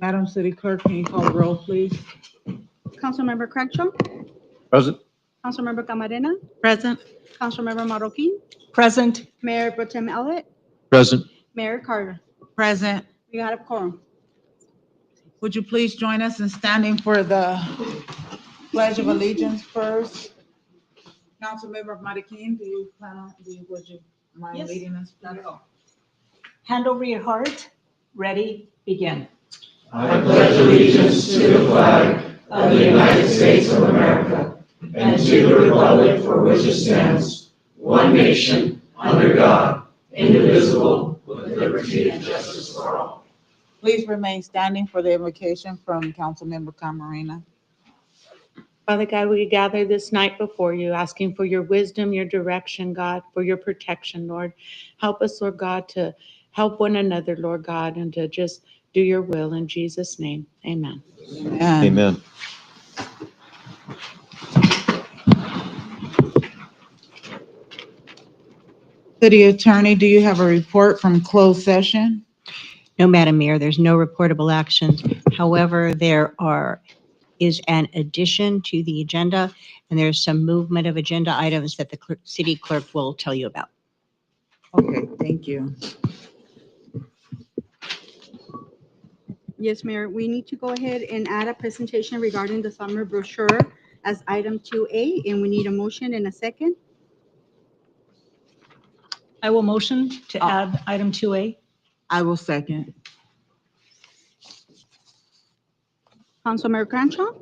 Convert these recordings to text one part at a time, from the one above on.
Madam City Clerk, can you call the roll, please? Councilmember Crenshaw, Present. Councilmember Camarena, Present. Councilmember Marroquin, Present. Mayor Pro Tem Elliott, Present. Mayor Carter. Present. We got a quorum. Would you please join us in standing for the Pledge of Allegiance first? Councilmember Marroquin, would you mind Yes. leading us? Not at all. Hand over your heart. Ready, begin. I pledge allegiance to the flag of the United States of America and to the republic for which it stands, one nation, under God, indivisible, with liberty and justice for all. Please remain standing for the invocation from Councilmember Camarena. Father God, we gather this night before you, asking for your wisdom, your direction, God, for your protection, Lord. Help us, Lord God, to help one another, Lord God, and to just do your will in Jesus' name. Amen. Amen. City Attorney, do you have a report from closed session? No, Madam Mayor, there's no reportable actions. However, is an addition to the agenda, and there's some movement of agenda items that the city clerk will tell you about. Okay, thank you. Yes, Mayor, we need to go ahead and add a presentation regarding the summer brochure as item 2A, and we need a motion and a second. I will motion to add item 2A. I will second. Councilmember Crenshaw,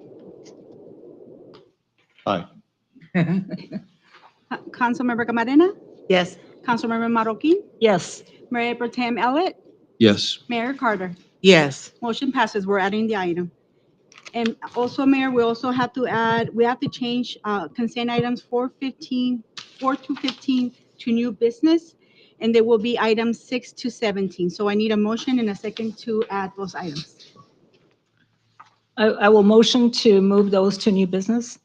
Aye. Councilmember Camarena, Yes. Councilmember Marroquin, Yes. Mayor Pro Tem Elliott, Yes. Mayor Carter. Yes. Motion passes. We're adding the item. And also, Mayor, we also have to add, we have to change consent items 4 to 15 to new business, and there will be items 6 to 17. So I need a motion and a second to add those items. I will motion to move those to new business.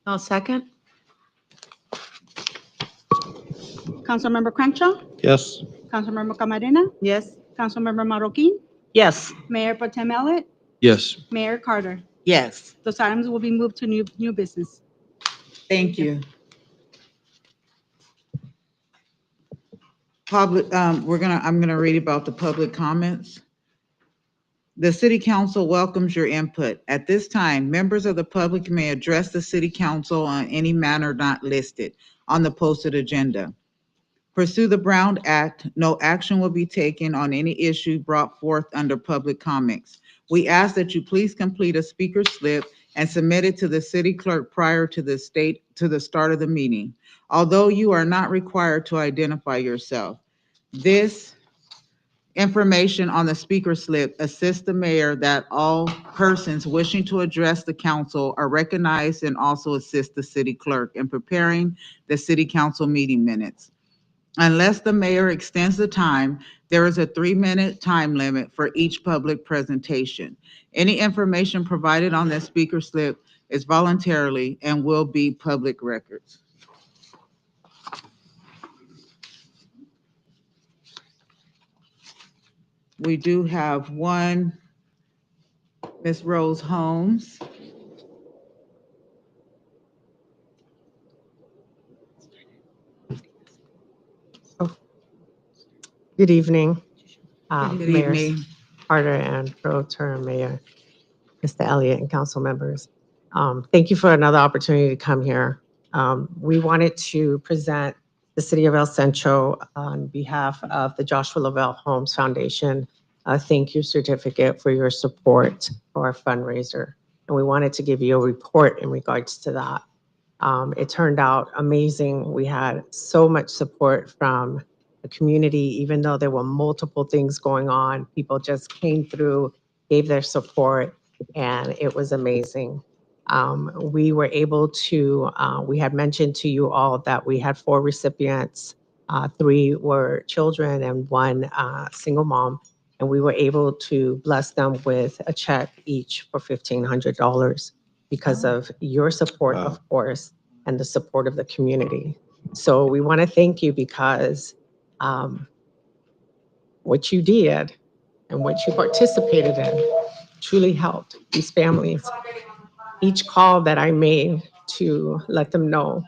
I'll second. Councilmember Crenshaw, Yes. Councilmember Camarena, Yes. Councilmember Marroquin, Yes. Mayor Pro Tem Elliott, Yes. Mayor Carter. Yes. Those items will be moved to new business. Thank you. Public, I'm gonna read about the public comments. The city council welcomes your input. At this time, members of the public may address the city council on any matter not listed on the posted agenda. Pursue the Brown Act. No action will be taken on any issue brought forth under public comments. We ask that you please complete a speaker slip and submit it to the city clerk prior to the start of the meeting. Although you are not required to identify yourself, this information on the speaker slip assists the mayor that all persons wishing to address the council are recognized and also assist the city clerk in preparing the city council meeting minutes. Unless the mayor extends the time, there is a 3-minute time limit for each public presentation. Any information provided on the speaker slip is voluntarily and will be public records. We do have one, Ms. Rose Holmes. Good evening, Good Mayor evening. Carter and Pro Term Mayor, Mr. Elliott, and council members. Thank you for another opportunity to come here. We wanted to present the City of El Centro on behalf of the Joshua Lavelle Holmes Foundation a thank you certificate for your support for our fundraiser. And we wanted to give you a report in regards to that. It turned out amazing. We had so much support from the community, even though there were multiple things going on. People just came through, gave their support, and it was amazing. We were able to, we had mentioned to you all that we had 4 recipients. 3 were children and 1 single mom. And we were able to bless them with a check each for $1,500 because of your support, of course, and the support of the community. So we want to thank you because what you did in which you participated in truly helped these families. Each call that I made to let them know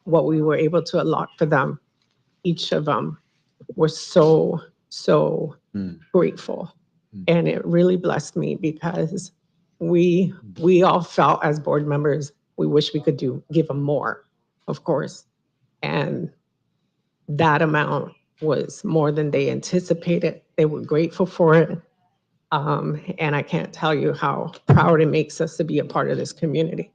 what we were able to allot for them, each of them were so grateful. And it really blessed me because we all felt as board members, we wish we could give them more, of course. And that amount was more than they anticipated. They were grateful for it. And I can't tell you how proud it makes us to be a part of this community.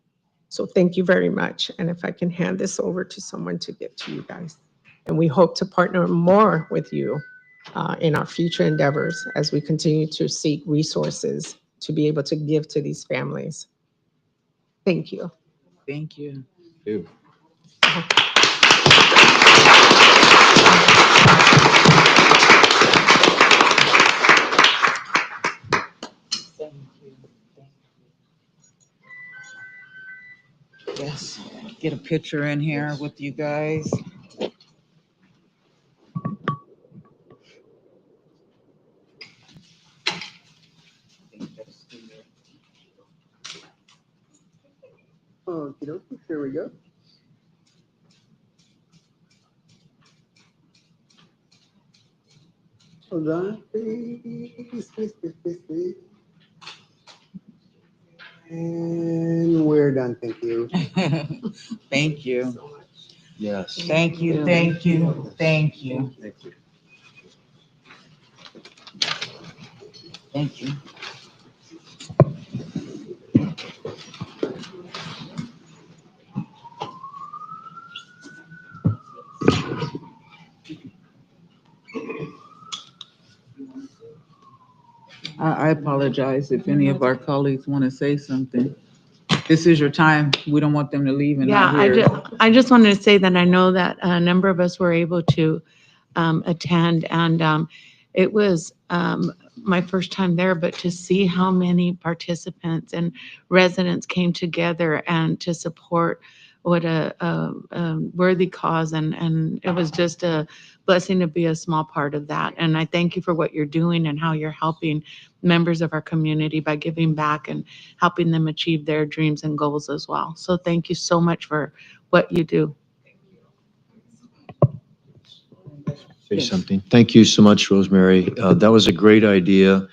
So thank you very much. And if I can hand this over to someone to get to you guys. And we hope to partner more with you in our future endeavors as we continue to seek resources to be able to give to these families. Thank you. Thank you. Yes, get a picture in here with you guys. Okey-dokey, here we go. Hold on, please. And we're done, thank you. Thank you. Yes. Thank you, thank you, thank you. Thank you. Thank you. I apologize if any of our colleagues want to say something. This is your time. We don't want them to leave and Yeah, not hear. I just wanted to say that I know that a number of us were able to attend, and it was my first time there, but to see how many participants and residents came together and to support what a worthy cause, and it was just a blessing to be a small part of that. And I thank you for what you're doing and how you're helping members of our community by giving back and helping them achieve their dreams and goals as well. So thank you so much for what you do. Say something. Thank you so much, Rosemary. That was a great idea.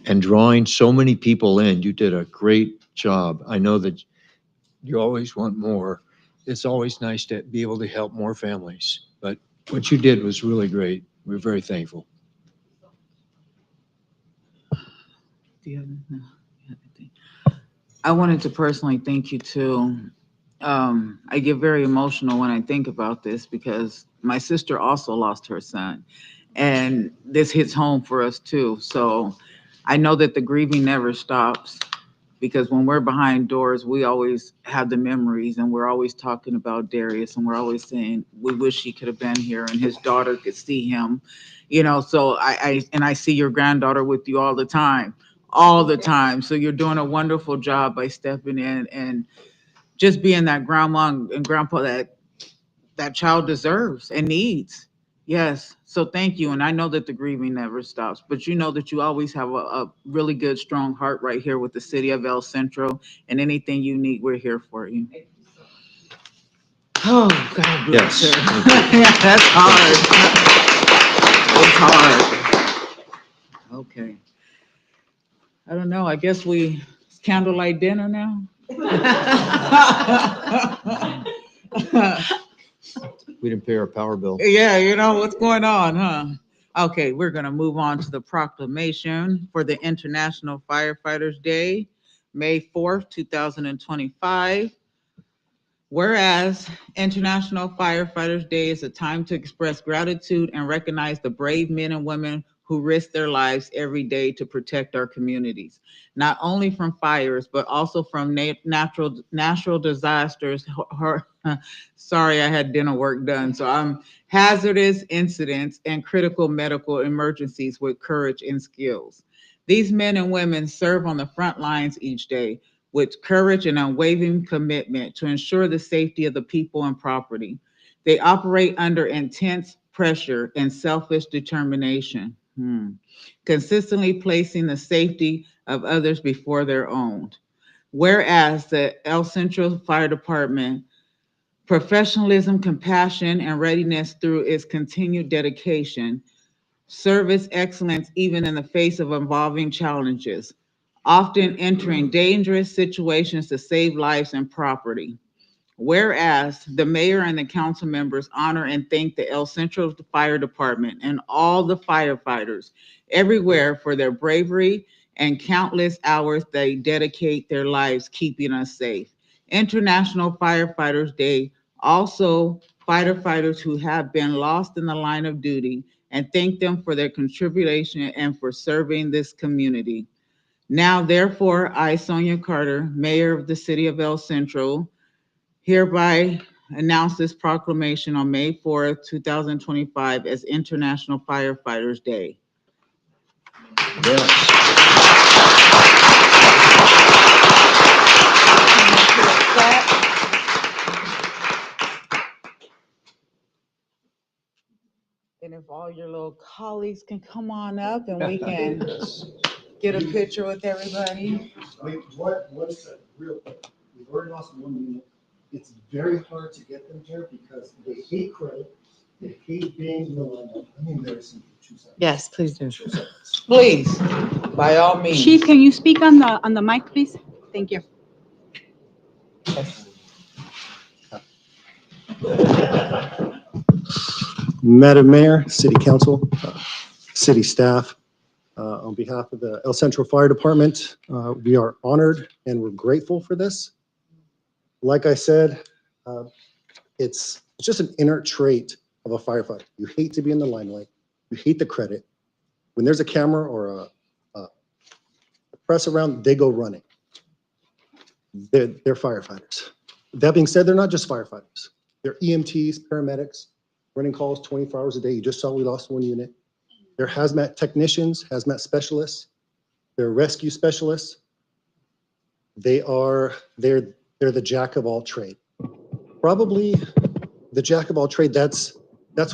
And drawing so many people in, you did a great job. I know that you always want more. It's always nice to be able to help more families. But what you did was really great. We're very thankful. I wanted to personally thank you too. I get very emotional when I think about this because my sister also lost her son, and this hits home for us too. So I know that the grieving never stops because when we're behind doors, we always have the memories, and we're always talking about Darius, and we're always saying we wish he could have been here and his daughter could see him, So I see your granddaughter with you all the time. All the time. So you're doing a wonderful job by stepping in and just being that grandma and grandpa that child deserves and needs. Yes. So thank you. And I know that the grieving never stops, but you know that you always have a really good, strong heart right here with the city of El Centro, and anything you need, we're here for you. Oh, God bless Yes. her. That's hard. It's hard. Okay. I don't know. I guess it's candlelight dinner now. We didn't pay our power bill. Yeah, what's going on, huh? Okay, we're going to move on to the proclamation for the International Firefighters Day, May 4th, 2025. Whereas International Firefighters Day is a time to express gratitude and recognize the brave men and women who risk their lives every day to protect our communities, not only from fires, but also from natural disasters. Sorry, I had dinner work done. So I'm hazardous incidents and critical medical emergencies with courage and skills. These men and women serve on the front lines each day with courage and unwavering commitment to ensure the safety of the people and property. They operate under intense pressure and selfish determination. Consistently placing the safety of others before their own. Whereas the El Centro Fire Department professionalism, compassion, and readiness through its continued dedication, service excellence even in the face of evolving challenges, often entering dangerous situations to save lives and property. Whereas the mayor and the council members honor and thank the El Centro Fire Department and all the firefighters everywhere for their bravery and countless hours they dedicate their lives keeping us safe. International Firefighters Day also firefighters who have been lost in the line of duty and thank them for their contribution and for serving this community. Now, therefore, I, Sonia Carter, Mayor of the City of El Centro, hereby announce this proclamation on May 4th, 2025 as International Firefighters Day. And if all your little colleagues can come on up and we can get a picture with everybody. Wait, what's that, real quick? We've already lost one unit. It's very hard to get them here because they hate credit, they hate being in the limelight. I mean, there's some 2 seconds. Yes, please do. 2 seconds. Please, by all means. Chief, can you speak on the mic, please? Thank you. Madam Mayor, City Council, City staff, on behalf of the El Centro Fire Department, we are honored and we're grateful for this. Like I said, it's just an inner trait of a firefighter. You hate to be in the limelight. You hate the credit. When there's a camera or a press around, they go running. They're firefighters. That being said, they're not just firefighters. They're EMTs, paramedics, running calls 24 hours a day. You just saw we lost one unit. They're hazmat technicians, hazmat specialists. They're rescue specialists. They're the jack of all trade. Probably the jack of all trade, that's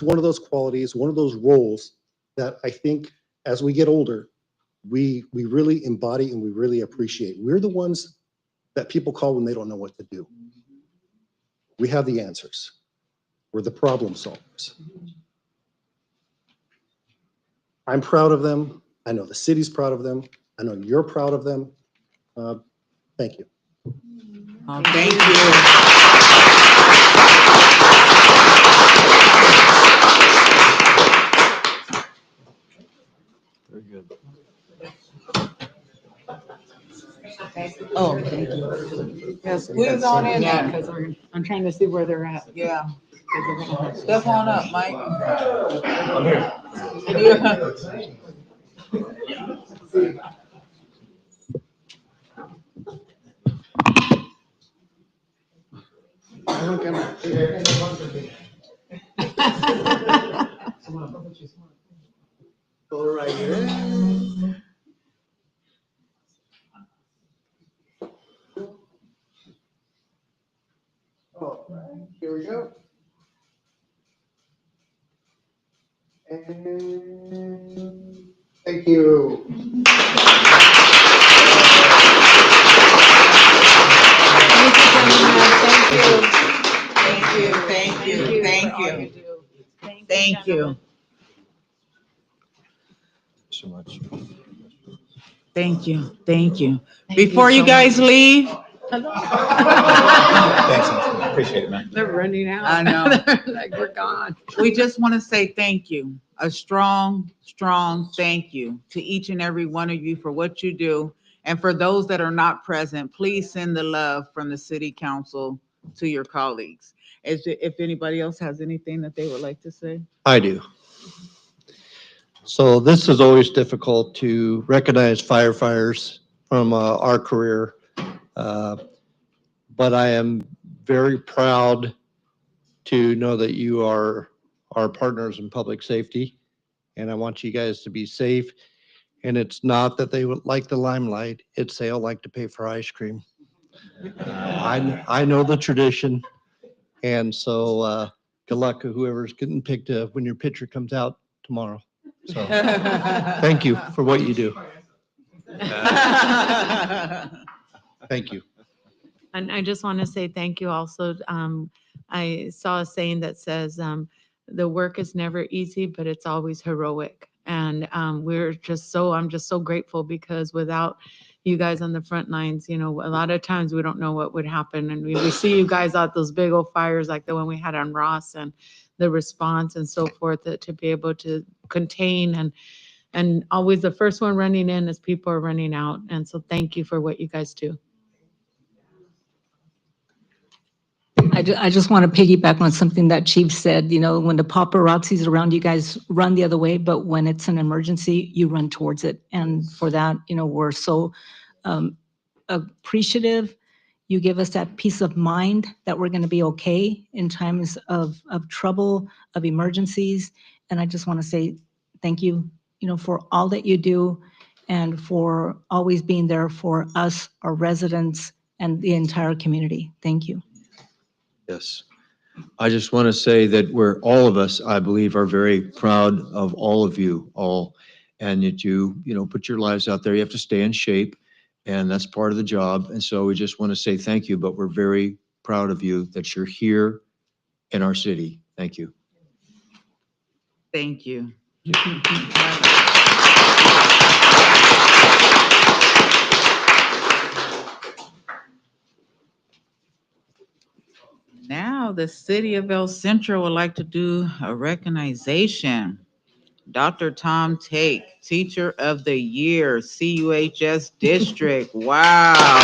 one of those qualities, one of those roles that I think as we get older, we really embody and we really appreciate. We're the ones that people call when they don't know what to do. We have the answers. We're the problem solvers. I'm proud of them. I know the city's proud of them. I know you're proud of them. Thank you. Oh, thank you. Very good. Oh, thank you. Yes, Squeeze on in there. because I'm trying to see where they're at. Yeah. Step on up, Mike. I'm here. Go right here. All right, here we go. And thank you. Thank you. So much. Thank you. Before you guys leave, Thanks, Appreciate it, man. they're running out. I know. Like, we're gone. we just want to say thank you. A strong thank you to each and every one of you for what you do. And for those that are not present, please send the love from the city council to your colleagues. If anybody else has anything that they would like to say. I do. So this is always difficult to recognize firefighters from our career. But I am very proud to know that you are our partners in public safety. And I want you guys to be safe. And it's not that they would like the limelight, it's they all like to pay for ice cream. I know the tradition. And so good luck to whoever's getting picked up when your picture comes out tomorrow. So thank you for what you do. Thank you. And I just want to say thank you also. I saw a saying that says, the work is never easy, but it's always heroic. And I'm just so grateful because without you guys on the front lines, a lot of times we don't know what would happen. And we see you guys out those big old fires like the one we had on Ross and the response and so forth, that to be able to contain and always the first one running in as people are running out. And so thank you for what you guys do. I just want to piggyback on something that Chief said. When the paparazzi's around, you guys run the other way, but when it's an emergency, you run towards it. And for that, we're so appreciative. You give us that peace of mind that we're going to be okay in times of trouble, of emergencies. And I just want to say thank you, for all that you do and for always being there for us, our residents, and the entire community. Thank you. Yes. I just want to say that all of us, I believe, are very proud of all of you all, and that you put your lives out there. You have to stay in shape, and that's part of the job. And so we just want to say thank you, but we're very proud of you that you're here in our city. Thank you. Thank you. Now, the city of El Centro would like to do a recognition. Dr. Tom Take, Teacher of the Year, CUHS District. Wow.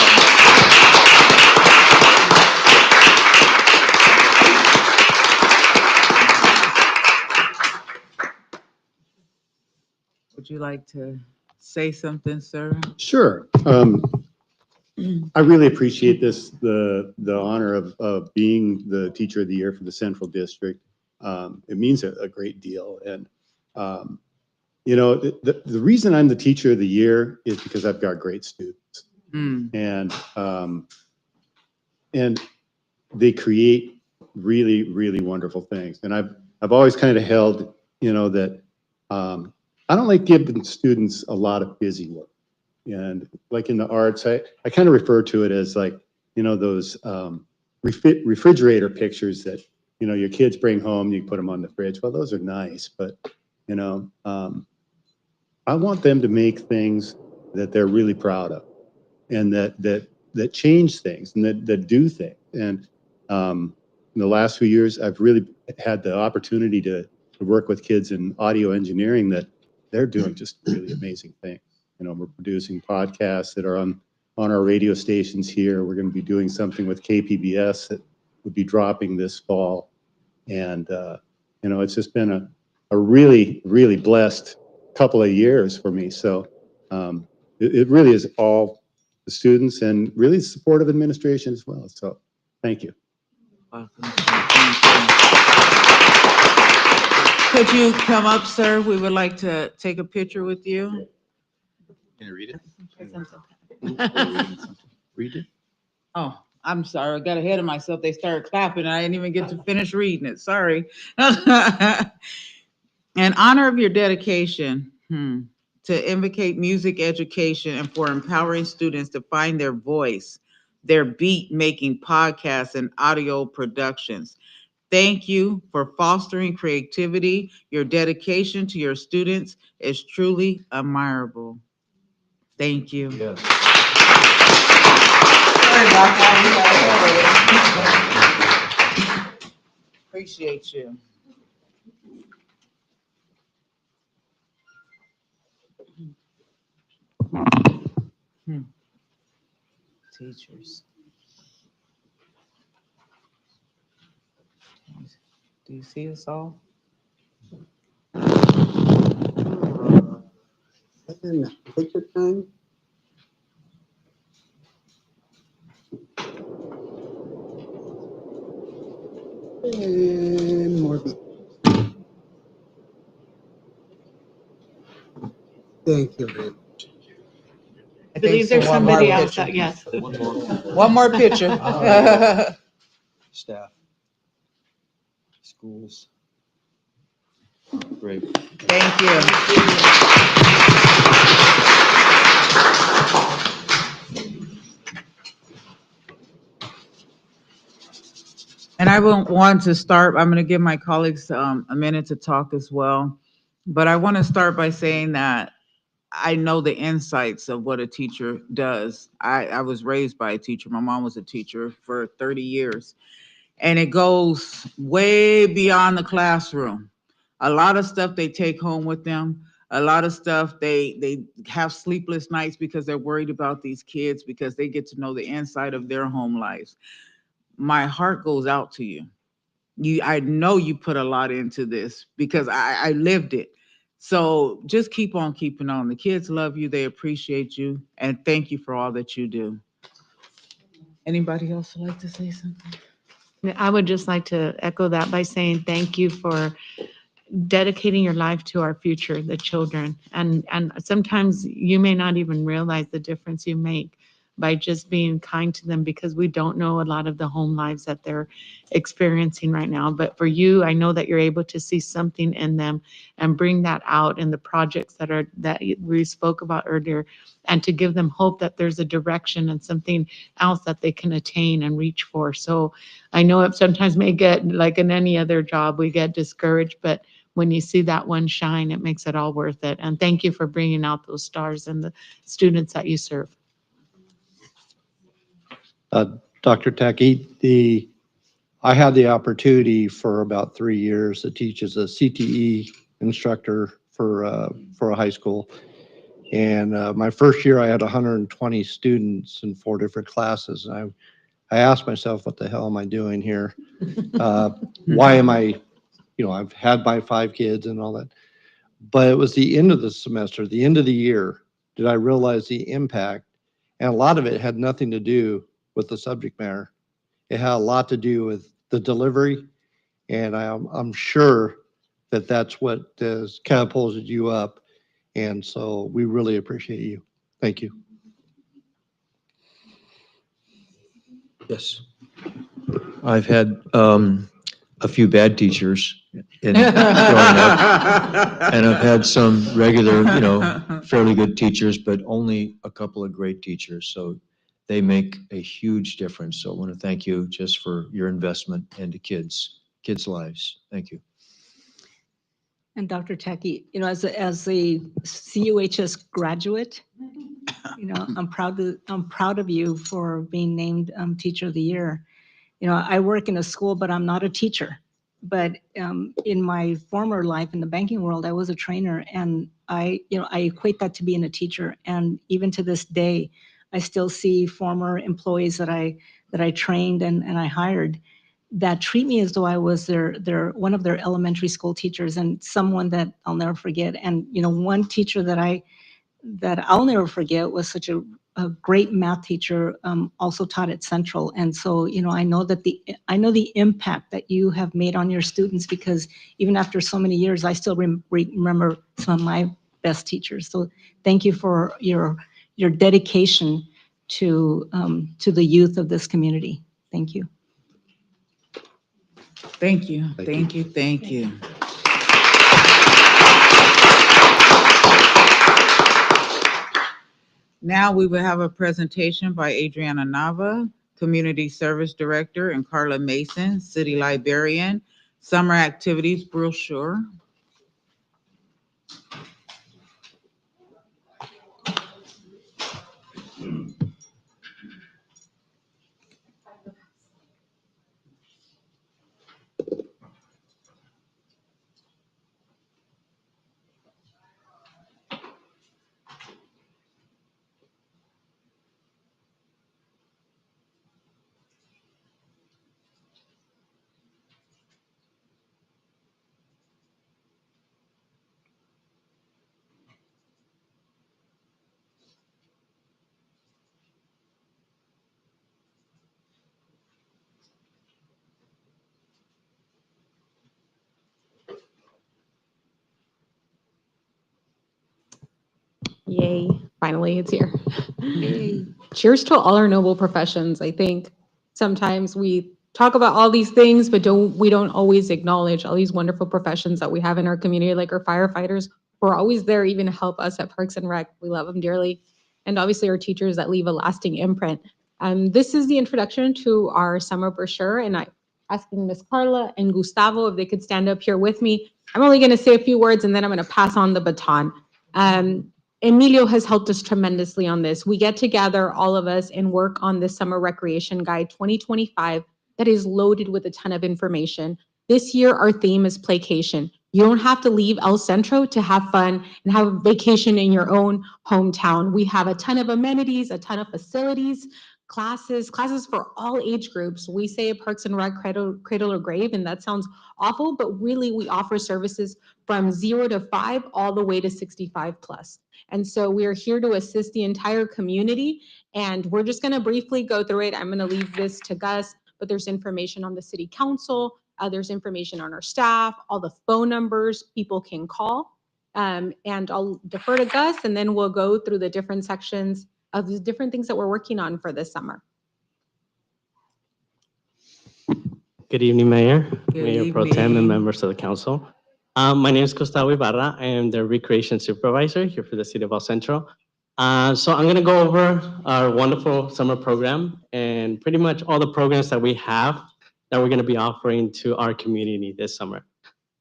Would you like to say something, sir? Sure. I really appreciate the honor of being the Teacher of the Year for the Central District. It means a great deal. And, the reason I'm the Teacher of the Year is because I've got great students. And they create really, really wonderful things. And I've always kind of held, that I don't like giving students a lot of busy work. And like in the arts, I kind of refer to it as like, those refrigerator pictures that, your kids bring home, you put them on the fridge. Well, those are nice, but, I want them to make things that they're really proud of and that change things and that do things. And in the last few years, I've really had the opportunity to work with kids in audio engineering that they're doing just really amazing things. We're producing podcasts that are on our radio stations here. We're going to be doing something with KPBS that would be dropping this fall. And, it's just been a really, really blessed couple of years for me. So it really is all the students and really supportive administration as well. So thank you. Could you come up, sir? We would like to take a picture with you. Can you read it? Read it. Oh, I'm sorry. I got ahead of myself. They started clapping and I didn't even get to finish reading it. Sorry. In honor of your dedication to indicate music education and for empowering students to find their voice, their beat-making podcasts and audio productions. Thank you for fostering creativity. Your dedication to your students is truly admirable. Thank you. Yes. Sorry about that. Appreciate you. Teachers. Do you see us all? Picture time. And more beat. Thank you, babe. I believe there's somebody else. Yes. One more picture. Staff, schools. Great. Thank you. And I won't want to start, I'm going to give my colleagues a minute to talk as well. But I want to start by saying that I know the insights of what a teacher does. I was raised by a teacher. My mom was a teacher for 30 years. And it goes way beyond the classroom. A lot of stuff they take home with them. A lot of stuff they have sleepless nights because they're worried about these kids because they get to know the inside of their home lives. My heart goes out to you. I know you put a lot into this because I lived it. So just keep on keeping on. The kids love you, they appreciate you, and thank you for all that you do. Anybody else would like to say something? I would just like to echo that by saying thank you for dedicating your life to our future, the children. And sometimes you may not even realize the difference you make by just being kind to them, because we don't know a lot of the home lives that they're experiencing right now. But for you, I know that you're able to see something in them and bring that out in the projects that we spoke about earlier, and to give them hope that there's a direction and something else that they can attain and reach for. So I know it sometimes may get, like in any other job, we get discouraged, but when you see that one shine, it makes it all worth it. And thank you for bringing out those stars and the students that you serve. Dr. Taki, I had the opportunity for about 3 years to teach as a CTE instructor for a high school. And my first year, I had 120 students in 4 different classes. And I asked myself, what the hell am I doing here? Why am I, I've had my 5 kids and all that. But it was the end of the semester, the end of the year, did I realize the impact. And a lot of it had nothing to do with the subject matter. It had a lot to do with the delivery. And I'm sure that that's what has catapulted you up. And so we really appreciate you. Thank you. Yes. I've had a few bad teachers in growing up, and I've had some regular, fairly good teachers, but only a couple of great teachers. So they make a huge difference. So I want to thank you just for your investment into kids' lives. Thank you. And Dr. Taki, as a CUHS graduate, I'm proud of you for being named Teacher of the Year. I work in a school, but I'm not a teacher. But in my former life in the banking world, I was a trainer, and I equate that to being a teacher. And even to this day, I still see former employees that I trained and I hired that treat me as though I was their one of their elementary school teachers, and someone that I'll never forget. And one teacher that I'll never forget was such a great math teacher, also taught at Central. And so, I know the impact that you have made on your students, because even after so many years, I still remember some of my best teachers. So thank you for your dedication to the youth of this community. Thank you. Thank you. Thank you. Thank you. Now we will have a presentation by Adriana Nava, Community Service Director, and Carla Mason, City Librarian, Summer Activities Brochure. Yay, finally it's here. Yay. Cheers to all our noble professions. I think sometimes we talk about all these things, but we don't always acknowledge all these wonderful professions that we have in our community, like our firefighters, who are always there even to help us at Parks and Rec. We love them dearly. And obviously our teachers that leave a lasting imprint. This is the introduction to our summer brochure, and I'm asking Miss Carla and Gustavo if they could stand up here with me. I'm only going to say a few words and then I'm going to pass on the baton. Emilio has helped us tremendously on this. We get together, all of us, and work on this Summer Recreation Guide 2025 that is loaded with a ton of information. This year, our theme is playcation. You don't have to leave El Centro to have fun and have a vacation in your own hometown. We have a ton of amenities, a ton of facilities, classes for all age groups. We say Parks and Rec cradle or grave, and that sounds awful, but really we offer services from 0 to 5 all the way to 65 plus. And so we are here to assist the entire community, and we're just going to briefly go through it. I'm going to leave this to Gus, but there's information on the city council, there's information on our staff, all the phone numbers people can call, and I'll defer to Gus, and then we'll go through the different sections of the different things that we're working on for this summer. Good evening, Mayor, Good Mayor Pro Tem, and evening. members of the council. My name is Gustavo Ibarra. I am the Recreation Supervisor here for the City of El Centro. So I'm going to go over our wonderful summer program and pretty much all the programs that we have that we're going to be offering to our community this summer.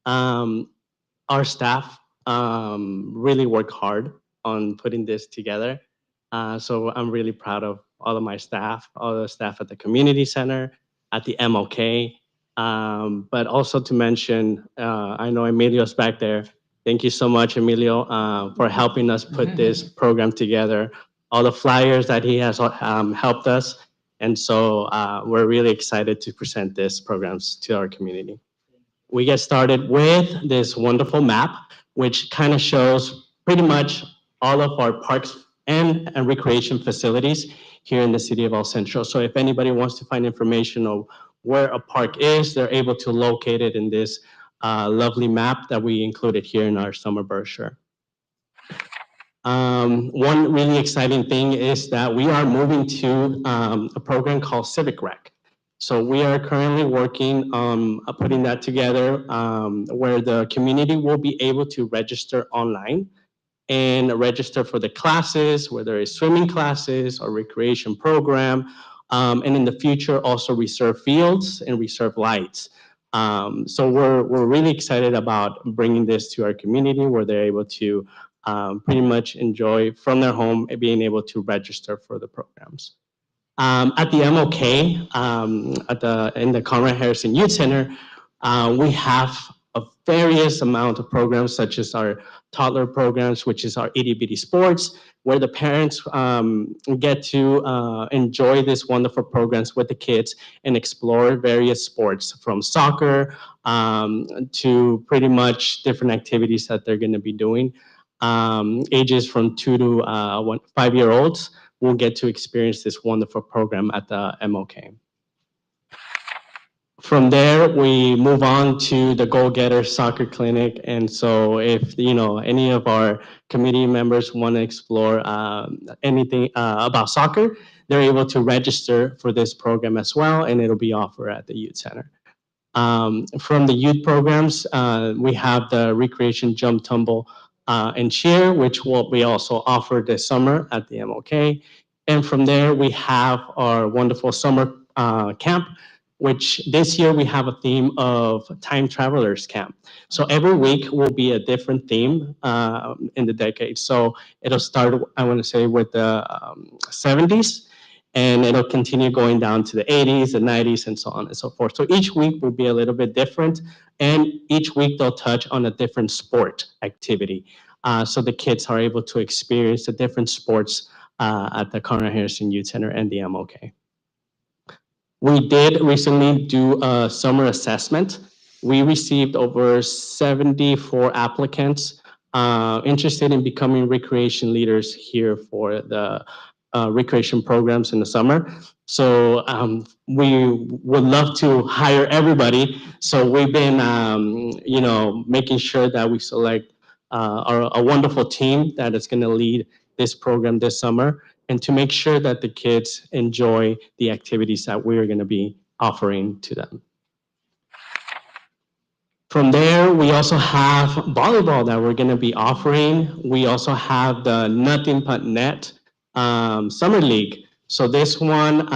Our staff really work hard on putting this together. So I'm really proud of all of my staff, all the staff at the community center, at the MOK, but also to mention, I know Emilio's back there. Thank you so much, Emilio, for helping us put this program together. All the flyers that he has helped us. And so we're really excited to present these programs to our community. We get started with this wonderful map, which kind of shows pretty much all of our parks and recreation facilities here in the city of El Centro. So if anybody wants to find information on where a park is, they're able to locate it in this lovely map that we included here in our summer brochure. One really exciting thing is that we are moving to a program called Civic Rec. So we are currently working on putting that together where the community will be able to register online and register for the classes, whether it's swimming classes or recreation program, and in the future also reserve fields and reserve lights. So we're really excited about bringing this to our community where they're able to pretty much enjoy from their home and being able to register for the programs. At the MOK, in the Conrad Harrison Youth Center, we have a various amount of programs such as our toddler programs, which is our itty bitty sports, where the parents get to enjoy these wonderful programs with the kids and explore various sports from soccer to pretty much different activities that they're going to be doing. Ages from 2 to 5-year-olds will get to experience this wonderful program at the MOK. From there, we move on to the Go Getter Soccer Clinic. And so if, any of our committee members want to explore anything about soccer, they're able to register for this program as well, and it'll be offered at the youth center. From the youth programs, we have the Recreation Jump Tumble and Cheer, which we also offer this summer at the MOK. And from there, we have our wonderful summer camp, which this year we have a theme of Time Travelers Camp. So every week will be a different theme in the decade. So it'll start, I want to say, with the 70s, and it'll continue going down to the 80s, the 90s, and so on and so forth. So each week will be a little bit different, and each week they'll touch on a different sport activity. So the kids are able to experience the different sports at the Conrad Harrison Youth Center and the MOK. We did recently do a summer assessment. We received over 74 applicants interested in becoming recreation leaders here for the recreation programs in the summer. So we would love to hire everybody. So we've been, making sure that we select a wonderful team that is going to lead this program this summer, and to make sure that the kids enjoy the activities that we're going to be offering to them. From there, we also have volleyball that we're going to be offering. We also have the Nothing But Net Summer League. So this one,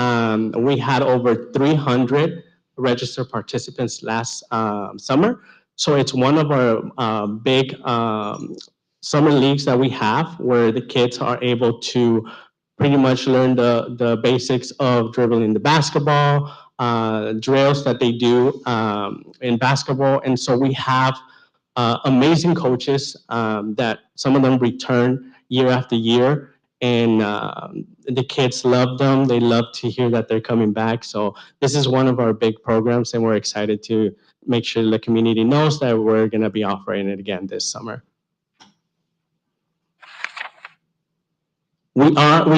we had over 300 registered participants last summer. So it's one of our big summer leagues that we have where the kids are able to pretty much learn the basics of dribbling the basketball, drills that they do in basketball. And so we have amazing coaches that some of them return year after year. And the kids love them. They love to hear that they're coming back. So this is one of our big programs, and we're excited to make sure the community knows that we're going to be offering it again this summer. We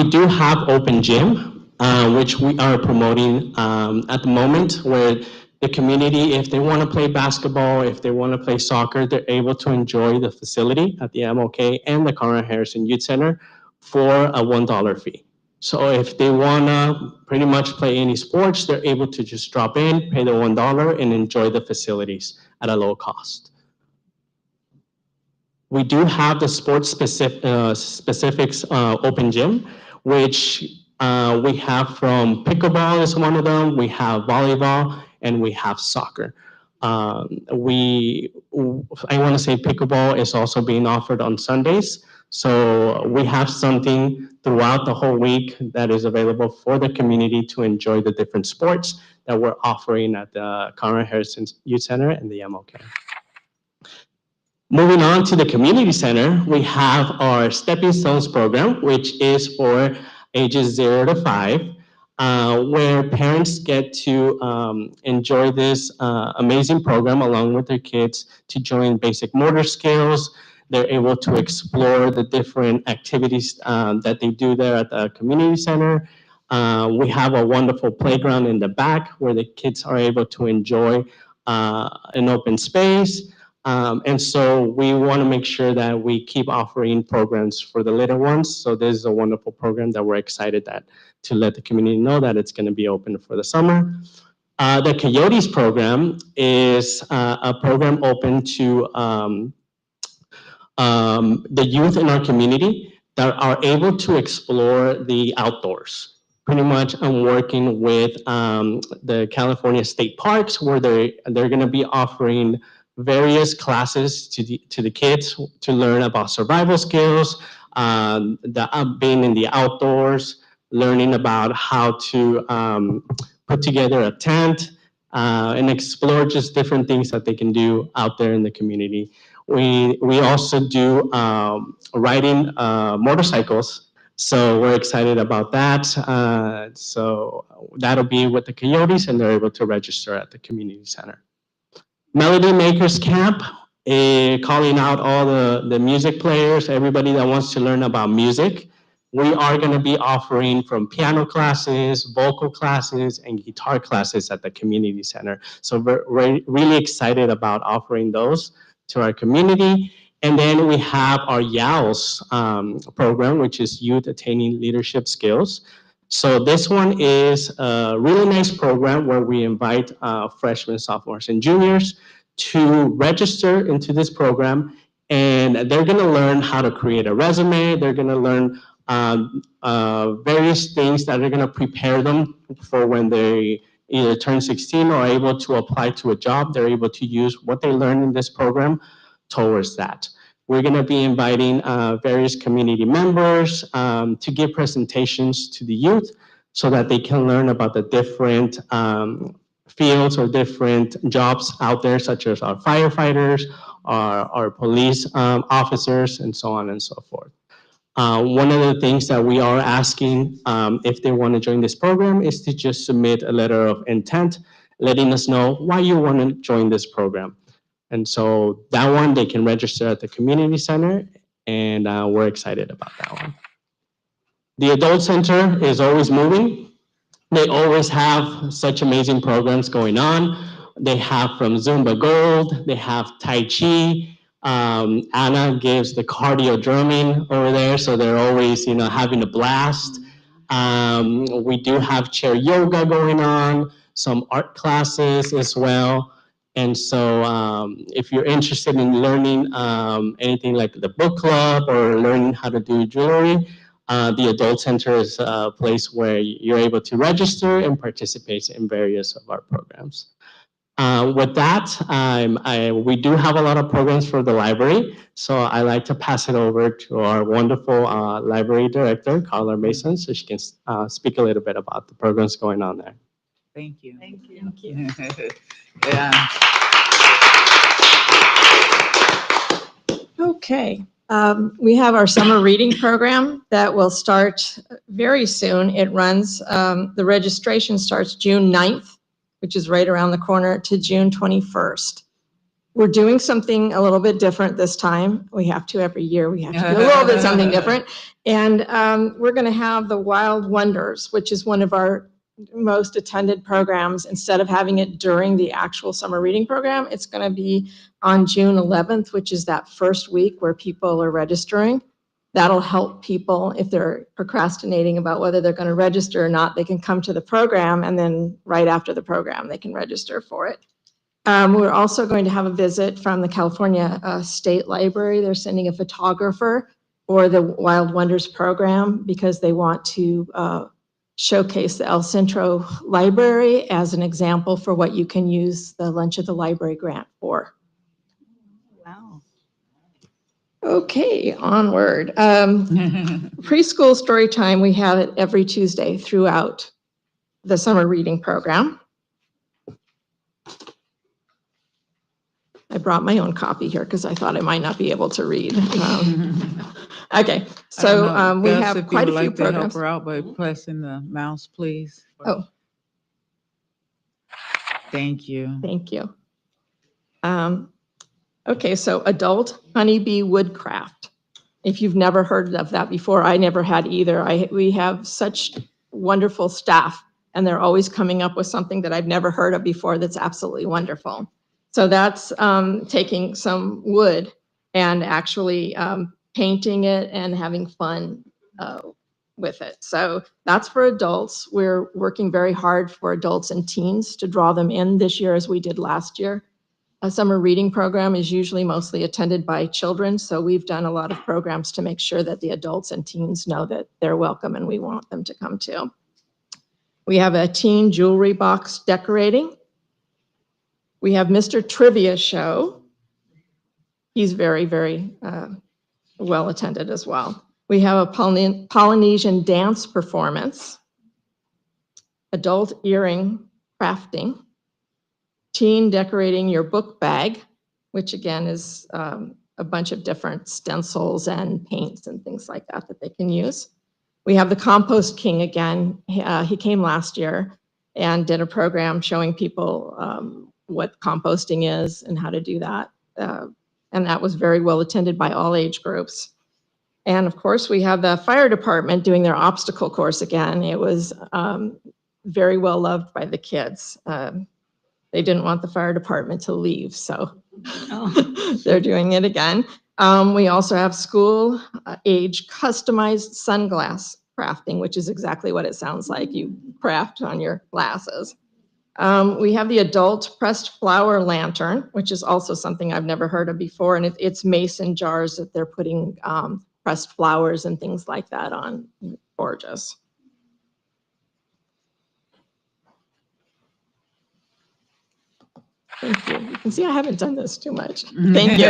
do have open gym, which we are promoting at the moment, where the community, if they want to play basketball, if they want to play soccer, they're able to enjoy the facility at the MOK and the Conrad Harrison Youth Center for a $1 fee. So if they want to pretty much play any sports, they're able to just drop in, pay the $1, and enjoy the facilities at a low cost. We do have the sports specifics open gym, which we have from pickleball is one of them. We have volleyball and we have soccer. I want to say pickleball is also being offered on Sundays. So we have something throughout the whole week that is available for the community to enjoy the different sports that we're offering at the Conrad Harrison Youth Center and the MOK. Moving on to the community center, we have our Stepping Stones program, which is for ages 0 to 5, where parents get to enjoy this amazing program along with their kids to join basic motor skills. They're able to explore the different activities that they do there at the community center. We have a wonderful playground in the back where the kids are able to enjoy an open space. And so we want to make sure that we keep offering programs for the little ones. So this is a wonderful program that we're excited to let the community know that it's going to be open for the summer. The Coyotes program is a program open to the youth in our community that are able to explore the outdoors. Pretty much I'm working with the California State Parks where they're going to be offering various classes to the kids to learn about survival skills, being in the outdoors, learning about how to put together a tent, and explore just different things that they can do out there in the community. We also do riding motorcycles, so we're excited about that. So that'll be with the Coyotes, and they're able to register at the community center. Melody Makers Camp, calling out all the music players, everybody that wants to learn about music. We are going to be offering from piano classes, vocal classes, and guitar classes at the community center. So we're really excited about offering those to our community. And then we have our YALS program, which is Youth Attaining Leadership Skills. So this one is a really nice program where we invite freshmen, sophomores, and juniors to register into this program, and they're going to learn how to create a resume. They're going to learn various things that are going to prepare them for when they either turn 16 or are able to apply to a job. They're able to use what they learn in this program towards that. We're going to be inviting various community members to give presentations to the youth so that they can learn about the different fields or different jobs out there, such as our firefighters, our police officers, and so on and so forth. One of the things that we are asking if they want to join this program is to just submit a letter of intent, letting us know why you want to join this program. And so that one, they can register at the community center, and we're excited about that one. The Adult Center is always moving. They always have such amazing programs going on. They have from Zumba Gold, they have Tai Chi. Anna gives the cardio drumming over there, so they're always, having a blast. We do have chair yoga going on. some art classes as well. And so if you're interested in learning anything like the book club or learning how to do jewelry, the Adult Center is a place where you're able to register and participate in various of our programs. With that, we do have a lot of programs for the library, so I like to pass it over to our wonderful library director, Carla Mason, so she can speak a little bit about the programs going on there. Thank you. Thank you. Yeah. Okay, we have our summer reading program that will start very soon. It runs, the registration starts June 9th, which is right around the corner, to June 21st. We're doing something a little bit different this time. We have to every year. We have to do a little bit something different. And we're going to have the Wild Wonders, which is one of our most attended programs. Instead of having it during the actual summer reading program, it's going to be on June 11th, which is that first week where people are registering. That'll help people if they're procrastinating about whether they're going to register or not. They can come to the program, and then right after the program, they can register for it. We're also going to have a visit from the California State Library. They're sending a photographer for the Wild Wonders program because they want to showcase the El Centro Library as an example for what you can use the Lunch at the Library grant for. Wow. Okay, onward. Preschool story time, we have it every Tuesday throughout the summer reading program. I brought my own copy here because I thought I might not be able to read. Okay, so we Gus, have if quite you a would few like to help programs. her out by pressing the mouse, please. Oh, Thank you. thank you. Okay, so adult honeybee woodcraft. If you've never heard of that before, I never had either. We have such wonderful staff, and they're always coming up with something that I've never heard of before that's absolutely wonderful. So that's taking some wood and actually painting it and having fun with it. So that's for adults. We're working very hard for adults and teens to draw them in this year as we did last year. A summer reading program is usually mostly attended by children, so we've done a lot of programs to make sure that the adults and teens know that they're welcome and we want them to come too. We have a teen jewelry box decorating. We have Mr. Trivia Show. He's very, very well attended as well. We have a Polynesian dance performance, adult earring crafting, teen decorating your book bag, which again is a bunch of different stencils and paints and things like that that they can use. We have the Compost King again. He came last year and did a program showing people what composting is and how to do that. And that was very well attended by all age groups. And of course, we have the fire department doing their obstacle course again. It was very well loved by the kids. They didn't want the fire department to leave, so they're doing it again. We also have school age customized sunglass crafting, which is exactly what it sounds like. You craft on your glasses. We have the adult pressed flower lantern, which is also something I've never heard of before. And it's mason jars that they're putting pressed flowers and things like that on. Gorgeous. Thank you. You can see I haven't done this too much. Thank you.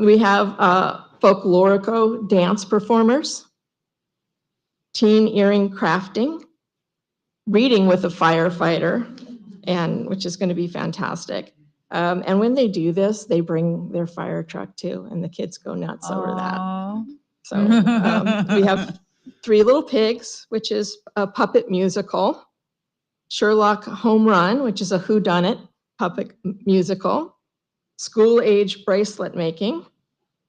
We have folklorico dance performers, teen earring crafting, reading with a firefighter, and which is going to be fantastic. And when they do this, they bring their fire truck too, and the kids go nuts over that. So we have Three Little Pigs, which is a puppet musical, Sherlock Home Run, which is a whodunit puppet musical, school age bracelet making,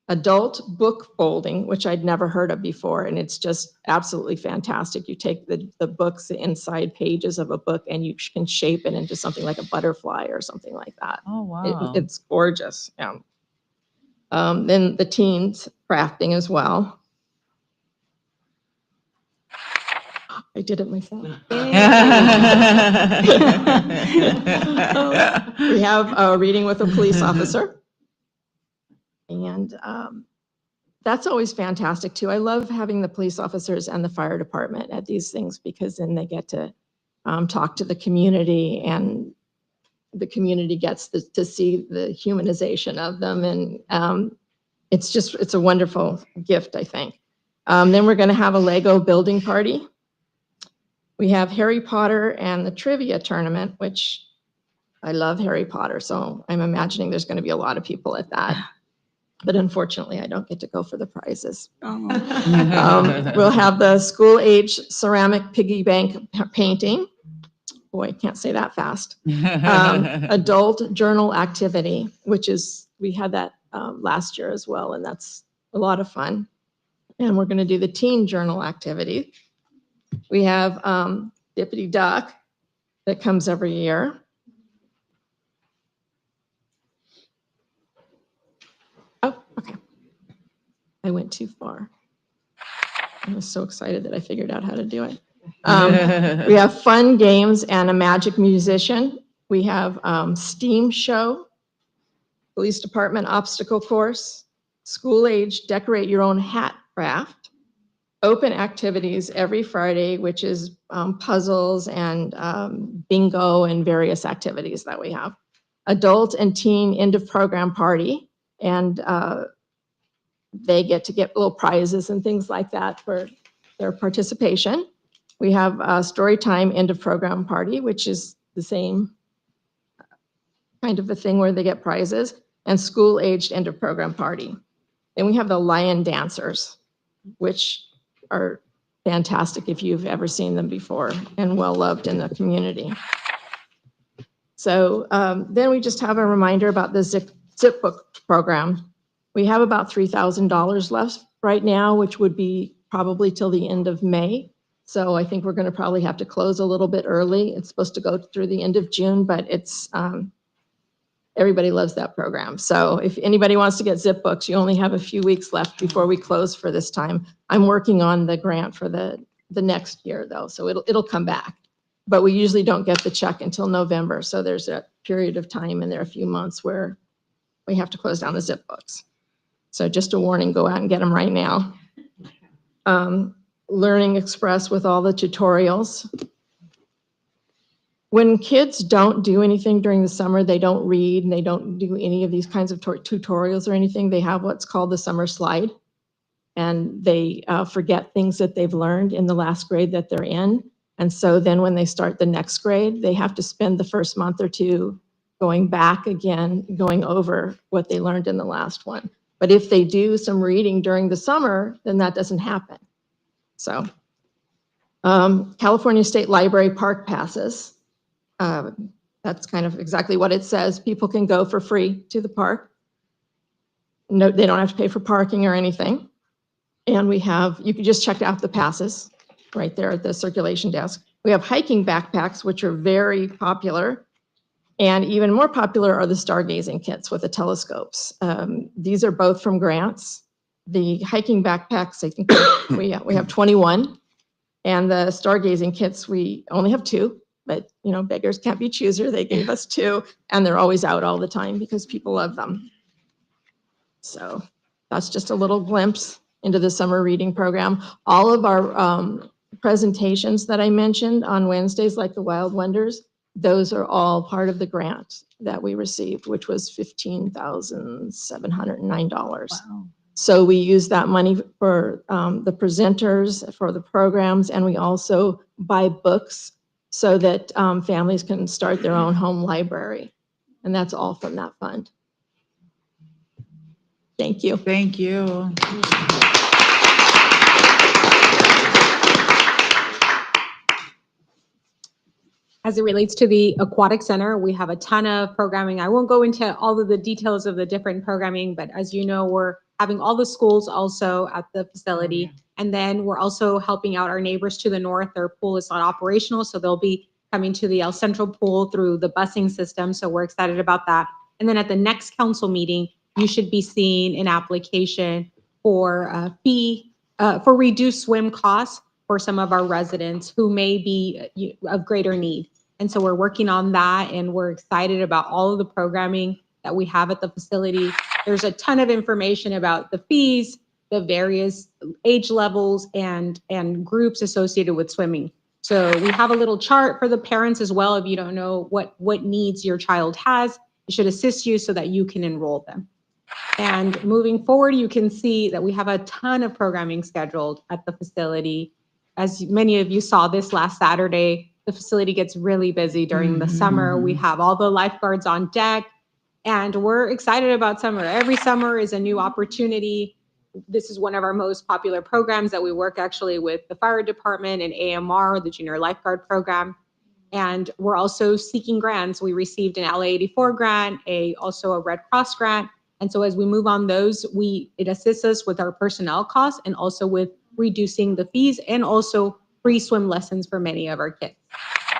adult book folding, which I'd never heard of before, and it's just absolutely fantastic. You take the books, the inside pages of a book, and you can shape it into something like a butterfly or something like that. Oh, wow. It's gorgeous. Yeah. Then the teens crafting as well. I did it myself. We We have a reading with a police officer. And that's always fantastic too. I love having the police officers and the fire department at these things because then they get to talk to the community and the community gets to see the humanization of them. And it's a wonderful gift, I think. Then we're going to have a Lego building party. We have Harry Potter and the trivia tournament, which I love Harry Potter. So I'm imagining there's going to be a lot of people at that. But unfortunately, I don't get to go for the prizes. We'll have the school age ceramic piggy bank painting. Boy, I can't say that fast. Adult journal activity, which is, we had that last year as well, and that's a lot of fun. And we're going to do the teen journal activity. We have Dippity Duck that comes every year. Oh, okay. I went too far. I was so excited that I figured out how to do it. We have fun games and a magic musician. We have STEAM show, police department obstacle course, school age decorate your own hat craft, open activities every Friday, which is puzzles and bingo and various activities that we have. Adult and teen end of program party, and they get little prizes and things like that for their participation. We have a story time end of program party, which is the same kind of a thing where they get prizes, and school aged end of program party. Then we have the lion dancers, which are fantastic if you've ever seen them before and well loved in the community. So then we just have a reminder about the zip book program. We have about $3,000 left right now, which would be probably till the end of May. So I think we're going to probably have to close a little bit early. It's supposed to go through the end of June, but it's everybody loves that program. So if anybody wants to get zip books, you only have a few weeks left before we close for this time. I'm working on the grant for the next year though, so it'll come back. But we usually don't get the check until November. So there's a period of time and there are a few months where we have to close down the zip books. So just a warning, go out and get them right now. Learning Express with all the tutorials. When kids don't do anything during the summer, they don't read and they don't do any of these kinds of tutorials or anything, they have what's called the summer slide. And they forget things that they've learned in the last grade that they're in. And so then when they start the next grade, they have to spend the first month or two going back again, going over what they learned in the last one. But if they do some reading during the summer, then that doesn't happen. So California State Library park passes. That's kind of exactly what it says. People can go for free to the park. No, they don't have to pay for parking or anything. And we have, you can just check out the passes right there at the circulation desk. We have hiking backpacks, which are very popular. And even more popular are the stargazing kits with the telescopes. These are both from grants. The hiking backpacks, I think we have 21. And the stargazing kits, we only have 2. But, you know, beggars can't be choosers. They gave us 2, and they're always out all the time because people love them. So that's just a little glimpse into the summer reading program. All of our presentations that I mentioned on Wednesdays, like the Wild Wonders, those are all part of the grant that we received, which was $15,709. Wow. So we use that money for the presenters, for the programs, and we also buy books so that families can start their own home library. And that's all from that fund. Thank you. Thank you. As it relates to the Aquatic Center, we have a ton of programming. I won't go into all of the details of the different programming, but as you know, we're having all the schools also at the facility. And then we're also helping out our neighbors to the north. Their pool is not operational, so they'll be coming to the El Centro pool through the busing system. So we're excited about that. And then at the next council meeting, you should be seeing an application for a fee for reduced swim costs for some of our residents who may be of greater need. And so we're working on that, and we're excited about all of the programming that we have at the facility. There's a ton of information about the fees, the various age levels and groups associated with swimming. So we have a little chart for the parents as well. If you don't know what needs your child has, it should assist you so that you can enroll them. And moving forward, you can see that we have a ton of programming scheduled at the facility. As many of you saw this last Saturday, the facility gets really busy during the summer. We have all the lifeguards on deck, and we're excited about summer. Every summer is a new opportunity. This is one of our most popular programs that we work actually with the fire department and AMR, the junior lifeguard program. And we're also seeking grants. We received an LA 84 grant, also a Red Cross grant. And so as we move on those, it assists us with our personnel costs and also with reducing the fees and also free swim lessons for many of our kids.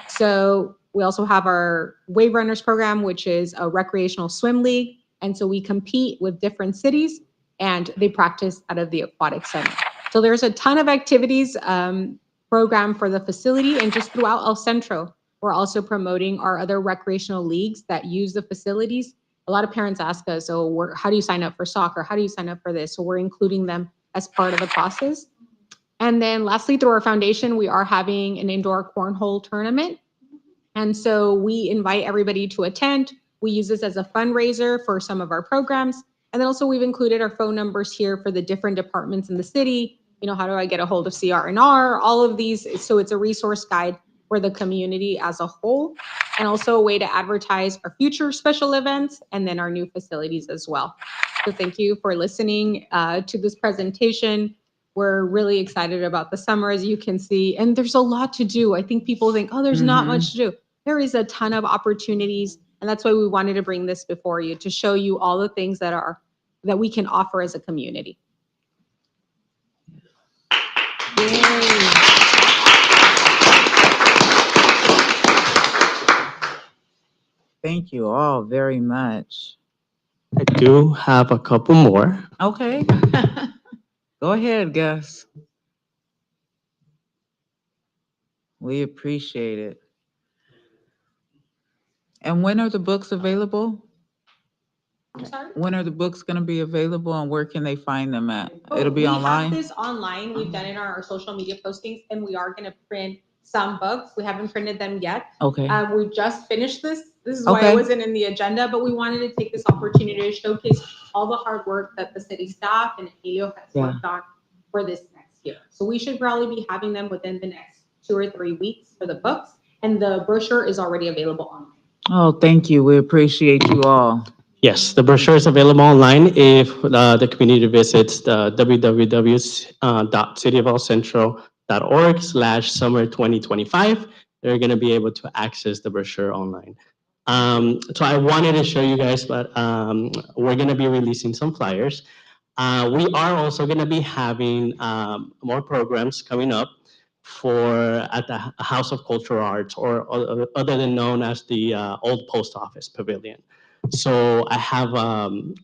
So we also have our Wave Runners program, which is a recreational swim league. And so we compete with different cities and they practice out of the aquatic center. So there's a ton of activities programmed for the facility and just throughout El Centro. We're also promoting our other recreational leagues that use the facilities. A lot of parents ask us, oh, how do you sign up for soccer? How do you sign up for this? So we're including them as part of the process. And then lastly, through our foundation, we are having an indoor cornhole tournament. And so we invite everybody to attend. We use this as a fundraiser for some of our programs. And then also we've included our phone numbers here for the different departments in the city. You know, how do I get a hold of CR&R? All of these. So it's a resource guide for the community as a whole, and also a way to advertise our future special events and then our new facilities as well. So thank you for listening to this presentation. We're really excited about the summer, as you can see, and there's a lot to do. I think people think, oh, there's not much to do. There is a ton of opportunities, and that's why we wanted to bring this before you, to show you all the things that we can offer as a community. Yay. Thank you all very much. I do have a couple more. Okay. Go ahead, Gus. We appreciate it. And when are the books available? I'm sorry? When are the books going to be available and where can they find them at? It'll be online? We have this online. We've done it on our social media postings, and we are going to print some books. We haven't printed them yet. Okay. We just finished this. This is why it wasn't in the agenda, but we wanted to take this opportunity to showcase all the hard work that the city staff and Emilio has worked on for this next year. So we should probably be having them within the next 2 or 3 weeks for the books, and the brochure is already available online. Oh, thank you. We appreciate you all. Yes, the brochure is available online if the community visits the www.cityofalcentro.org/summer 2025. They're going to be able to access the brochure online. So I wanted to show you guys, but we're going to be releasing some flyers. We are also going to be having more programs coming up at the House of Cultural Arts, or other than known as the Old Post Office Pavilion. So I have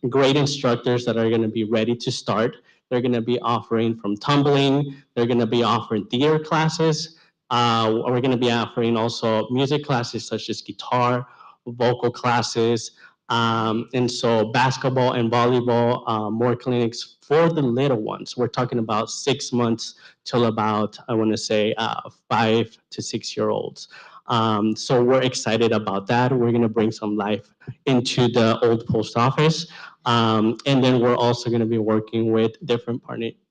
great instructors that are going to be ready to start. They're going to be offering from tumbling. They're going to be offering theater classes. We're going to be offering also music classes such as guitar, vocal classes, and so basketball and volleyball, more clinics for the little ones. We're talking about 6 months till about, I want to say, 5 to 6 year olds. So we're excited about that. We're going to bring some life into the Old Post Office. And then we're also going to be working with different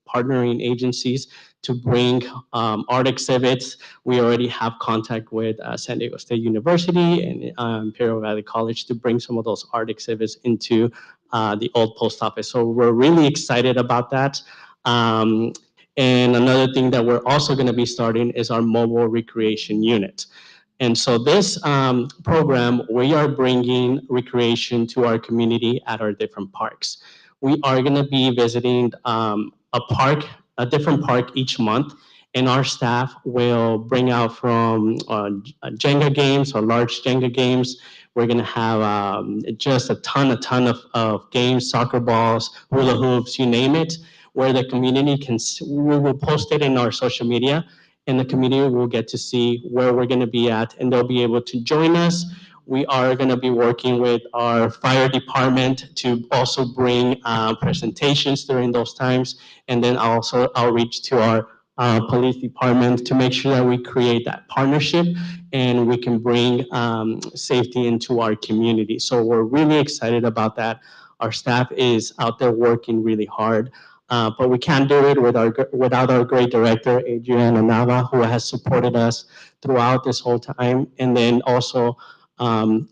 partnering agencies to bring art exhibits. We already have contact with San Diego State University and Imperial Valley College to bring some of those art exhibits into the Old Post Office. So we're really excited about that. And another thing that we're also going to be starting is our mobile recreation unit. And so this program, we are bringing recreation to our community at our different parks. We are going to be visiting a different park each month, and our staff will bring out from Jenga games or large Jenga games. We're going to have just a ton of games, soccer balls, hula hoops, you name it. where the community we will post it in our social media, and the community will get to see where we're going to be at, and they'll be able to join us. We are going to be working with our fire department to also bring presentations during those times, and then also outreach to our police department to make sure that we create that partnership and we can bring safety into our community. So we're really excited about that. Our staff is out there working really hard. But we can't do it without our great director, Adriana Nava, who has supported us throughout this whole time. And then also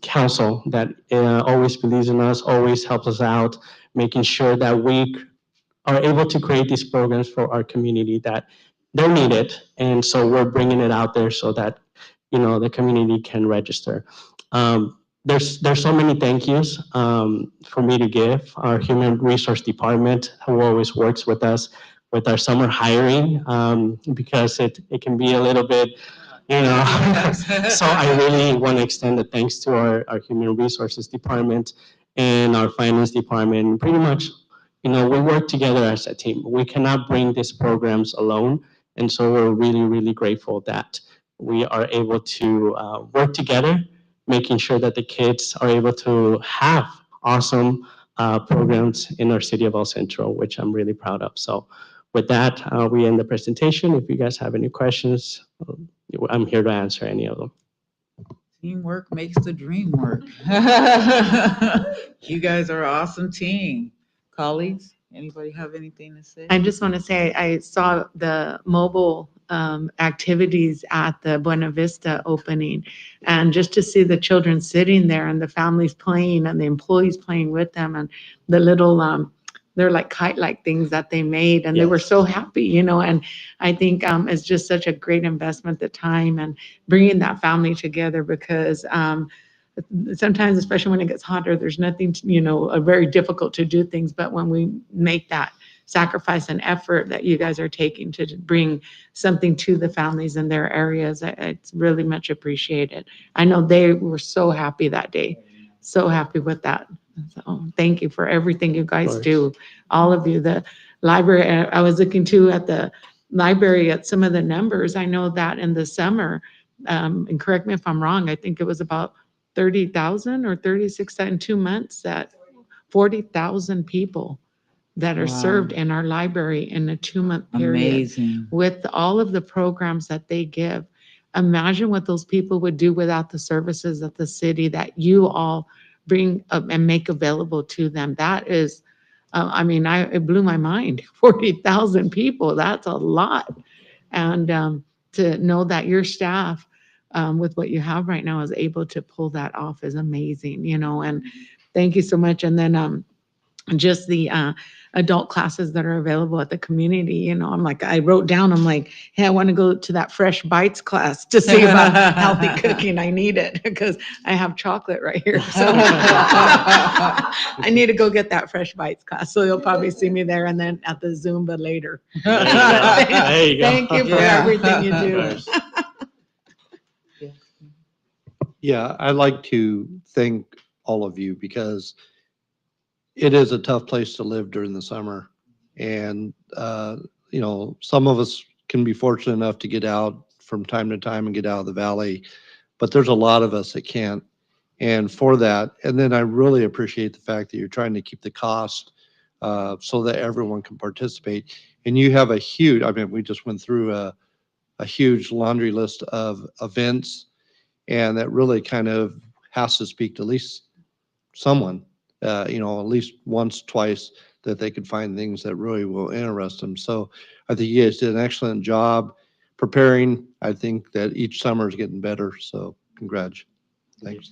council that always believes in us, always helps us out, making sure that we are able to create these programs for our community that they're needed. And so we're bringing it out there so that, the community can register. There's so many thank yous for me to give. Our human resource department, who always works with us with our summer hiring, because it can be a little bit, so I really want to extend the thanks to our human resources department and our finance department. Pretty much, we work together as a team. We cannot bring these programs alone. And so we're really, really grateful that we are able to work together, making sure that the kids are able to have awesome programs in our city of El Centro, which I'm really proud of. So with that, we end the presentation. If you guys have any questions, I'm here to answer any of them. Teamwork makes the dream work. You guys are an awesome team. Colleagues, anybody have anything to say? I just want to say I saw the mobile activities at the Buena Vista opening, and just to see the children sitting there and the families playing and the employees playing with them, and the little they're like kite-like things that they made, and they were so happy, and I think it's just such a great investment, the time and bringing that family together, because sometimes, especially when it gets hotter, there's nothing, very difficult to do things. But when we make that sacrifice and effort that you guys are taking to bring something to the families in their areas, it's really much appreciated. I know they were so happy that day, so happy with that. So thank you for everything you guys do, all of you. The library, I was looking too at the library at some of the numbers. I know that in the summer, and correct me if I'm wrong, I think it was about 30,000 or 36,000 in 2 months, that 40,000 people that are served in our library in a 2-month period. Amazing. With all of the programs that they give. Imagine what those people would do without the services of the city that you all bring up and make available to them. That is, it blew my mind. 40,000 people, that's a lot. And to know that your staff, with what you have right now, is able to pull that off is amazing, and thank you so much. And then just the adult classes that are available at the community, I'm like, I wrote down, I'm like, hey, I want to go to that Fresh Bites class to see about healthy cooking. I need it because I have chocolate right here. So I need to go get that Fresh Bites class. So you'll probably see me there, and then at the Zumba later. There you go. Thank you for everything you do. Nice. Yeah, I'd like to thank all of you because it is a tough place to live during the summer. And, some of us can be fortunate enough to get out from time to time and get out of the valley, but there's a lot of us that can't. And for that, and then I really appreciate the fact that you're trying to keep the cost so that everyone can participate. And you have a huge, we just went through a huge laundry list of events, and that really kind of has to speak to at least someone, at least once, twice, that they could find things that really will interest them. So I think you guys did an excellent job preparing. I think that each summer is getting better. So congrats. Thanks.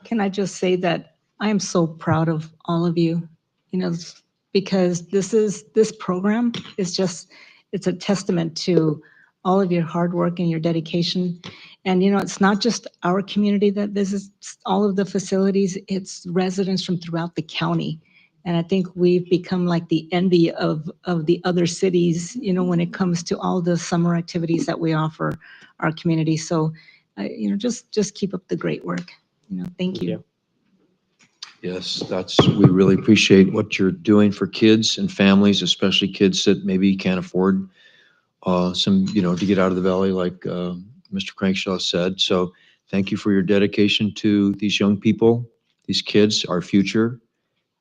Can I just say that I am so proud of all of you, because this program is it's a testament to all of your hard work and your dedication. And, it's not just our community that visits all of the facilities, it's residents from throughout the county. And I think we've become like the envy of the other cities, when it comes to all the summer activities that we offer our community. So, just keep up the great work. Thank you. Yes, we really appreciate what you're doing for kids and families, especially kids that maybe can't afford to get out of the valley, like Mr. Crankshaw said. So thank you for your dedication to these young people, these kids, our future.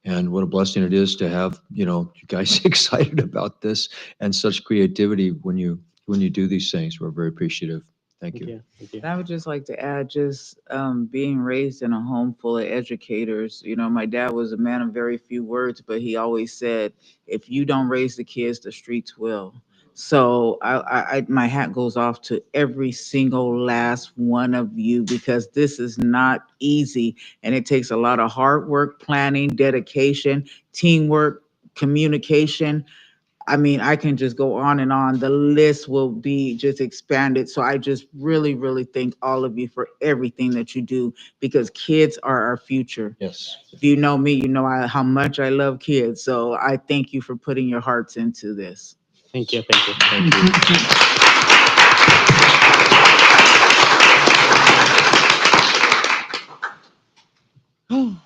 And what a blessing it is to have, you guys excited about this and such creativity when you do these things. We're very appreciative. Thank you. Thank you. I would just like to add, just being raised in a home full of educators. My dad was a man of very few words, but he always said, if you don't raise the kids, the streets will. So my hat goes off to every single last one of you, because this is not easy, and it takes a lot of hard work, planning, dedication, teamwork, communication. I mean, I can just go on and on. The list will be just expanded. So I just really, really thank all of you for everything that you do, because kids are our future. Yes. If you know me, you know how much I love kids. So I thank you for putting your hearts into this. Thank you. Thank you. Thank you.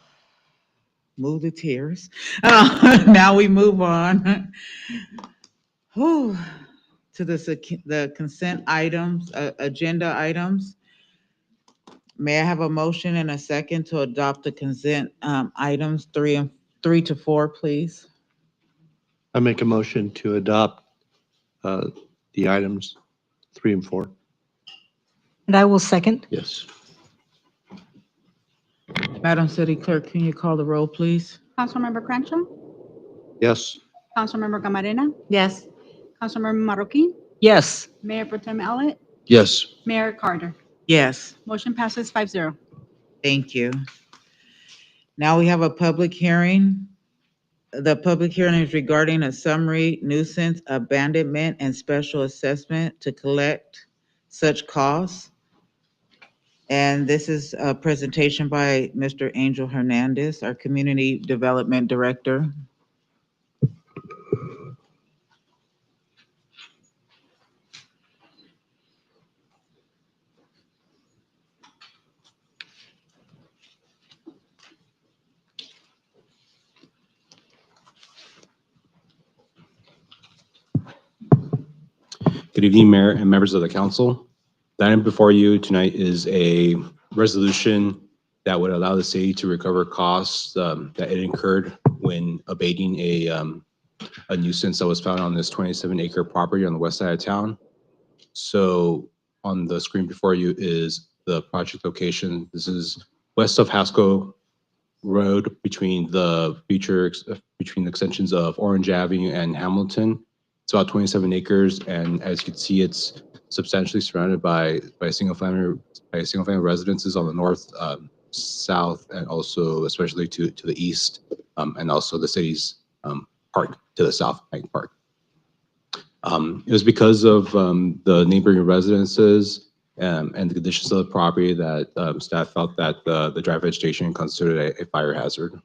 Move the tears. Now we move on to the consent items, agenda items. May I have a motion and a second to adopt the consent items 3 to 4, please? I make a motion to adopt the items 3 and 4. And I will second. Yes. Madam City Clerk, can you call the roll, please? Councilmember Crenshaw, Yes. Councilmember Camarena, Yes. Councilmember Marroquin, Yes. Mayor Pro Tem Elliott, Yes. Mayor Carter. Yes, Motion passes 5-0. thank you. Now we have a public hearing. The public hearing is regarding a summary nuisance abandonment and special assessment to collect such costs. And this is a presentation by Mr. Angel Hernandez, our Community Development Director. Good evening, Mayor and members of the council. The item before you tonight is a resolution that would allow the city to recover costs that it incurred when abating a nuisance that was found on this 27-acre property on the west side of town. So on the screen before you is the project location. This is west of Haskell Road between the extensions of Orange Avenue and Hamilton. It's about 27 acres, and as you can see, it's substantially surrounded by single family residences on the north, south, and also especially to the east, and also the city's park to the south, Bank Park. It was because of the neighboring residences and the conditions of the property that staff felt that the dry vegetation constituted a fire hazard.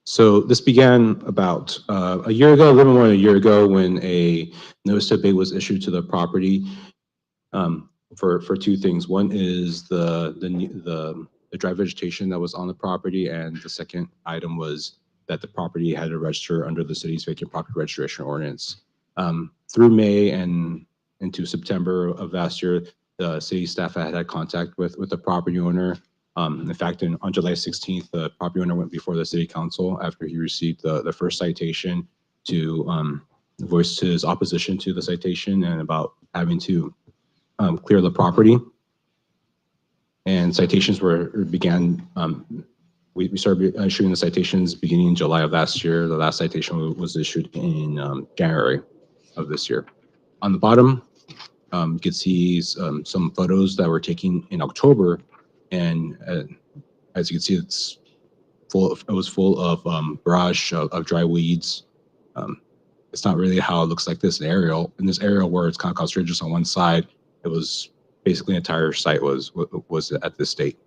So this began about a year ago, a little more than a year ago, when a notice to abate was issued to the property for two things. One is the dry vegetation that was on the property, and the second item was that the property had to register under the city's vacant property registration ordinance. Through May and into September of last year, the city staff had contact with the property owner. In fact, on July 16th, the property owner went before the city council after he received the first citation to voice his opposition to the citation and about having to clear the property. And citations began. We started issuing the citations beginning in July of last year. The last citation was issued in January of this year. On the bottom, you can see some photos that were taken in October, and as you can see, it was full of brush, of dry weeds. It's not really how it looks like this aerial. In this aerial where it's kind of concentrated just on one side, it was basically the entire site was at this state.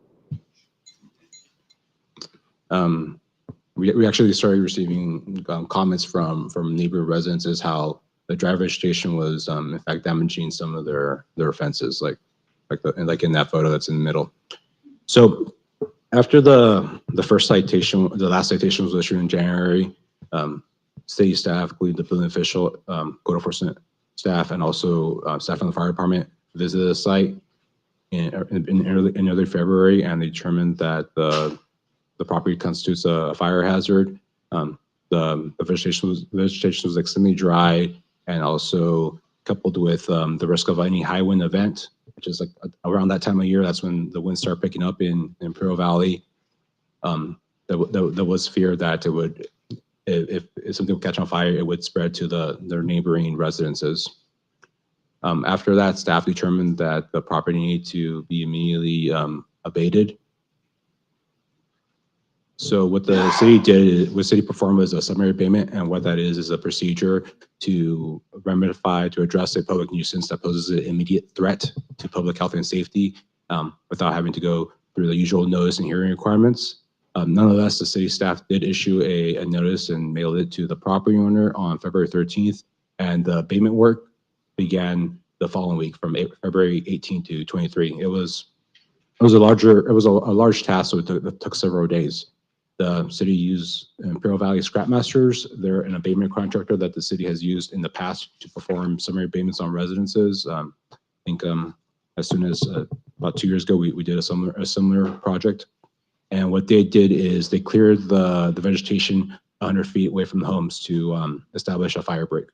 We actually started receiving comments from neighbor residences how the dry vegetation was in fact damaging some of their fences, like in that photo that's in the middle. So After the first citation, the last citation was issued in January, city staff, including the building official, code enforcement staff, and also staff from the fire department visited the site in early February, and they determined that the property constitutes a fire hazard. The vegetation was extremely dry, and also coupled with the risk of any high wind event, which is like around that time of year. That's when the winds start picking up in Imperial Valley. There was fear that it would, if something would catch on fire, it would spread to their neighboring residences. After that, staff determined that the property needed to be immediately abated. So what the city did, what city performed was a summary abatement, and what that is a procedure to remedify, to address a public nuisance that poses an immediate threat to public health and safety without having to go through the usual notice and hearing requirements. Nonetheless, the city staff did issue a notice and mailed it to the property owner on February 13th, and the abatement work began the following week from February 18 to 23. It was a large task, so it took several days. The city used Imperial Valley Scrapmasters. They're an abatement contractor that the city has used in the past to perform summary abatements on residences. I think as soon as about 2 years ago, we did a similar project. And what they did is they cleared the vegetation 100 feet away from the homes to establish a fire break.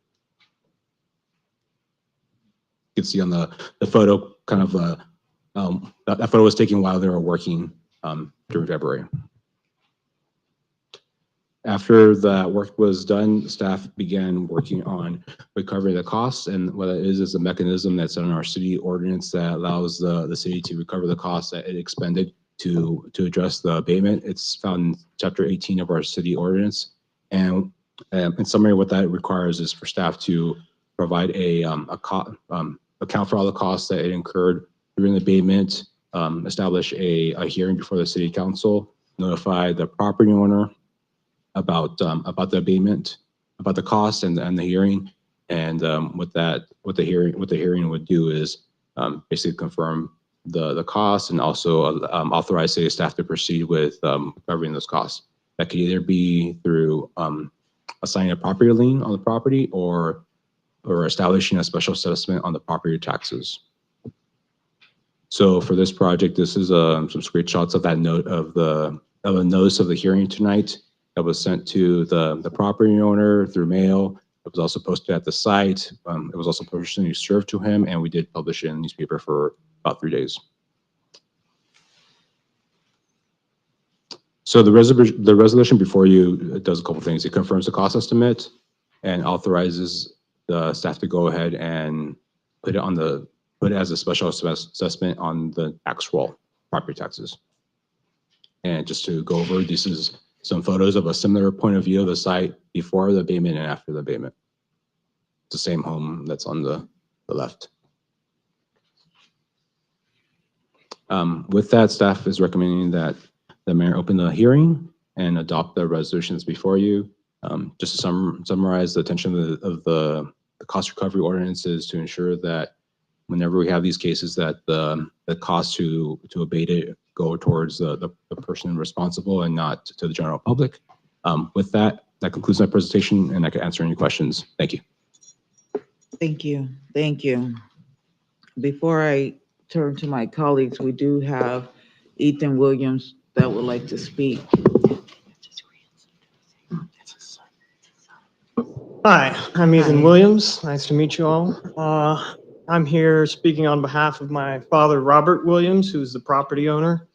You can see on the photo, kind of that photo was taken while they were working during February. After that work was done, staff began working on recovering the costs, and what that is a mechanism that's in our city ordinance that allows the city to recover the costs that it expended to address the abatement. It's found in Chapter 18 of our city ordinance, and in summary, what that requires is for staff to provide account for all the costs that it incurred during the abatement, establish a hearing before the city council, notify the property owner about the abatement, about the cost and the hearing, and what the hearing would do is basically confirm the cost and also authorize city staff to proceed with covering those costs. That could either be through assigning a property lien on the property or establishing a special assessment on the property taxes. So for this project, this is some screenshots of that note of the notice of the hearing tonight. That was sent to the property owner through mail. It was also posted at the site. It was also personally served to him, and we did publish it in the newspaper for about 3 days. So the resolution before you does a couple things. It confirms the cost estimate and authorizes the staff to go ahead and put it as a special assessment on the tax roll, property taxes. And just to go over, this is some photos of a similar point of view of the site before the abatement and after the abatement. It's the same home that's on the left. With that, staff is recommending that the mayor open the hearing and adopt the resolutions before you. Just to summarize, the intention of the cost recovery ordinances to ensure that whenever we have these cases that the cost to abate it go towards the person responsible and not to the general public. With that concludes my presentation, and I can answer any questions. Thank you. Thank you. Thank you. Before I turn to my colleagues, we do have Ethan Williams that would like to speak. Hi, I'm Ethan Williams. Nice to meet you all. I'm here speaking on behalf of my father, Robert Williams, who's the property owner.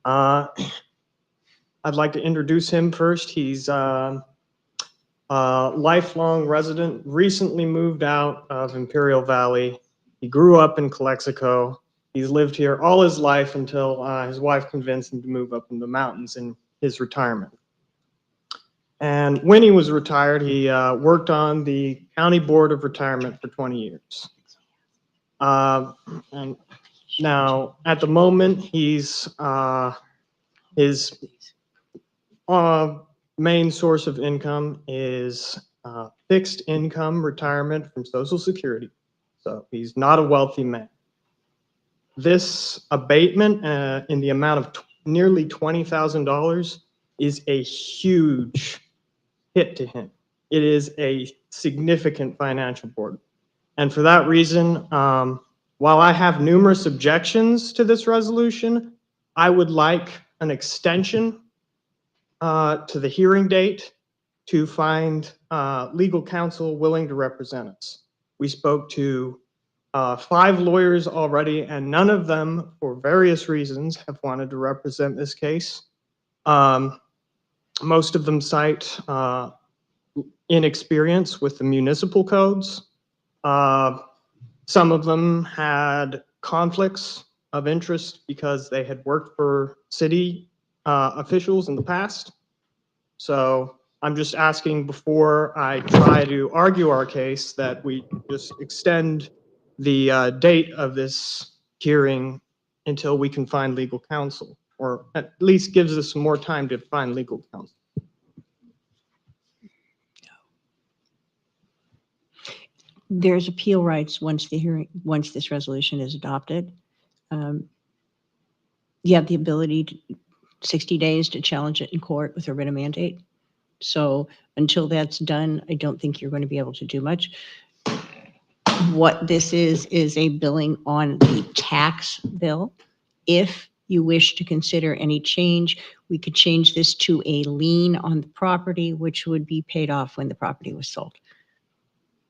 I'd like to introduce him first. He's a lifelong resident, recently moved out of Imperial Valley. He grew up in Calexico. He's lived here all his life until his wife convinced him to move up in the mountains in his retirement. And when he was retired, he worked on the County Board of Retirement for 20 years. And now, at the moment, his main source of income is fixed income retirement from Social Security. So he's not a wealthy man. This abatement in the amount of nearly $20,000 is a huge hit to him. It is a significant financial burden. And for that reason, while I have numerous objections to this resolution, I would like an extension to the hearing date to find legal counsel willing to represent us. We spoke to 5 lawyers already, and none of them, for various reasons, have wanted to represent this case. Most of them cite inexperience with the municipal codes. Some of them had conflicts of interest because they had worked for city officials in the past. So I'm just asking, before I try to argue our case, that we just extend the date of this hearing until we can find legal counsel, or at least gives us some more time to find legal counsel. There's appeal rights once this resolution is adopted. You have the ability to 60 days to challenge it in court with a writ of mandate. So until that's done, I don't think you're going to be able to do much. What this is a billing on the tax bill. If you wish to consider any change, we could change this to a lien on the property, which would be paid off when the property was sold.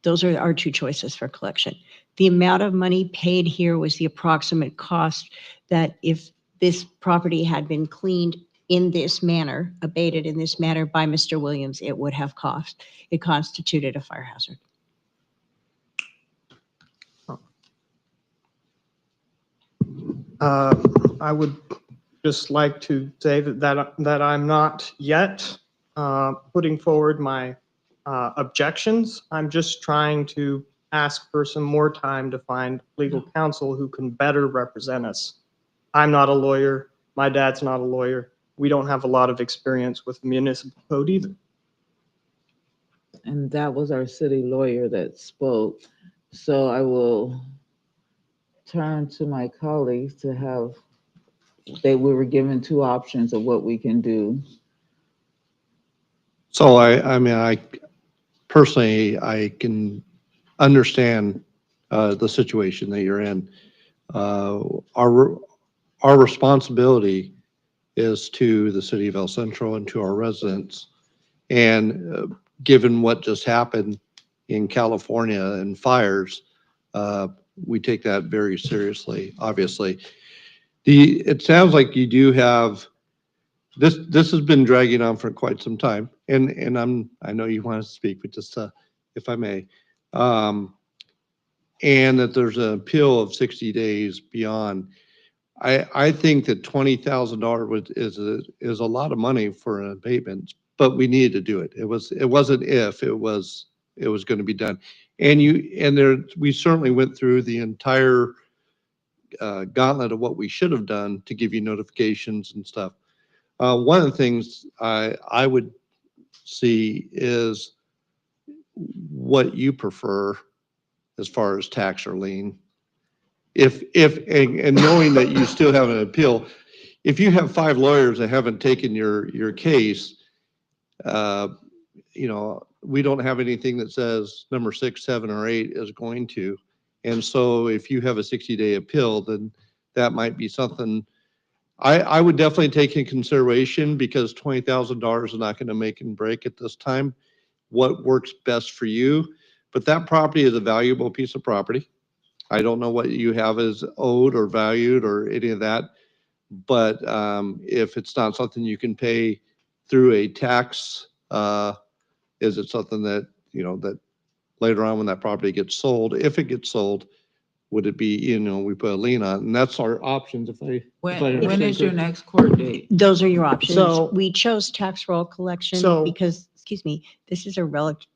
Those are our 2 choices for collection. The amount of money paid here was the approximate cost that if this property had been cleaned in this manner, abated in this manner by Mr. Williams, it would have cost. It constituted a fire hazard. I would just like to say that I'm not yet putting forward my objections. I'm just trying to ask for some more time to find legal counsel who can better represent us. I'm not a lawyer. My dad's not a lawyer. We don't have a lot of experience with municipal code either. And that was our city lawyer that spoke. So I will turn to my colleagues to have, we were given 2 options of what we can do. So I personally, I can understand the situation that you're in. Our responsibility is to the city of El Centro and to our residents. And given what just happened in California and fires, we take that very seriously, obviously. It sounds like you do have, this has been dragging on for quite some time. And I know you want to speak, but just if I may. And that there's an appeal of 60 days beyond. I think that $20,000 is a lot of money for an abatement, but we needed to do it. It wasn't if, it was going to be done. And we certainly went through the entire gauntlet of what we should have done to give you notifications and stuff. One of the things I would see is what you prefer as far as tax or lien. And knowing that you still have an appeal, if you have 5 lawyers that haven't taken your case, we don't have anything that says number 6, 7, or 8 is going to. And so if you have a 60-day appeal, then that might be something I would definitely take in consideration, because $20,000 is not going to make and break at this time. What works best for you? But that property is a valuable piece of property. I don't know what you have as owed or valued or any of that, but if it's not something you can pay through a tax, is it something that, that later on when that property gets sold, if it gets sold, would it be, we put a lien on it? And that's our options if I When is your next court date? Those are your options. So- We chose tax roll collection So- because, excuse me, this is a relative,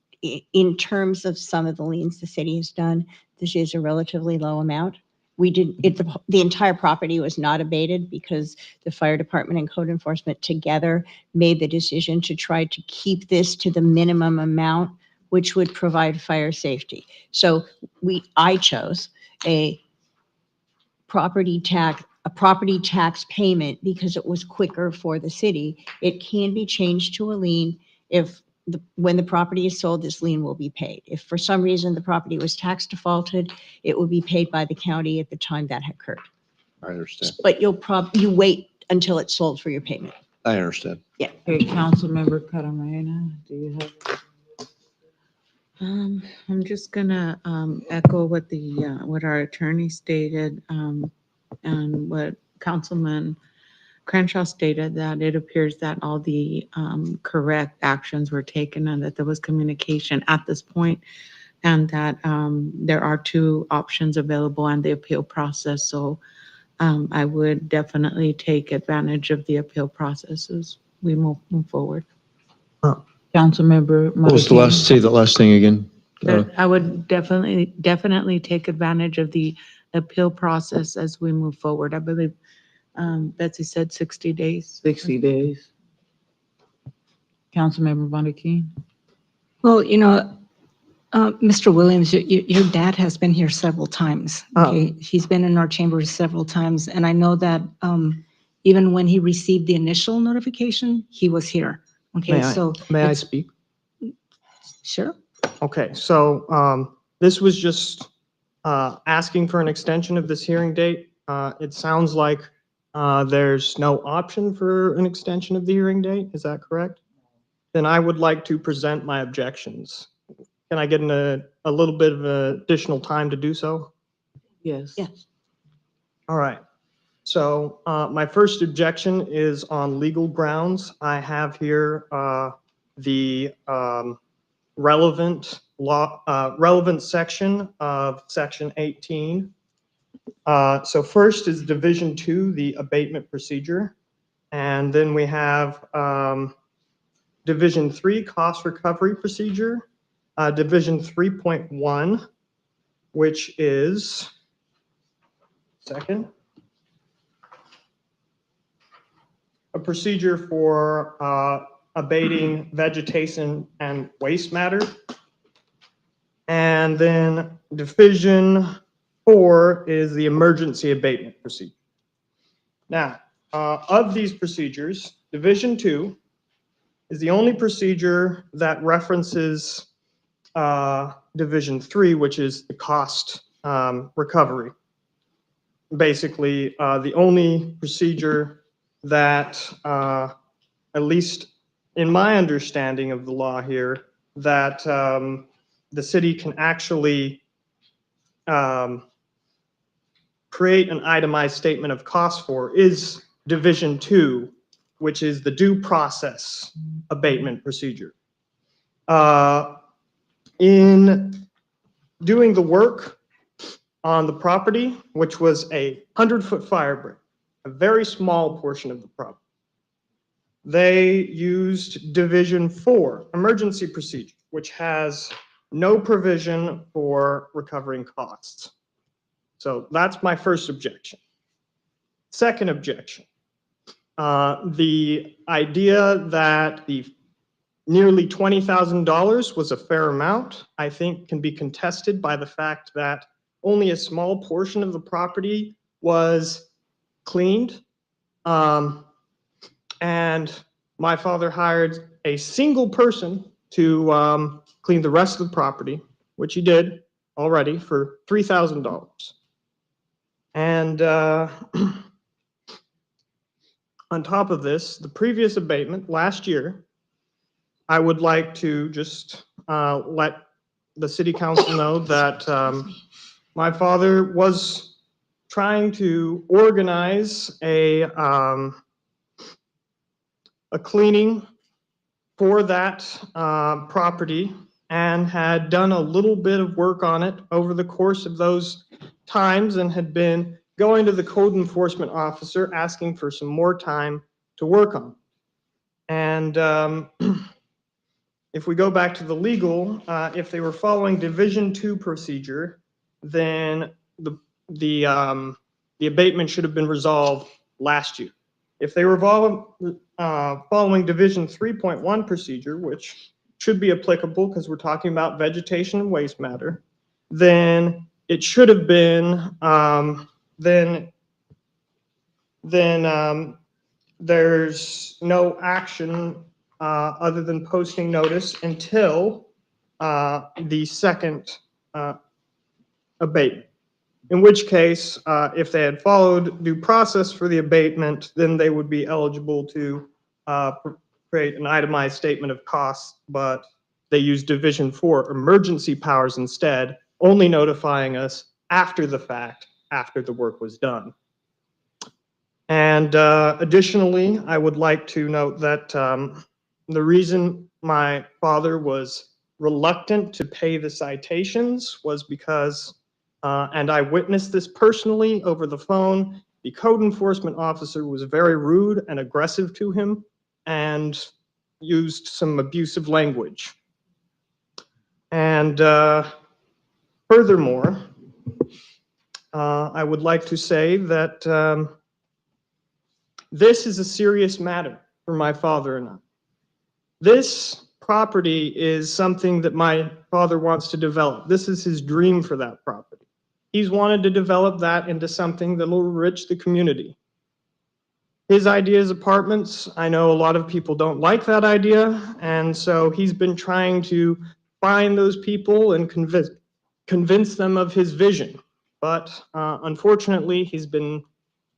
in terms of some of the liens the city has done, this is a relatively low amount. The entire property was not abated because the fire department and code enforcement together made the decision to try to keep this to the minimum amount, which would provide fire safety. So I chose a property tax, a property tax payment because it was quicker for the city. It can be changed to a lien if when the property is sold, this lien will be paid. If for some reason the property was tax defaulted, it will be paid by the county at the time that occurred. I understand. But you wait until it's sold for your payment. I understand. Yeah. Okay, Councilmember Camarena, do you have? I'm just gonna echo what what our attorney stated, and what Councilman Crenshaw stated, that it appears that all the correct actions were taken and that there was communication at this point, and that there are two options available on the appeal process. So I would definitely take advantage of the appeal process as we move forward. Councilmember What was the Marroquin? last, say the last thing again? That I would definitely take advantage of the appeal process as we move forward. I believe Betsy said 60 days. 60 days. Councilmember Marroquin? Well, Mr. Williams, your dad has been here several times. Okay, he's been in our chambers several times, and I know that even when he received the initial notification, he was here. Okay, May I speak? Sure. Okay, so this was just asking for an extension of this hearing date. It sounds like there's no option for an extension of the hearing date. Is that correct? Then I would like to present my objections. Can I get a little bit of additional time to do so? Yes. Yes. All right. So my first objection is on legal grounds. I have here the relevant section of section 18. So first is Division 2, the abatement procedure. And then we have Division 3, cost recovery procedure. Division 3.1, which is, a procedure for abating vegetation and waste matter. And then Division 4 is the emergency abatement procedure. Now, of these procedures, Division 2 is the only procedure that references Division 3, which is the cost recovery. Basically, the only procedure that, at least in my understanding of the law here, that the city can actually create an itemized statement of cost for is Division 2, which is the due process abatement procedure. In doing the work on the property, which was a 100-foot fire break, a very small portion of the property, they used Division 4, emergency procedure, which has no provision for recovering costs. So that's my first objection. Second objection, the idea that the nearly $20,000 was a fair amount, I think can be contested by the fact that only a small portion of the property was cleaned. And my father hired a single person to clean the rest of the property, which he did already for $3,000. And on top of this, the previous abatement last year, I would like to just let the city council know that my father was trying to organize a cleaning for that property and had done a little bit of work on it over the course of those times and had been going to the code enforcement officer asking for some more time to work on. And if we go back to the legal, if they were following Division 2 procedure, then the abatement should have been resolved last year. If they were following Division 3.1 procedure, which should be applicable because we're talking about vegetation and waste matter, then it should have been, then then there's no action other than posting notice until the second abatement. In which case, if they had followed due process for the abatement, then they would be eligible to create an itemized statement of costs, but they used Division 4 emergency powers instead, only notifying us after the fact, after the work was done. And additionally, I would like to note that the reason my father was reluctant to pay the citations was because, and I witnessed this personally over the phone, the code enforcement officer was very rude and aggressive to him and used some abusive language. And furthermore, I would like to say that this is a serious matter for my father and I. This property is something that my father wants to develop. This is his dream for that property. He's wanted to develop that into something that will enrich the community. His idea is apartments. I know a lot of people don't like that idea, and so he's been trying to find those people and convince them of his vision. But unfortunately, he's been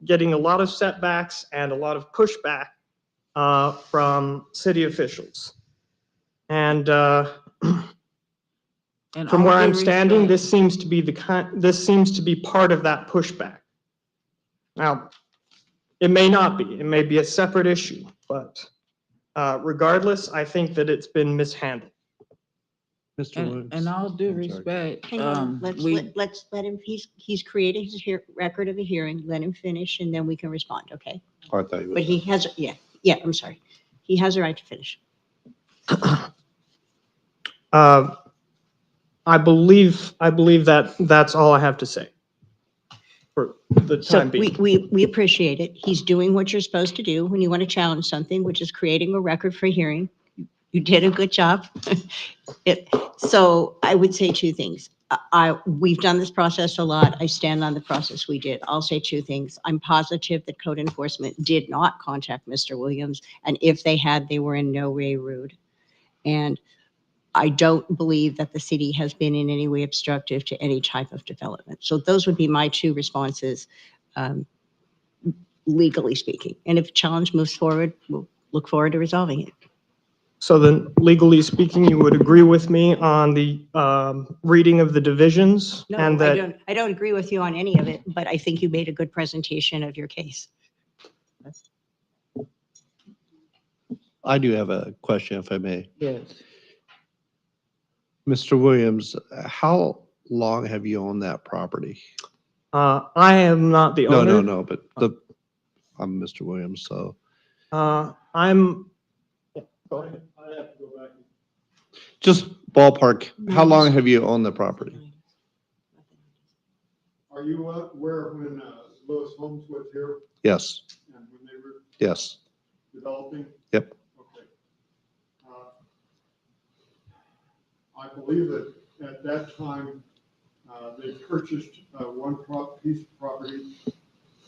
getting a lot of setbacks and a lot of pushback from city officials. And from where I'm standing, this seems to be part of that pushback. Now, it may not be. It may be a separate issue, but regardless, I think that it's been mishandled. Mr. Williams. And all due I'm sorry. respect, Hang on, let's let him, he's created his record of a hearing, let him finish, and then we can respond, okay? Oh, I thought you But he has, yeah, I'm sorry. He has a right to finish. I believe that that's all I have to say for the So time being. we appreciate it. He's doing what you're supposed to do when you want to challenge something, which is creating a record for hearing. You did a good job. So I would say two things. We've done this process a lot. I stand on the process we did. I'll say two things. I'm positive that code enforcement did not contact Mr. Williams, and if they had, they were in no way rude. And I don't believe that the city has been in any way obstructive to any type of development. So those would be my two responses, legally speaking. And if a challenge moves forward, we'll look forward to resolving it. So then, legally speaking, you would agree with me on the reading of the divisions? No, and that I don't agree with you on any of it, but I think you made a good presentation of your case. I do have a question, if I may. yes. Mr. Williams, how long have you owned that property? I am not the No, owner. no, but I'm Mr. Williams, so. I'm. Yeah, go ahead. I have to go back. Just ballpark, how long have you owned the property? Are you aware when Lewis Holmes was here Yes, and when they were yes, developing? yep. Okay. I believe that at that time, they purchased one piece of property,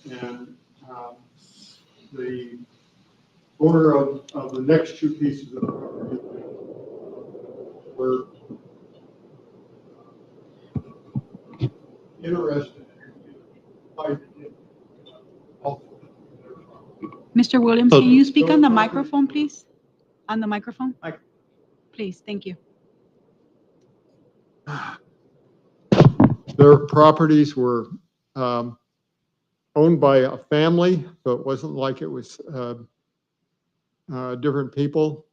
and the owner of the next two pieces of property were interested in fighting it. Mr. Williams, can you speak on the microphone, please? On the microphone? Please, thank you. Their properties were owned by a family, so it wasn't like it was different people.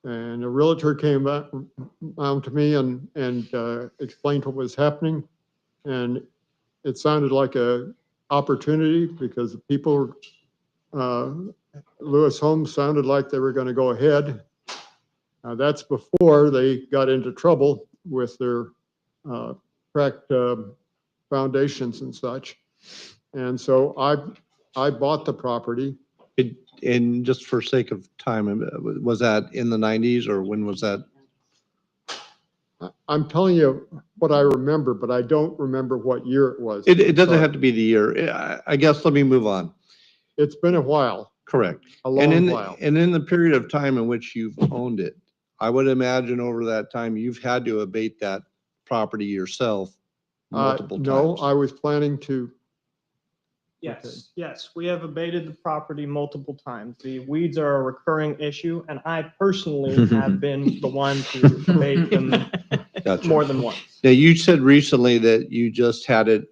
And a realtor came back to me and explained what was happening. And it sounded like a opportunity because the people, Lewis Holmes sounded like they were going to go ahead. That's before they got into trouble with their cracked foundations and such. And so I bought the property. And just for sake of time, was that in the 90s or when was that? I'm telling you what I remember, but I don't remember what year it was. It doesn't Sorry. have to be the year. I guess let me move on. It's been a while, Correct. a And long in, while. and in the period of time in which you've owned it, I would imagine over that time, you've had to abate that property yourself multiple No, times. I was planning to, Yes, yes, we have abated the property multiple times. The weeds are a recurring issue, and I personally have been the one to abate them Gotcha. more than once. Now, you said recently that you just had it,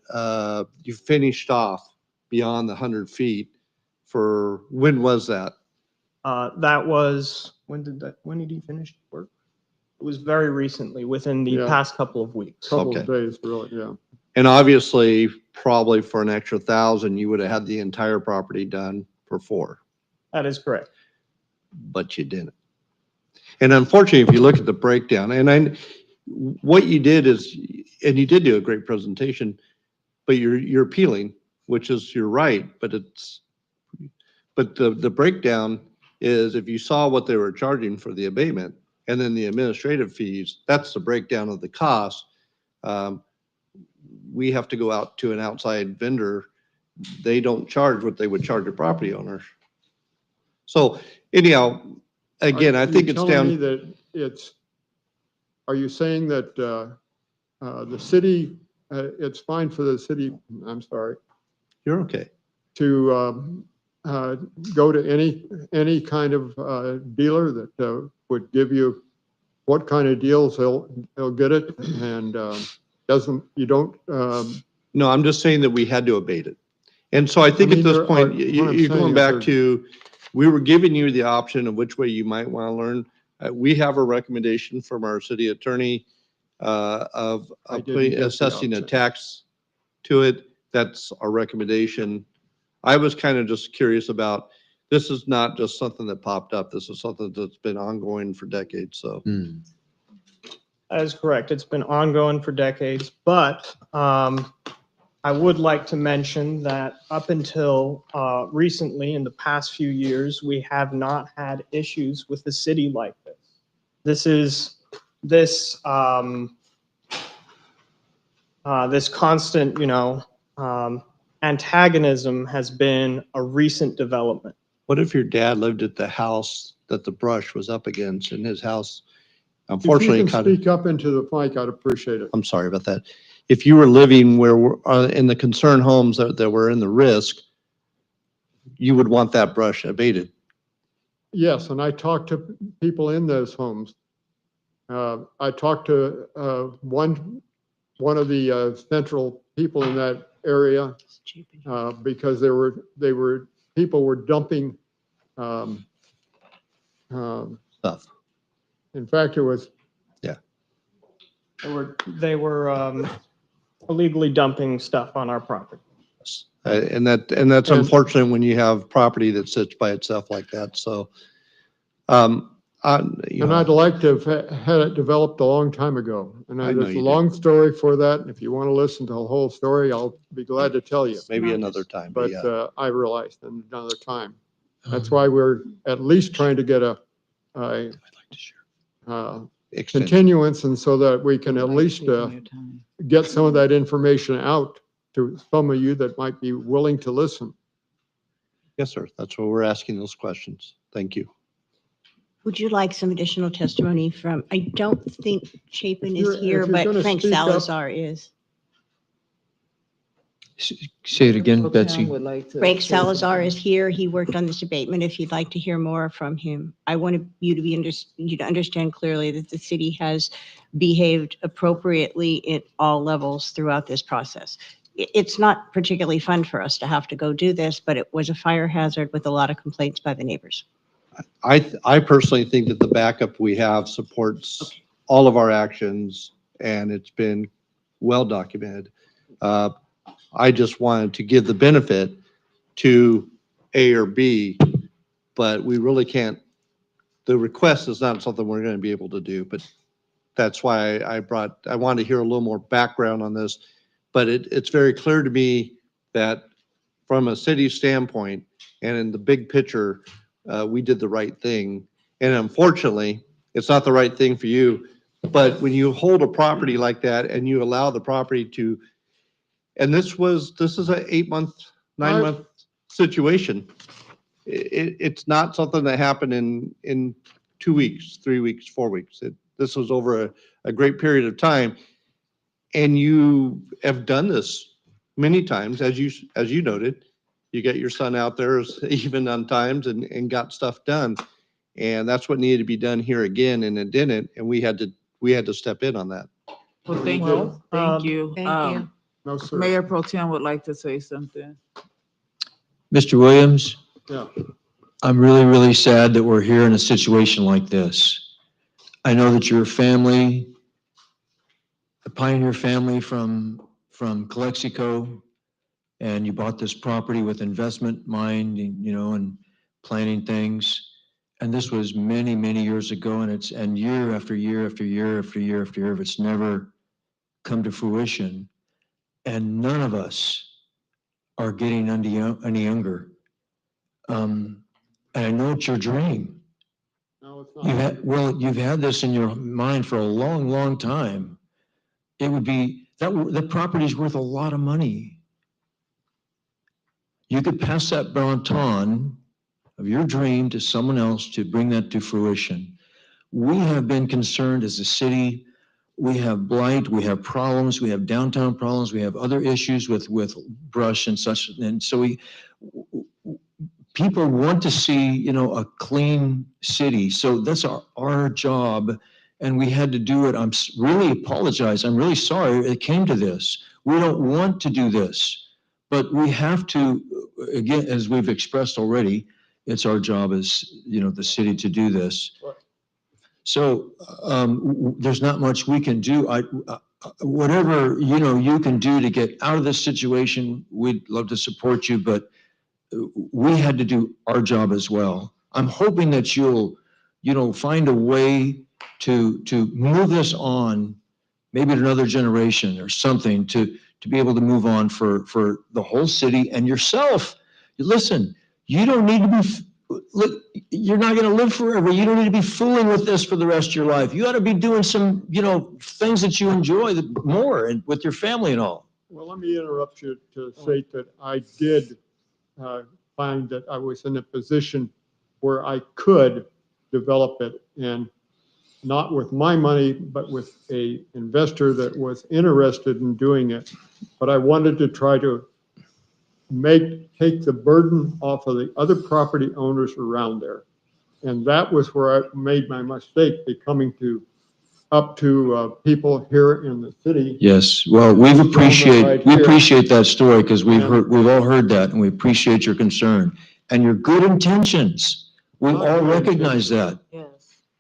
you finished off beyond the 100 feet for, when was that? That was, when did he finish work? It was very recently, within the Yeah. past couple of weeks. couple Okay. of days, really, yeah. And obviously, probably for an extra 1,000, you would have had the entire property done for 4, That is correct. but you didn't. And unfortunately, if you look at the breakdown, what you did is, and you did do a great presentation, but you're appealing, which is, you're right, but the breakdown is, if you saw what they were charging for the abatement and then the administrative fees, that's the breakdown of the cost. We have to go out to an outside vendor. They don't charge what they would charge a property owner. So anyhow, again, I think it's Are you telling me down. that it's, are you saying that the city, it's fine for the city, I'm sorry, You're okay. to go to any kind of dealer that would give you what kind of deals they'll get it, and you don't. No, I'm just saying that we had to abate it. And so I think I mean, at this there point, are- you're what I'm saying going is back there- to, we were giving you the option of which way you might want to learn. We have a recommendation from our city attorney of I didn't get the assessing a option. tax to it. That's our recommendation. I was kind of just curious about, this is not just something that popped up. This is something that's been ongoing for decades, so. That is correct. It's been ongoing for decades, but I would like to mention that up until recently, in the past few years, we have not had issues with the city like this. This constant, antagonism has been a recent development. What if your dad lived at the house that the brush was up against, and his house, If you unfortunately, can speak up into the mic, I'd appreciate it. I'm sorry about that. If you were living in the concerned homes that were in the risk, you would want that brush abated. Yes, and I talked to people in those homes. I talked to one of the central people in that area because people were dumping stuff. In fact, it was. Yeah. They were illegally dumping stuff on our property. And that's unfortunate when you have property that sits by itself like that. So, And I'd like to have had it developed a long time ago. And I know there's a you long story for that. And if you want to listen to the whole story, I'll be glad to tell you. maybe another time, But yeah. I realized another time. That's why we're at least trying to get a Extension. continuance, and so that we can at least get some of that information out to some of you that might be willing to listen. Yes, sir. That's why we're asking those questions. Thank you. Would you like some additional testimony from, I don't think Chapin If is here, you're but gonna Frank speak up- Salazar is. Say it again, Betsy. Frank Salazar is here. He worked on this abatement. If you'd like to hear more from him, I want you to understand clearly that the city has behaved appropriately at all levels throughout this process. It's not particularly fun for us to have to go do this, but it was a fire hazard with a lot of complaints by the neighbors. I personally think that the backup we have supports all of our actions, and it's been well documented. I just wanted to give the benefit to A or B, but we really can't. The request is not something we're going to be able to do, but that's why I wanted to hear a little more background on this. But it's very clear to me that from a city standpoint and in the big picture, we did the right thing. And unfortunately, it's not the right thing for you. But when you hold a property like that and you allow the property to, and this is a 8-month, 9-month situation. It's not something that happened in 2 weeks, 3 weeks, 4 weeks. This was over a great period of time. And you have done this many times, as you noted. You get your son out there even on times and got stuff done. And that's what needed to be done here again, and it didn't, and we had to step in on that. Well, thank Well, you, thank you. Thank you. No, sir. Mayor Pro Tem would like to say something. Mr. Williams, Yeah. I'm really, really sad that we're here in a situation like this. I know that your family, the Pioneer family from Calexico, and you bought this property with investment mind, and planning things. And this was many, many years ago, and year after year after year after year after year, it's never come to fruition. And none of us are getting any younger. And I know it's your dream. No, it's not. You've had this in your mind for a long, long time. It would be, the property's worth a lot of money. You could pass that baton of your dream to someone else to bring that to fruition. We have been concerned as a city. We have blight, we have problems, we have downtown problems, we have other issues with brush and such. And so people want to see, a clean city. So that's our job. And we had to do it. I'm really apologize. I'm really sorry it came to this. We don't want to do this, but we have to, again, as we've expressed already, it's our job as, the city to do this. So there's not much we can do. Whatever, you can do to get out of this situation, we'd love to support you, but we had to do our job as well. I'm hoping that you'll, find a way to move this on, maybe to another generation or something, to be able to move on for the whole city and yourself. Listen, you don't need to be, look, you're not going to live forever. You don't need to be fooling with this for the rest of your life. You ought to be doing some, things that you enjoy more and with your family and all. Well, let me interrupt you to say that I did find that I was in a position where I could develop it, and not with my money, but with a investor that was interested in doing it. But I wanted to try to take the burden off of the other property owners around there. And that was where I made my mistake, becoming up to people here in the city. Yes, well, we appreciate that story, because we've all heard that, and we appreciate your concern and your good intentions. We all recognize that,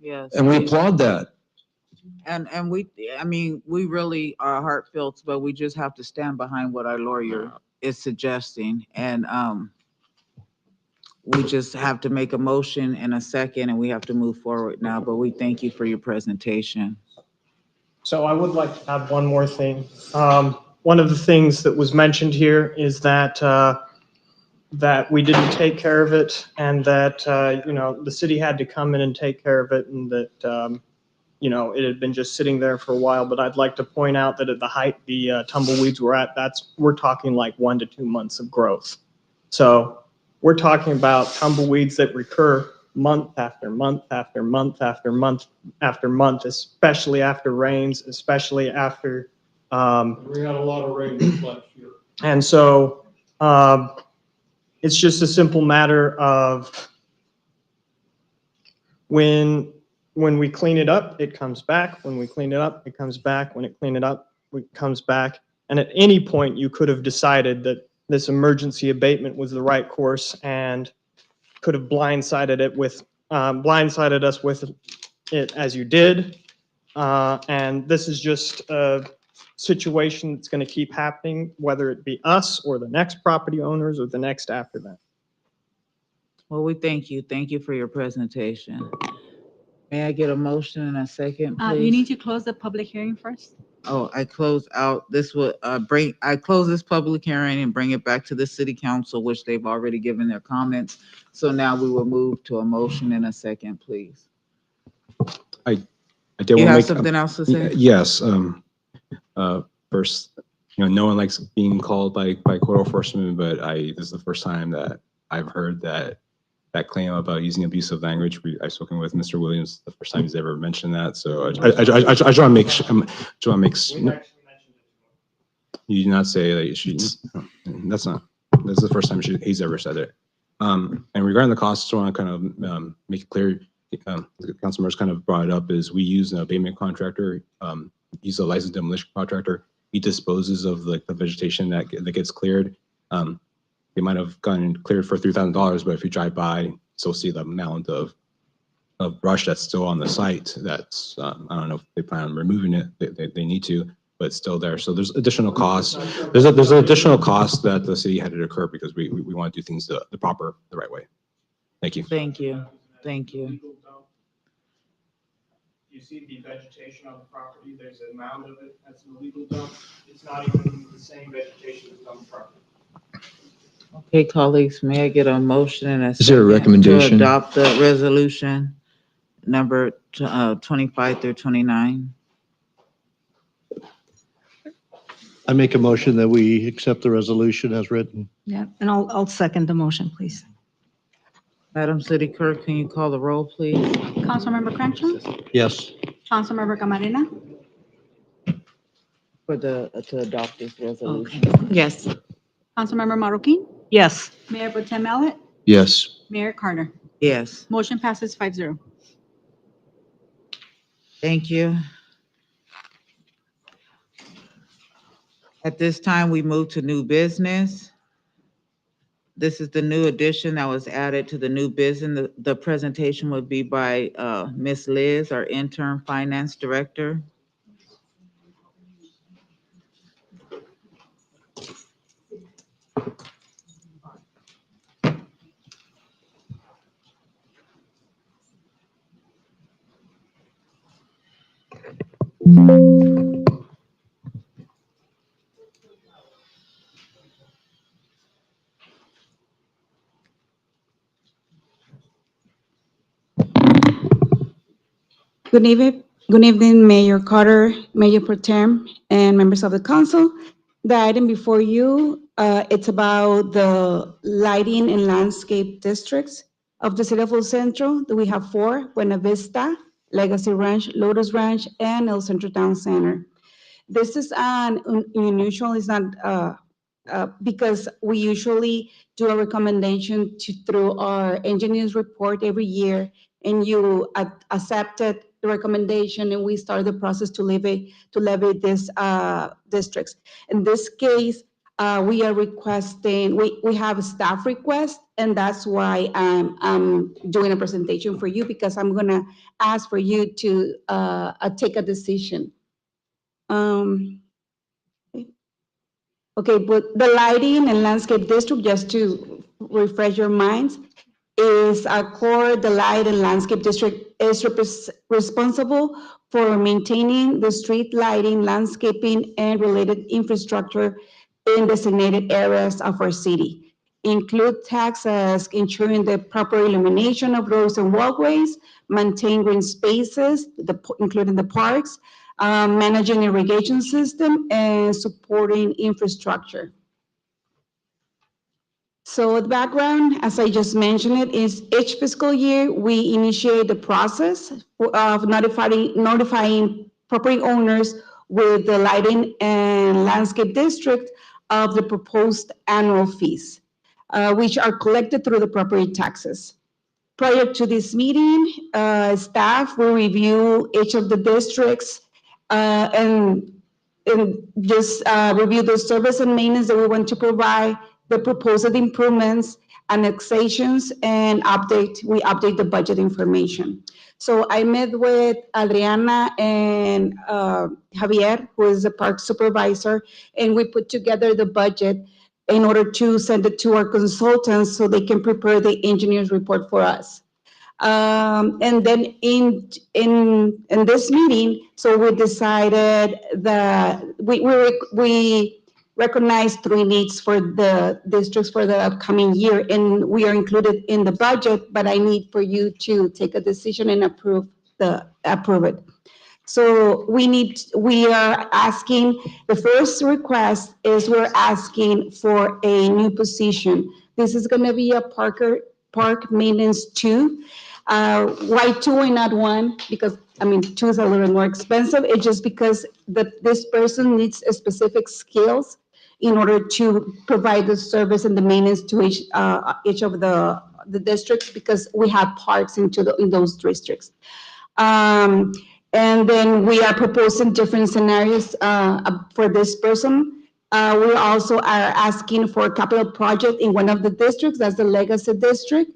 Yes. and we applaud that. And we really are heartfelt, but we just have to stand behind what our lawyer is suggesting. And we just have to make a motion in a second, and we have to move forward now. But we thank you for your presentation. So I would like to add one more thing. One of the things that was mentioned here is that that we didn't take care of it, and that the city had to come in and take care of it, and that it had been just sitting there for a while. But I'd like to point out that at the height the tumbleweeds were at, we're talking like 1 to 2 months of growth. So we're talking about tumbleweeds that recur month after month after month after month after month, especially after rains, especially after. We had a lot of rain this last year. And so it's just a simple matter of when we clean it up, it comes back. When we clean it up, it comes back. When it clean it up, it comes back. And at any point, you could have decided that this emergency abatement was the right course and could have blindsided us with it as you did. And this is just a situation that's going to keep happening, whether it be us or the next property owners or the next after that. Well, we thank you. Thank you for your presentation. May I get a motion in a second, please? You need to close the public hearing first. Oh, I close out, this would I close this public hearing and bring it back to the city council, which they've already given their comments. So now we will move to a motion in a second, please. I did You want to have make something else to say? Yes. First, no one likes being called by code enforcement, but this is the first time that I've heard that claim about using abusive language. I've spoken with Mr. Williams, the first time he's ever mentioned that. So I just want to make you do not say that you should. That's the first time he's ever said it. And regarding the costs, I just want to kind of make it clear. The council members kind of brought it up, is we use an abatement contractor. He's a licensed demolition contractor. He disposes of the vegetation that gets cleared. They might have gotten cleared for $3,000, but if you drive by, still see the amount of brush that's still on the site. That's I don't know if they plan on removing it. They need to, but it's still there. So there's additional costs. There's an additional cost that the city had to incur because we want to do things the right way. Thank you. Thank you. Thank you. You see the vegetation on the property, there's a mound of it, that's an illegal dump. It's not even the same vegetation as on the property. Okay, colleagues, may I get a motion and a Is there a second recommendation? to adopt the resolution number 25 through 29? I make a motion that we accept the resolution as written. Yeah, and I'll second the motion, please. Madam City Clerk, can you call the roll, please? Councilmember Crenshaw, Yes. Councilmember Camarena, To adopt this resolution. Yes. Councilmember Marroquin, Yes. Mayor Pro Tem Mallett, Yes. Mayor Carter. Yes, Motion passes 5-0. thank you. At this time, we move to new business. This is the new addition that was added to the new business. The presentation would be by Ms. Liz, our interim finance director. Good evening, Mayor Carter, Mayor Pro Tem, and members of the council. The item before you, it's about the lighting and landscape districts of the city of El Centro. We have 4: Buena Vista, Legacy Ranch, Lotus Ranch, and El Centro Town Center. This is unusual, it's not, because we usually do a recommendation through our engineer's report every year, and you accepted the recommendation, and we start the process to levy these districts. In this case, we are requesting, we have a staff request, and that's why I'm doing a presentation for you, because I'm gonna ask for you to take a decision. Okay, but the lighting and landscape district, just to refresh your minds, is the light and landscape district is responsible for maintaining the street lighting, landscaping, and related infrastructure in designated areas of our city. Include tasks as ensuring the proper illumination of roads and walkways, maintain green spaces, including the parks, managing irrigation system, and supporting infrastructure. So the background, as I just mentioned it, is each fiscal year, we initiate the process of notifying property owners with the lighting and landscape district of the proposed annual fees, which are collected through the property taxes. Prior to this meeting, staff will review each of the districts and just review the service and maintenance that we want to provide, the proposed improvements, annexations, and we update the budget information. So I met with Adriana and Javier, who is the park supervisor, and we put together the budget in order to send it to our consultants so they can prepare the engineer's report for us. And then in this meeting, so we decided that we recognize 3 needs for the districts for the upcoming year, and we are included in the budget, but I need for you to take a decision and approve it. So we are asking, the first request is we're asking for a new position. This is gonna be a park maintenance 2. Why 2 and not 1? Because, I mean, 2 is a little more expensive. It's just because this person needs specific skills in order to provide the service and the maintenance to each of the districts, because we have parks in those districts. And then we are proposing different scenarios for this person. We also are asking for a capital project in one of the districts, that's the Legacy District.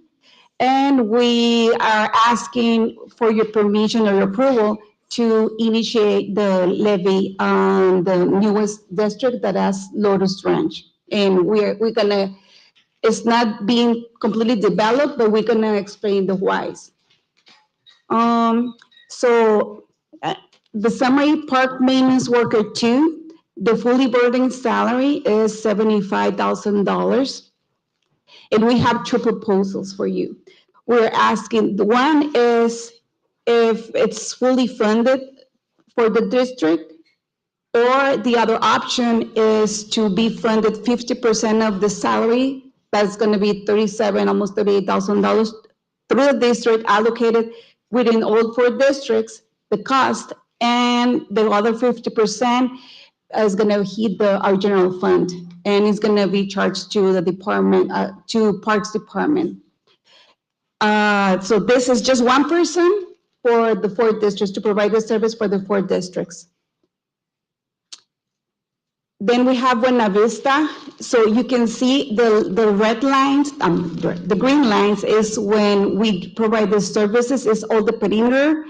And we are asking for your permission or your approval to initiate the levy on the newest district that has Lotus Ranch. And we're gonna, it's not being completely developed, but we're gonna explain the whys. So the summary park maintenance worker 2, the fully burdened salary is $75,000. And we have 2 proposals for you. We're asking, the one is if it's fully funded for the district, or the other option is to be funded 50% of the salary. That's gonna be almost $38,000 through the district, allocated within all 4 districts, the cost, and the other 50% is gonna hit our general fund, and it's gonna be charged to the department, to Parks Department. So this is just one person for the 4 districts, to provide the service for the 4 districts. Then we have Buena Vista. So you can see the red lines, the green lines is when we provide the services, is all the perimeter,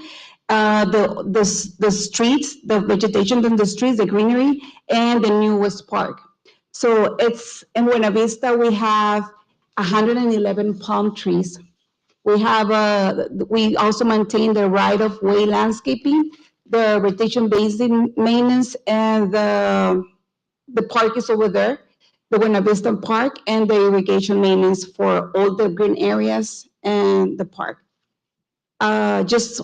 the streets, the vegetation in the streets, the greenery, and the newest park. So it's, in Buena Vista, we have 111 palm trees. We also maintain the right-of-way landscaping, the vegetation basin maintenance, and the park is over there, the Buena Vista Park, and the irrigation maintenance for all the green areas and the park. Just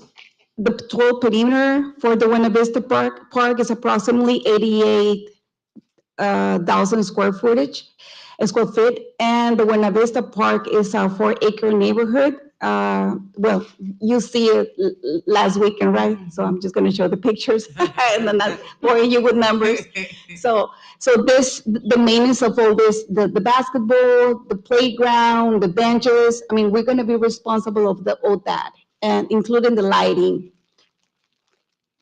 the total perimeter for the Buena Vista Park is approximately 88,000 square feet, and the Buena Vista Park is a 4-acre neighborhood. Well, you see it last weekend, right? So I'm just gonna show the pictures and then not boring you with numbers. So the maintenance of all this, the basketball, the playground, the benches, I mean, we're gonna be responsible of all that, and including the lighting.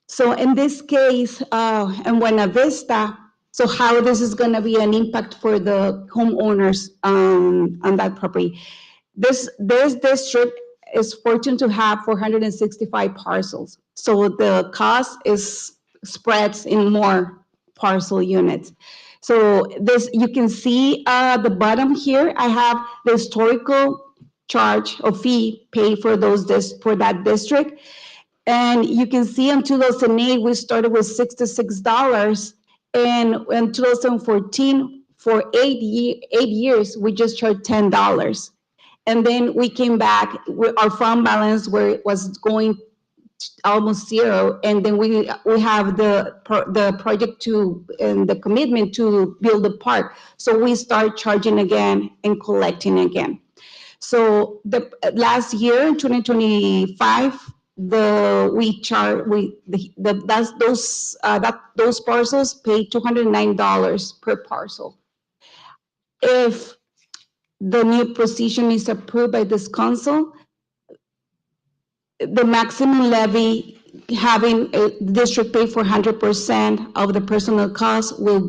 So in this case, in Buena Vista, so how this is gonna be an impact for the homeowners on that property. This district is fortunate to have 465 parcels. So the cost is spreads in more parcel units. So this, you can see the bottom here, I have the historical charge or fee paid for that district. And you can see in 2008, we started with $66. And in 2014, for 8 years, we just charged $10. And then we came back with our fund balance where it was going almost zero. And then we have the project and the commitment to build the park. So we start charging again and collecting again. So the last year, 2025, those parcels pay $209 per parcel. If the new position is approved by this council, the maximum levy, having a district pay for 100% of the personal cost will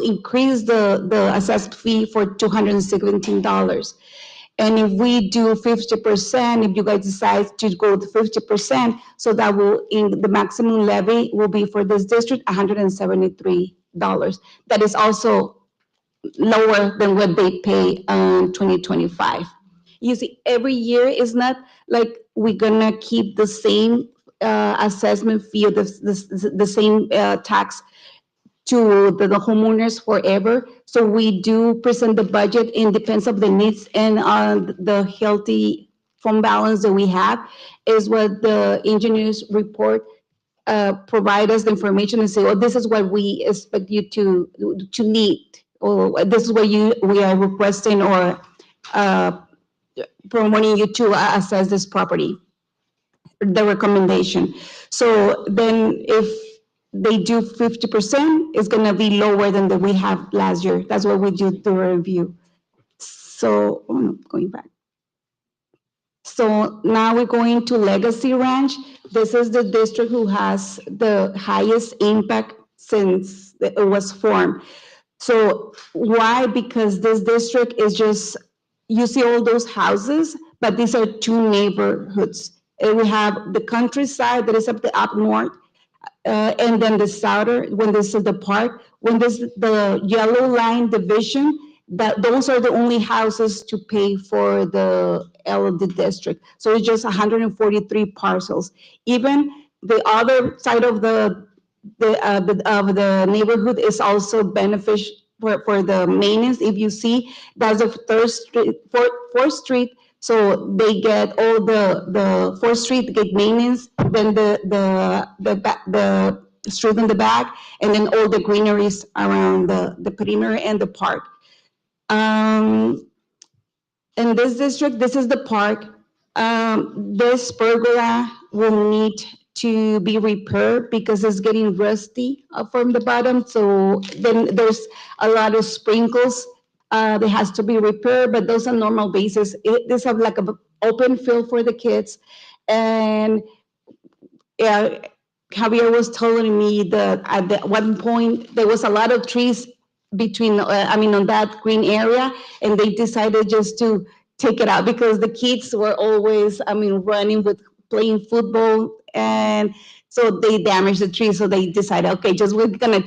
increase the assessed fee for $217. And if we do 50%, if you guys decide to go to 50%, so that will, in the maximum levy will be for this district, $173. That is also lower than what they pay in 2025. You see, every year is not like we're gonna keep the same assessment fee, the same tax to the homeowners forever. So we do present the budget in depends of the needs and the healthy fund balance that we have is what the engineers report provide us the information and say, oh, this is what we expect you to need, or this is what we are requesting or promoting you to assess this property, the recommendation. So then if they do 50%, it's gonna be lower than we have last year. That's what we do through a review. So, going back. So now we're going to Legacy Ranch. This is the district who has the highest impact since it was formed. So why? Because this district is just, you see all those houses, but these are two neighborhoods. And we have the countryside that is up north, and then the southern, when this is the park, when this the yellow line division, that those are the only houses to pay for the LD district. So it's just 143 parcels. Even the other side of the neighborhood is also beneficial for the maintenance. If you see, that's the Fourth Street. So they get all the Fourth Street get maintenance, then the street in the back, and then all the greeneries around the perimeter and the park. In this district, this is the park. This pergola will need to be repaired because it's getting rusty from the bottom. So then there's a lot of sprinkles that has to be repaired, but those are normal basis. This have like an open field for the kids. And yeah, Javier was telling me that at one point there was a lot of trees between, on that green area, and they decided just to take it out because the kids were always, running with playing football, and so they damaged the tree. So they decided, okay, we're gonna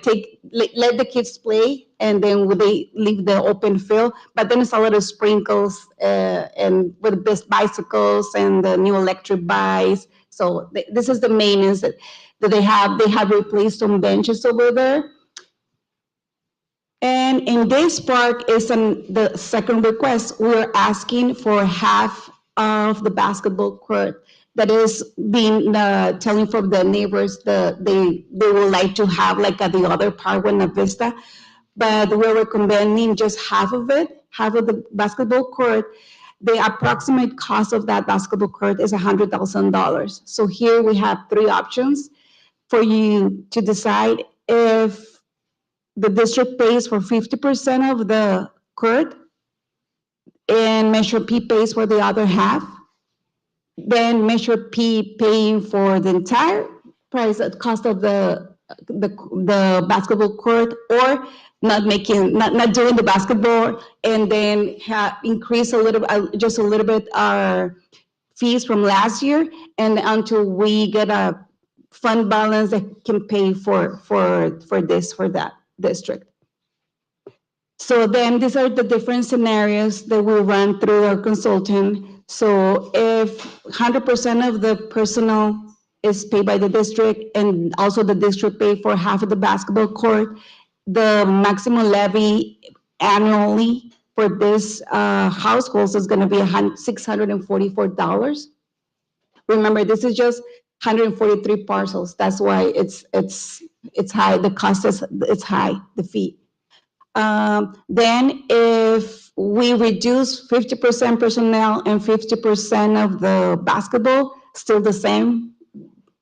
let the kids play, and then they leave the open field. But then it's a lot of sprinkles, and with the bicycles and the new electric bikes. So this is the maintenance that they have. They have replaced some benches over there. And in this park is the second request. We're asking for half of the basketball court that is being telling from the neighbors that they would like to have like at the other park in La Vista, but we're recommending just half of it, half of the basketball court. The approximate cost of that basketball court is $100,000. So here we have three options for you to decide. If the district pays for 50% of the court and Measure P pays for the other half, then Measure P paying for the entire price, cost of the basketball court, or not doing the basketball, and then increase just a little bit our fees from last year, and until we get a fund balance that can pay for that district. So then these are the different scenarios that we run through our consultant. So if 100% of the personnel is paid by the district, and also the district pay for half of the basketball court, the maximum levy annually for this households is going to be $644. Remember, this is just 143 parcels. That's why it's high. The cost it's high, the fee. Then if we reduce 50% personnel and 50% of the basketball, still the same.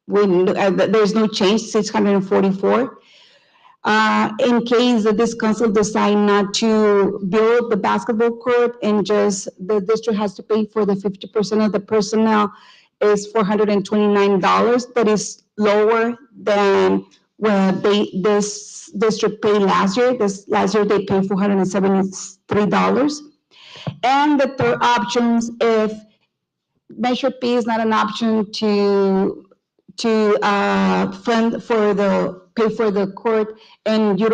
There's no change, 644. In case that this council decide not to build the basketball court and just the district has to pay for the 50% of the personnel, is $429. That is lower than what this district paid last year. Last year they paid $473. And the third option, if Measure P is not an option to fund for pay for the court, and you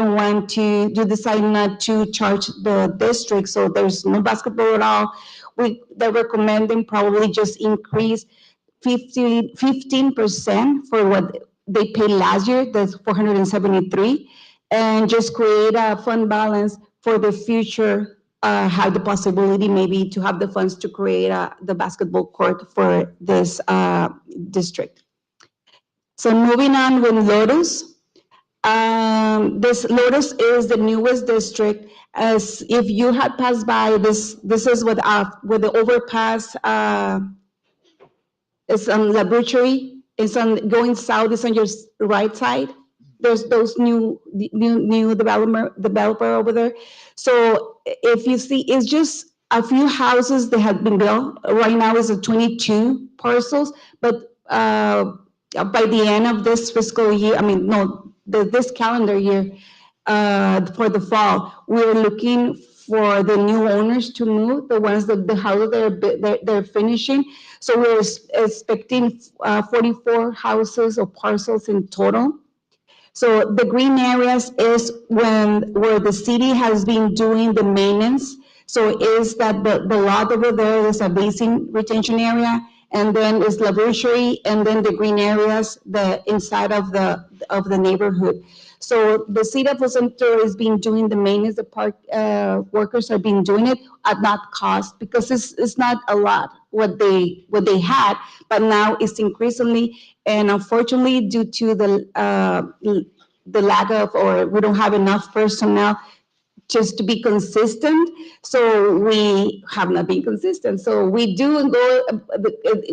decide not to charge the district, so there's no basketball at all, they're recommending probably just increase 15% for what they paid last year, that's $473, and just create a fund balance for the future, have the possibility maybe to have the funds to create the basketball court for this district. So moving on with Lotus. This Lotus is the newest district. As if you had passed by this is with the overpass. It's on Laboratory. It's on going south. It's on your right side. There's those new developer over there. So if you see, it's just a few houses that have been built. Right now is 22 parcels, but by the end of this fiscal year, I mean, no, this calendar year, for the fall, we're looking for the new owners to move, the ones that the houses they're finishing. So we're expecting 44 houses or parcels in total. So the green areas is where the city has been doing the maintenance. So is that the lot over there is a basin retention area, and then is laboratory, and then the green areas, the inside of the neighborhood. So the city of Centro is being doing the maintenance. The park workers are being doing it at not cost, because it's not a lot what they had, but now it's increasingly, and unfortunately due to the lack of, or we don't have enough personnel just to be consistent. So we have not been consistent. So we do go,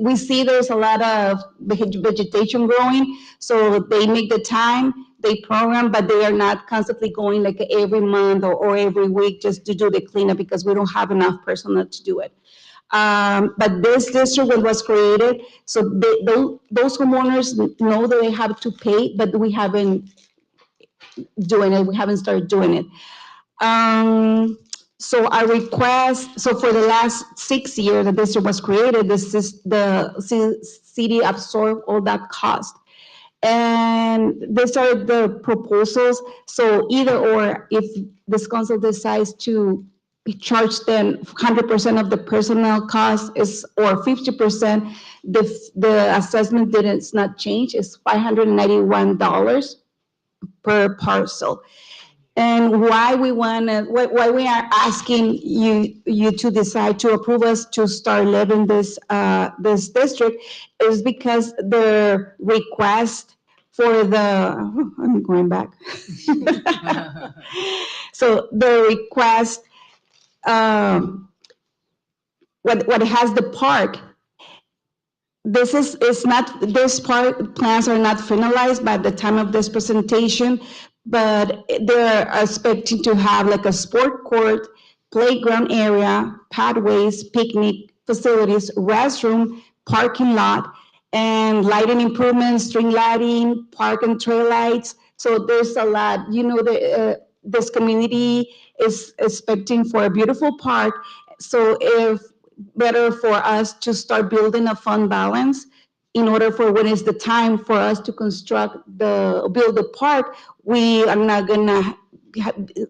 we see there's a lot of vegetation growing. So they make the time, they program, but they are not constantly going like every month or every week just to do the cleanup, because we don't have enough personnel to do it. But this district was created, so those homeowners know that they have to pay, but we haven't doing it. We haven't started doing it. So I request, so for the last 6 years the district was created, the city absorbed all that cost. And these are the proposals. So either or, if this council decides to charge them 100% of the personnel cost is, or 50%, the assessment it's not change, it's $591 per parcel. And why we are asking you to decide to approve us to start living this district is because the request for I'm going back. So the request, what has the park, this part plans are not finalized by the time of this presentation, but they're expecting to have like a sport court, playground area, pathways, picnic facilities, restroom, parking lot, and lighting improvements, string lighting, park and trail lights. So there's a lot, this community is expecting for a beautiful park. So if better for us to start building a fund balance in order for when it's the time for us to build the park, we are not gonna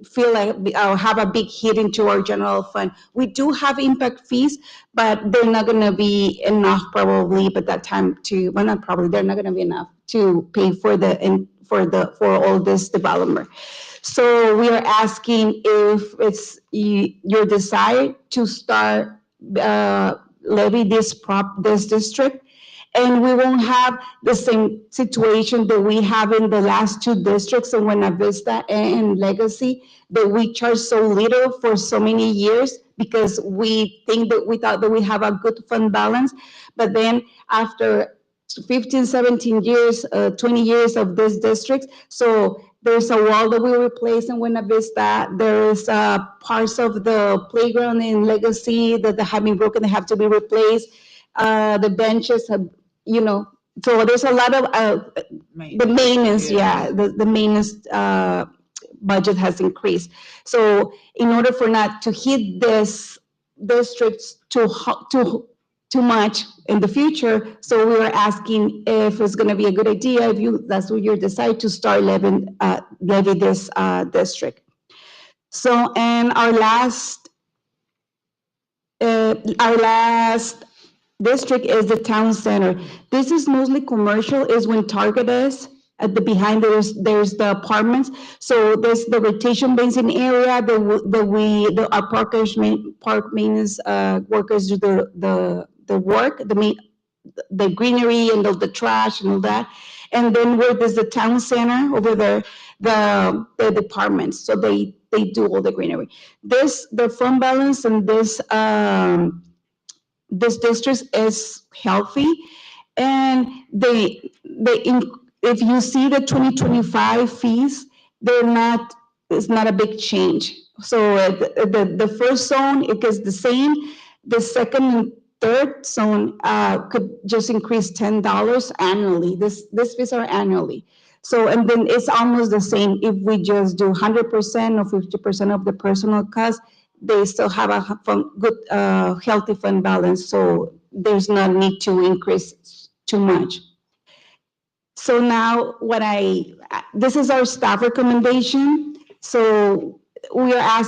feel like have a big hit into our general fund. We do have impact fees, but they're not gonna be enough probably by that time not probably, they're not gonna be enough to pay for all this development. So we are asking if it's your desire to start levy this district, and we won't have the same situation that we have in the last two districts in Buena Vista and Legacy, that we charge so little for so many years because we thought that we have a good fund balance, but then after 15, 17 years, 20 years of this district, so there's a wall that we replaced in Buena Vista. There is parts of the playground in Legacy that have been broken, they have to be replaced. The benches have, so there's a lot of the maintenance, the maintenance budget has increased. So in order for not to hit this districts too much in the future, so we were asking if it's going to be a good idea, that's what you decide, to start levy this district. So, and our last district is the town center. This is mostly commercial, is when Target is. At the behind there's the apartments. So there's the rotation basin area our park maintenance workers do the work, the greenery and the trash and all that. And then where there's the town center over there, the departments, so they do all the greenery. The fund balance in this district is healthy, and if you see the 2025 fees, it's not a big change. So the first zone, it is the same. The second and third zone could just increase $10 annually. This fees are annually. So, and then it's almost the same if we just do 100% or 50% of the personal cost. They still have a good, healthy fund balance, so there's no need to increase too much. So now this is our staff recommendation. So we are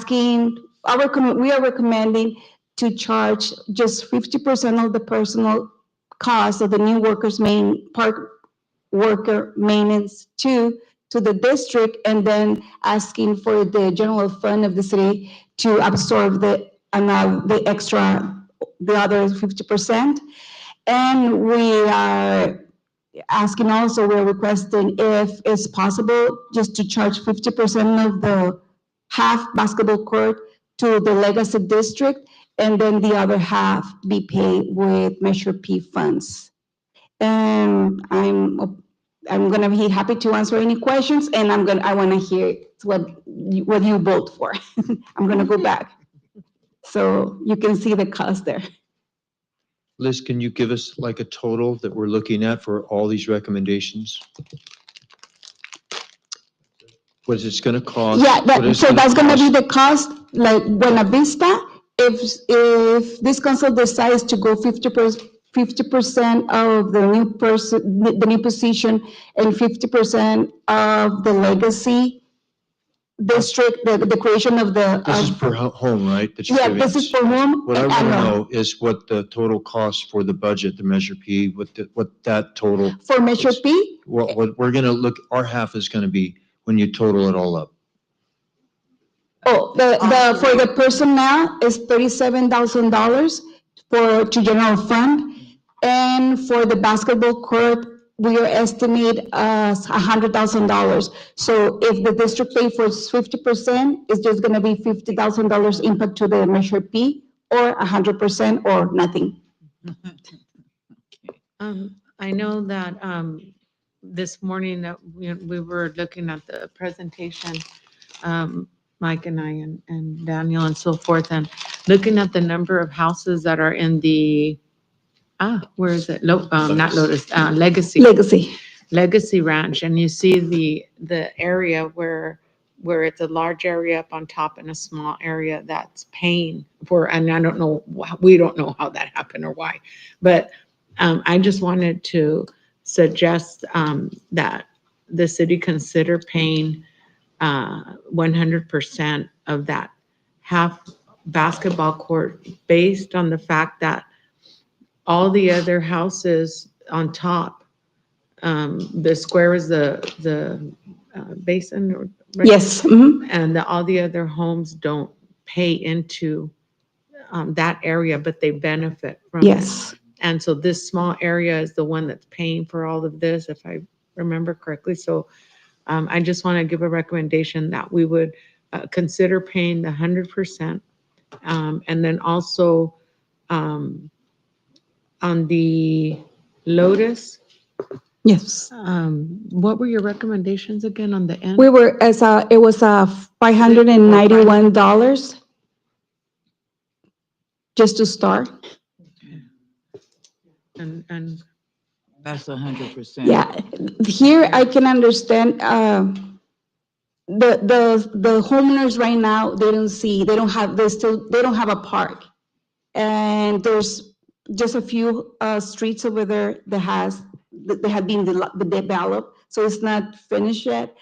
recommending to charge just 50% of the personal cost of the new park worker maintenance to the district, and then asking for the general fund of the city to absorb the other 50%. And we are asking also, we're requesting if it's possible just to charge 50% of the half basketball court to the legacy district, and then the other half be paid with Measure P funds. And I'm gonna be happy to answer any questions, and I wanna hear what you vote for. I'm gonna go back. So you can see the cost there. Liz, can you give us like a total that we're looking at for all these recommendations? What is it gonna cost? Yeah, that's gonna be the cost, like Buena Vista, if this council decides to go 50% of the new position, and 50% of the legacy district, the creation of the. This is per home, right? that you're Yeah, giving this is us? for home. What I and want to annual. know is what the total cost for the budget, the Measure P, what that total, For Measure P, what we're gonna look, our half is gonna be when you total it all up. for the personnel is $37,000 to general fund. And for the basketball court, we are estimate $100,000. So if the district pay for 50%, it's just gonna be $50,000 impact to the Measure P, or 100%, or nothing. I know that this morning that we were looking at the presentation, Mike and I and Daniel and so forth, and looking at the number of houses that are in the, where is it? Not Lotus, Legacy Ranch, and you see the area where it's a large area up on top and a small area that's paying for, and I don't know, we don't know how that happened or why, but I just wanted to suggest that the city consider paying 100% of that half basketball court, based on the fact that all the other houses on top, the square is the basin, right? Yes. And all the other homes don't pay into that area, but they benefit from it. Yes. And so this small area is the one that's paying for all of this, if I remember correctly. So I just want to give a recommendation that we would consider paying the 100%. And then also on the Lotus. Yes. What were your recommendations again on the end? It was $591 just to start. And That's 100%. Yeah, here I can understand, the homeowners right now, they don't have a park. And there's just a few streets over there that have been developed, so it's not finished yet.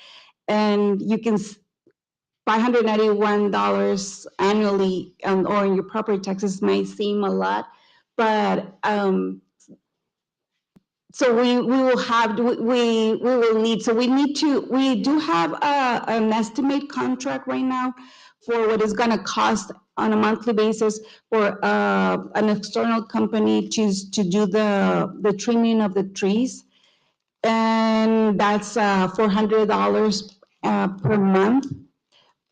And you can, $591 annually, or in your property taxes might seem a lot, but So we will have, we will need, so we need to, we do have an estimate contract right now for what it's gonna cost on a monthly basis for an external company to do the trimming of the trees. And that's $400 per month.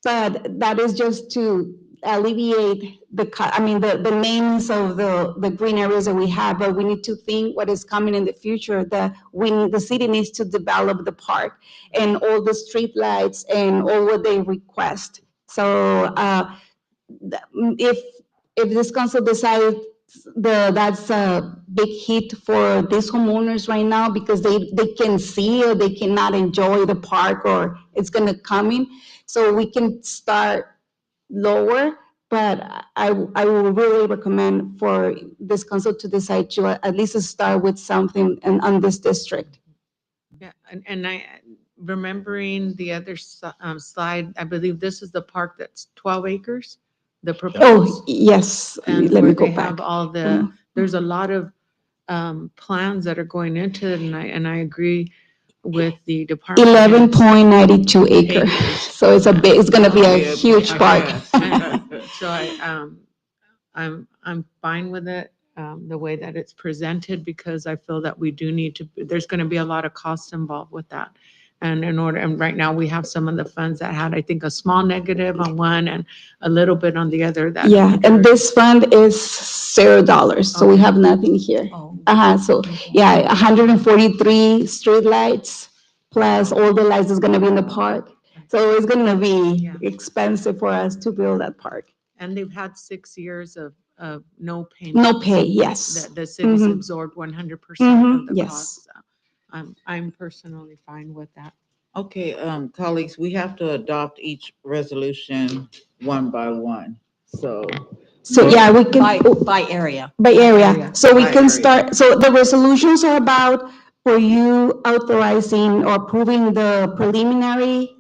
But that is just to alleviate I mean, the names of the green areas that we have, but we need to think what is coming in the future, that the city needs to develop the park and all the street lights and all what they request. So if this council decides that's a big hit for these homeowners right now because they can see or they cannot enjoy the park or it's gonna come in. So we can start lower, but I will really recommend for this council to decide to at least start with something on this district. Yeah, and remembering the other slide, I believe this is the park that's 12 acres, the proposed. Oh, yes, And let where me go they have back. all the, there's a lot of plans that are going into it, and I agree with the department. 11.92 acre. So it's a big, it's gonna be a huge park. So I'm fine with it, the way that it's presented, because I feel that we do need to, there's going to be a lot of costs involved with that. And and right now we have some of the funds that had, I think, a small negative on one and a little bit on the other. That Yeah, and this fund is $0, so we have nothing here. So, yeah, 143 streetlights plus all the lights is gonna be in the park. So it's gonna be expensive for us to build that park. And they've had 6 years of no payment. No pay, yes. The city's Mhm. absorbed 100% of the yes. costs. So I'm personally fine with that. Okay, colleagues, we have to adopt each resolution one by one, so. So, yeah, we can. By area. By area. So we By can area. start, so the resolutions are about for you authorizing or approving the preliminary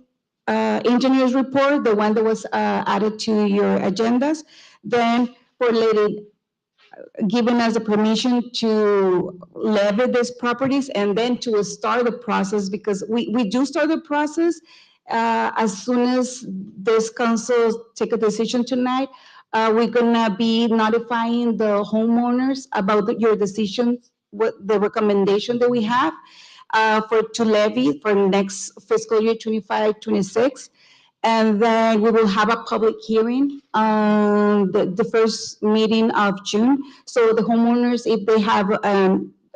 engineer's report, the one that was added to your agendas. Then for Lady giving us the permission to levy these properties and then to start the process, because we do start the process as soon as this council take a decision tonight. We're gonna be notifying the homeowners about your decision, what the recommendation that we have to levy for next fiscal year 25-26. And then we will have a public hearing on the first meeting of June. So the homeowners, if they have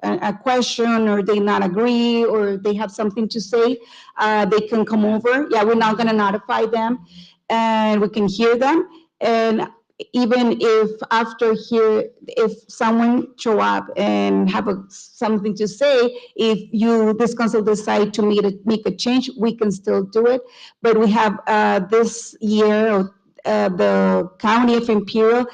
a question or they not agree or they have something to say, they can come over. Yeah, we're not gonna notify them and we can hear them. And even if after here, if someone show up and have something to say, if this council decide to make a change, we can still do it. But we have this year, the county of Imperial,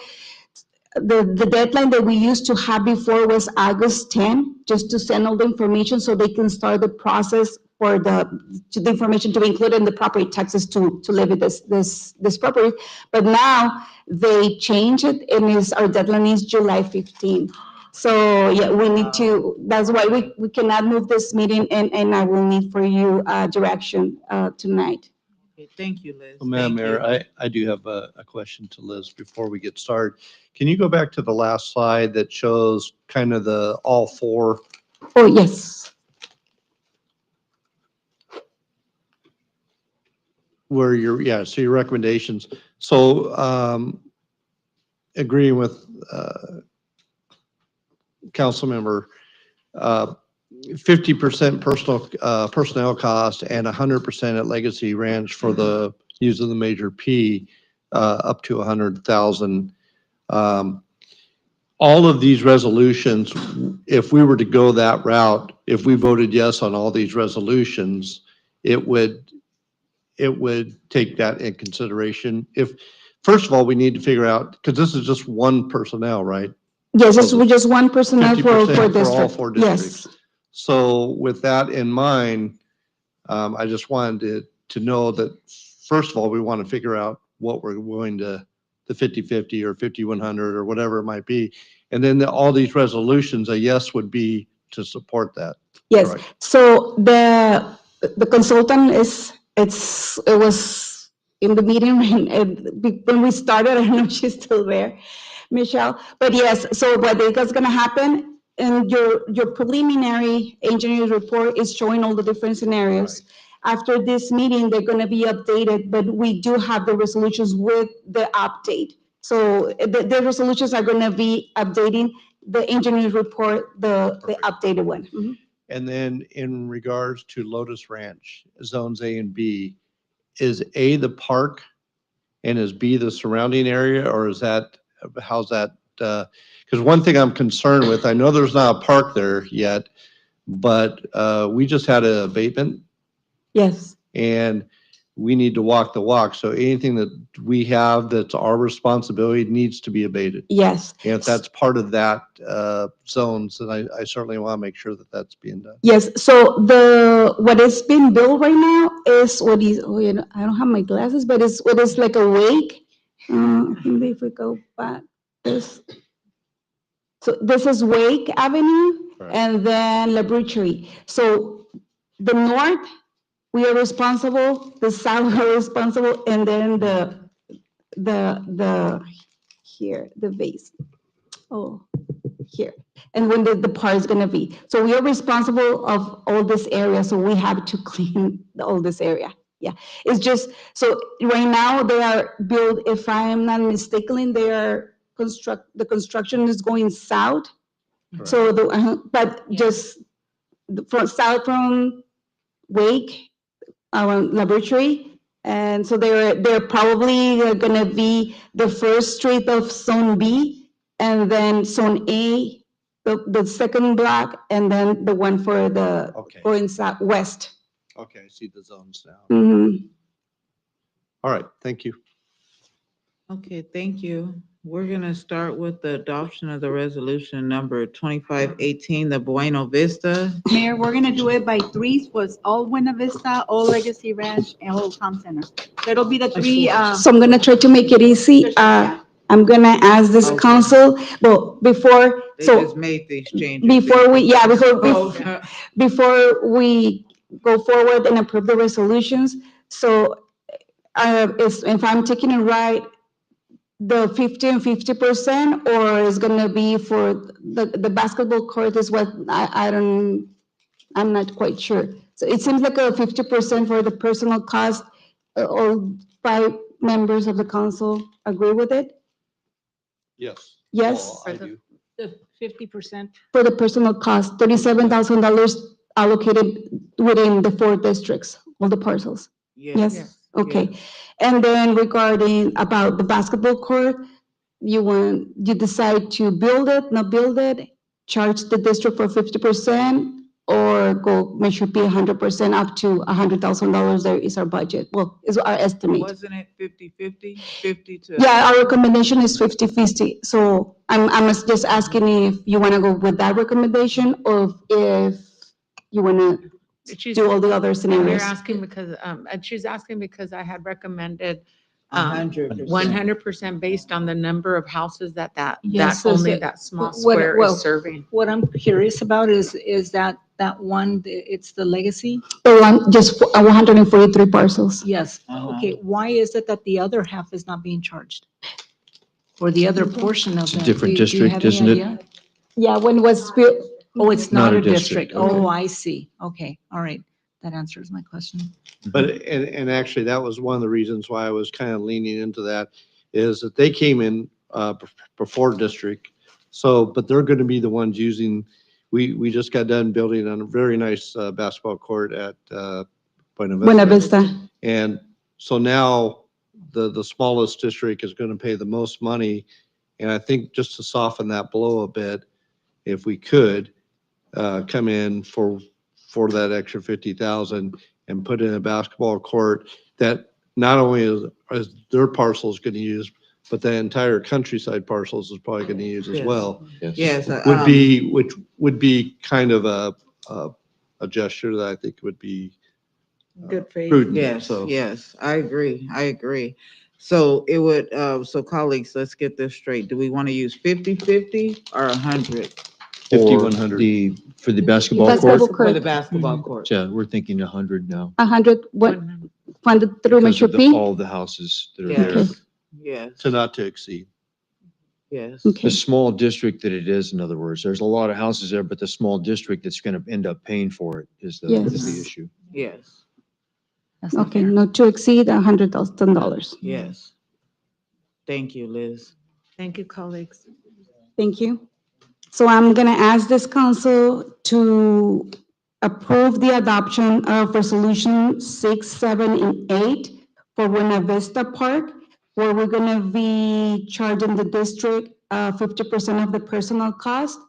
the deadline that we used to have before was August 10, just to send all the information so they can start the process for the information to be included in the property taxes to levy this property. But now they change it and our deadline is July 15. So yeah, we need to, that's why we cannot move this meeting and I will need for you direction tonight. Okay, thank you, Liz. Well, Madam Thank you. Mayor, I do have a question to Liz before we get started. Can you go back to the last slide that shows kind of the all four? Oh, yes. Where so your recommendations. So agreeing with council member, 50% personnel cost and 100% at Legacy Ranch for the use of the major P, up to 100,000. All of these resolutions, if we were to go that route, if we voted yes on all these resolutions, it would take that in consideration. First of all, we need to figure out, because this is just one personnel, right? Yes, this was just one personnel 50% for all district. four Yes. districts. So with that in mind, I just wanted to know that, first of all, we want to figure out what we're going to, the 50/50 or 50/100 or whatever it might be. And then all these resolutions, a yes would be to support that. Yes, Correct. so the consultant it was in the meeting when we started, I don't know if she's still there, Michelle, but yes, so what is gonna happen, and your preliminary engineering report is showing all the different scenarios. After this meeting, they're gonna be updated, but we do have the resolutions with the update. So the resolutions are gonna be updating the engineering report, the updated one. Mhm. And then in regards to Lotus Ranch, zones A and B, is A the park and is B the surrounding area, or is that, how's that? Because one thing I'm concerned with, I know there's not a park there yet, but we just had an abatement Yes, and we need to walk the walk. So anything that we have that's our responsibility needs to be abated. yes. And if that's part of that zones, then I certainly want to make sure that that's being done. Yes, so what is being built right now is I don't have my glasses, but it's what is like a wake. Maybe if we go back, so this is Wake Avenue and then Laboratory. So the north, we are responsible, the south are responsible, and then here, the base. Oh, here. And when the part is gonna be. So we are responsible of all this area, so we have to clean all this area. Yeah, it's just, so right now they are built, if I am not mistaken, the construction is going south. So but just south from Wake, Laboratory. And so they're probably gonna be the first street of Zone B, and then Zone A, the second block, and then the one for going southwest. Okay, I see the zones now. Mhm. All right, thank you. Okay, thank you. We're gonna start with the adoption of the resolution number 2518, the Bueno Vista. Mayor, we're gonna do it by threes, was all Buena Vista, all Legacy Ranch, and all Town Center. So it'll be the three, So I'm gonna try to make it easy. I'm gonna ask this council, well, before, They so just made these changes. before we, yeah, Oh, before we go forward and approve the resolutions, so if I'm taking it right, the 50 and 50%, or is gonna be for the basketball court is what I'm not quite sure. So it seems like a 50% for the personal cost. All 5 members of the council agree with it? Yes. Yes? I do. The 50%. For the personal cost, $37,000 allocated within the 4 districts, all the parcels? Yes? Okay. And then regarding about the basketball court, you decide to build it, not build it, charge the district for 50%, or make sure pay 100% up to $100,000, there is our budget. Well, is our estimate. Wasn't it 50/50? 50 to? Yeah, our recommendation is 50/50. So I'm just asking if you want to go with that recommendation, or if you want to do all the other You're scenarios. asking because, she's asking because I had recommended 100%. 100% based on the number of houses that Yes, only so that small what- square well, is serving. What I'm curious about is that one, it's the legacy? The one, just 143 parcels. Yes, okay, why is it that the other half is not being charged? Or the other portion of It's a that? different Do you district, have any isn't it? idea? Yeah, when it was built. Oh, it's Not not a a district, district. Oh, okay. I see. Okay, all right. That answers my question. But, and actually, that was one of the reasons why I was kind of leaning into that, is that they came in before district. So, but they're going to be the ones using, we just got done building on a very nice basketball court at Buena Vista. Buena Vista. And so now the smallest district is going to pay the most money. And I think just to soften that blow a bit, if we could come in for that extra 50,000 and put in a basketball court that not only is their parcel is going to use, but the entire countryside parcels is probably going to use as Yes. well. Yes. Which would be kind of a gesture that I think would be Good faith. prudent. Yes, So yes, I agree. So it would, so colleagues, let's get this straight. Do we want to use 50/50 or 100? For 5,100. for the basketball Basketball court? court. For the basketball court. Yeah, we're thinking 100 now. 100, what, funded through Because Measure of P? all the houses that are there. Yes, yes, To not to exceed. yes. The Okay, small district that it is, in other words, there's a lot of houses there, but the small district that's going to end up paying for it is the Yes. issue. Yes, That's not okay, fair. not to exceed $100,000. yes. Thank you, Liz. Thank you, colleagues. Thank you. So I'm gonna ask this council to approve the adoption of resolution 6, 7, and 8 for Buena Vista Park, where we're gonna be charging the district 50% of the personal cost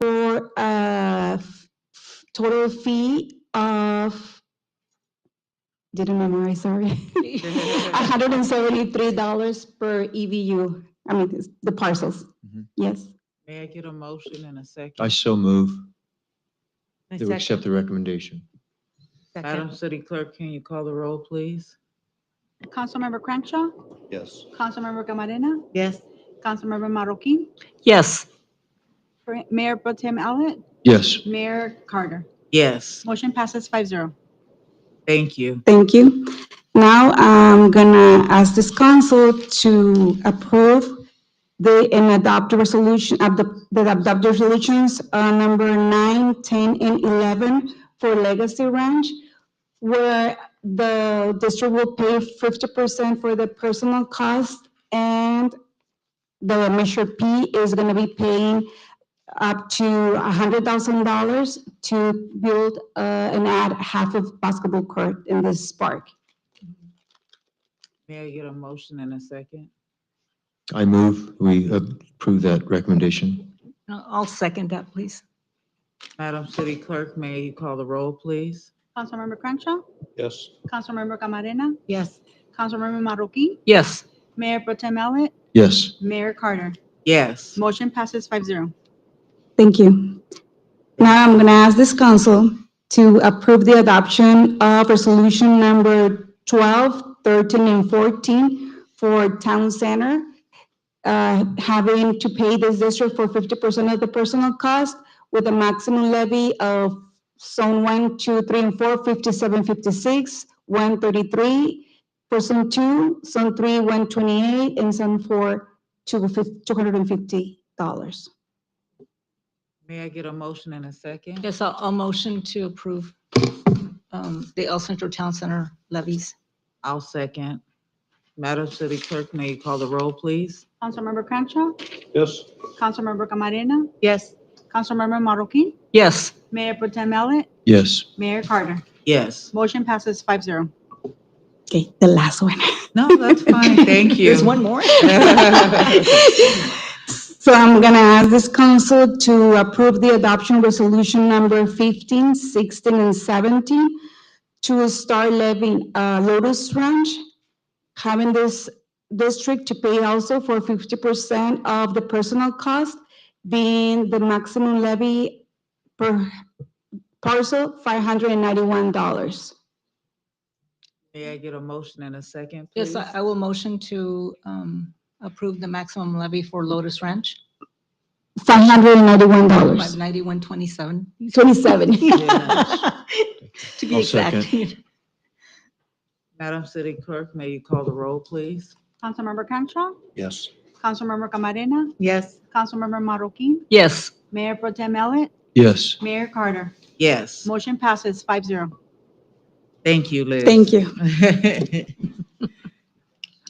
for a total fee of, didn't memorize, sorry. $173 per EVU. I mean, it's the parcels. Mhm. Yes. May I get a motion in a second? I so move I to accept the recommendation. Madam second. City Clerk, can you call the roll, please? Councilmember Crenshaw, Yes. Councilmember Camarena, Yes. Councilmember Marroquin, Yes. Mayor Pro Tem Allett, Yes. Mayor Carter. Yes, Motion passes 5-0. thank you. Thank you. Now I'm gonna ask this council to approve and adopt a resolution, adopt resolutions, number 9, 10, and 11 for Legacy Ranch, where the district will pay 50% for the personal cost, and the Measure P is gonna be paying up to $100,000 to build and add half of basketball court in this park. May I get a motion in a second? I move we approve that recommendation. I'll second that, please. Madam City Clerk, may you call the roll, please? Councilmember Crenshaw, Yes. Councilmember Camarena, Yes. Councilmember Marroquin, Yes. Mayor Pro Tem Allett, Yes. Mayor Carter. Yes, Motion passes 5-0. Thank you. Now I'm going to ask this council to approve the adoption of resolution number 12, 13, and 14 for Town Center, having to pay this district for 50% of the personal cost with a maximum levy of Zone 1, 2, 3, and 4, 5756, 133, for Zone 2, Zone 3, 128, and Zone 4, $250. may I get a motion in a second? Yes, I'll motion to approve the El Centro Town Center levies. I'll second. Madam City Clerk, may you call the roll, please? Councilmember Crenshaw, Yes. Councilmember Camarena, Yes. Councilmember Marroquin, Yes. Mayor Pro Tem Allett, Yes. Mayor Carter. Yes. Motion passes 5-0. Okay, the last one. No, that's fine, thank you. There's one more? So I'm gonna ask this council to approve the adoption resolution number 15, 16, and 17 to start levying Lotus Ranch, having this district to pay also for 50% of the personal cost, being the maximum levy per parcel, $591. May I get a motion in a second, Yes, please? I will motion to approve the maximum levy for Lotus Ranch, $591. 591.27. 27. To be I'll exact. second. Madam City Clerk, may you call the roll, please? Councilmember Crenshaw, Yes. Councilmember Camarena, Yes. Councilmember Marroquin, Yes. Mayor Pro Tem Allett, Yes. Mayor Carter. Yes, Motion passes 5-0. thank you, Liz. Thank you.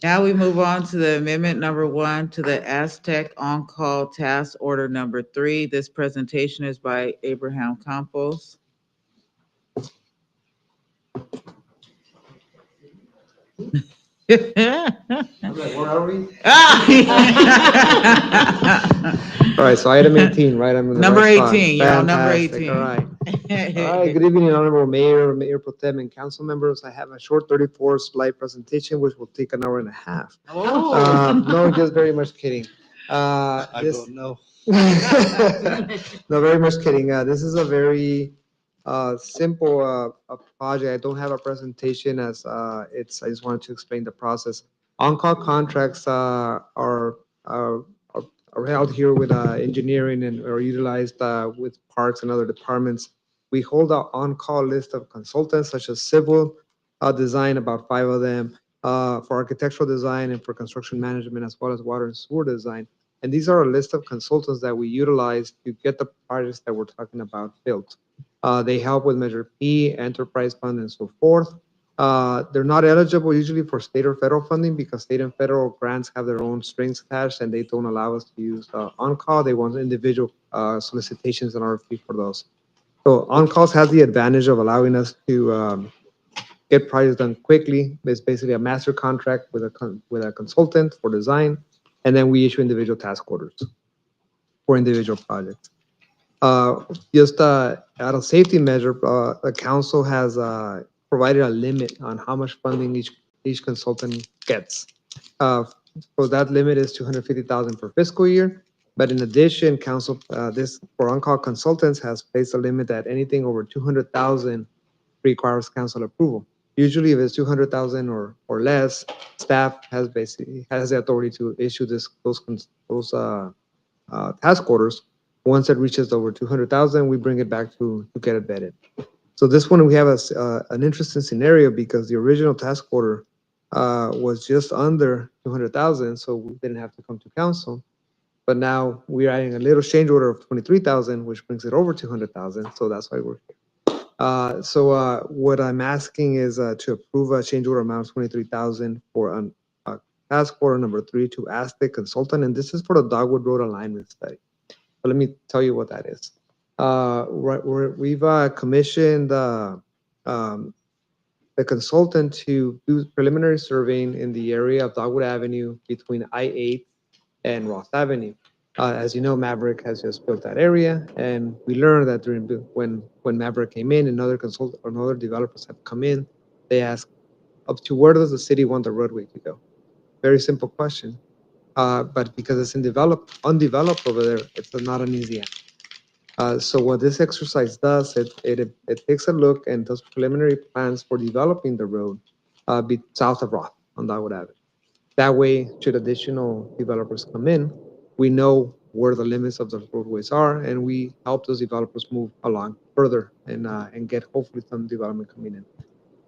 Now we move on to the amendment number 1 to the Aztec On-Call Task Order number 3. This presentation is by Abraham Campos. Where are we? Ah! All right, so item 18, right? I'm in the Number right spot. 18, you're on number Fantastic, 18. All right. All right, good evening, Honorable Mayor, Mayor Pro Tem, and council members. I have a short 34 slide presentation, which will take an hour and a half. Oh. No, just very much kidding. I This- don't know. No, very much kidding. This is a very simple project. I don't have a presentation as it's, I just wanted to explain the process. On-call contracts are are held here with engineering and are utilized with parks and other departments. We hold our on-call list of consultants such as civil design, about 5 of them, for architectural design and for construction management, as well as water and sewer design. And these are a list of consultants that we utilize to get the projects that we're talking about built. They help with Measure P, Enterprise Fund, and so forth. They're not eligible usually for state or federal funding because state and federal grants have their own strings attached and they don't allow us to use on-call. They want individual solicitations and RFP for those. So on-calls has the advantage of allowing us to get projects done quickly. It's basically a master contract with a consultant for design, and then we issue individual task orders for individual projects. Just out of safety measure, the council has provided a limit on how much funding each consultant gets. So that limit is 250,000 per fiscal year. But in addition, council, this for on-call consultants has placed a limit that anything over 200,000 requires council approval. Usually if it's 200,000 or less, staff has the authority to issue those task orders. Once it reaches over 200,000, we bring it back to get it vetted. So this one, we have an interesting scenario because the original task order was just under 200,000, so we didn't have to come to council. But now we're adding a little change order of 23,000, which brings it over 200,000. So that's why we're here. So what I'm asking is to approve a change order amount of 23,000 for task order number 3 to ask the consultant, and this is for the Dogwood Road alignment study. But let me tell you what that is. We've commissioned the consultant to do preliminary surveying in the area of Dogwood Avenue between I-8 and Ross Avenue. As you know, Maverick has just built that area, and we learned that when Maverick came in and other consultants or other developers have come in, they ask up to where does the city want the roadway to go? Very simple question. But because it's undeveloped over there, it's not an easy answer. So what this exercise does, it takes a look and does preliminary plans for developing the road south of Roth on Dogwood Avenue. That way, should additional developers come in, we know where the limits of the roadways are, and we help those developers move along further and get hopefully some development coming in.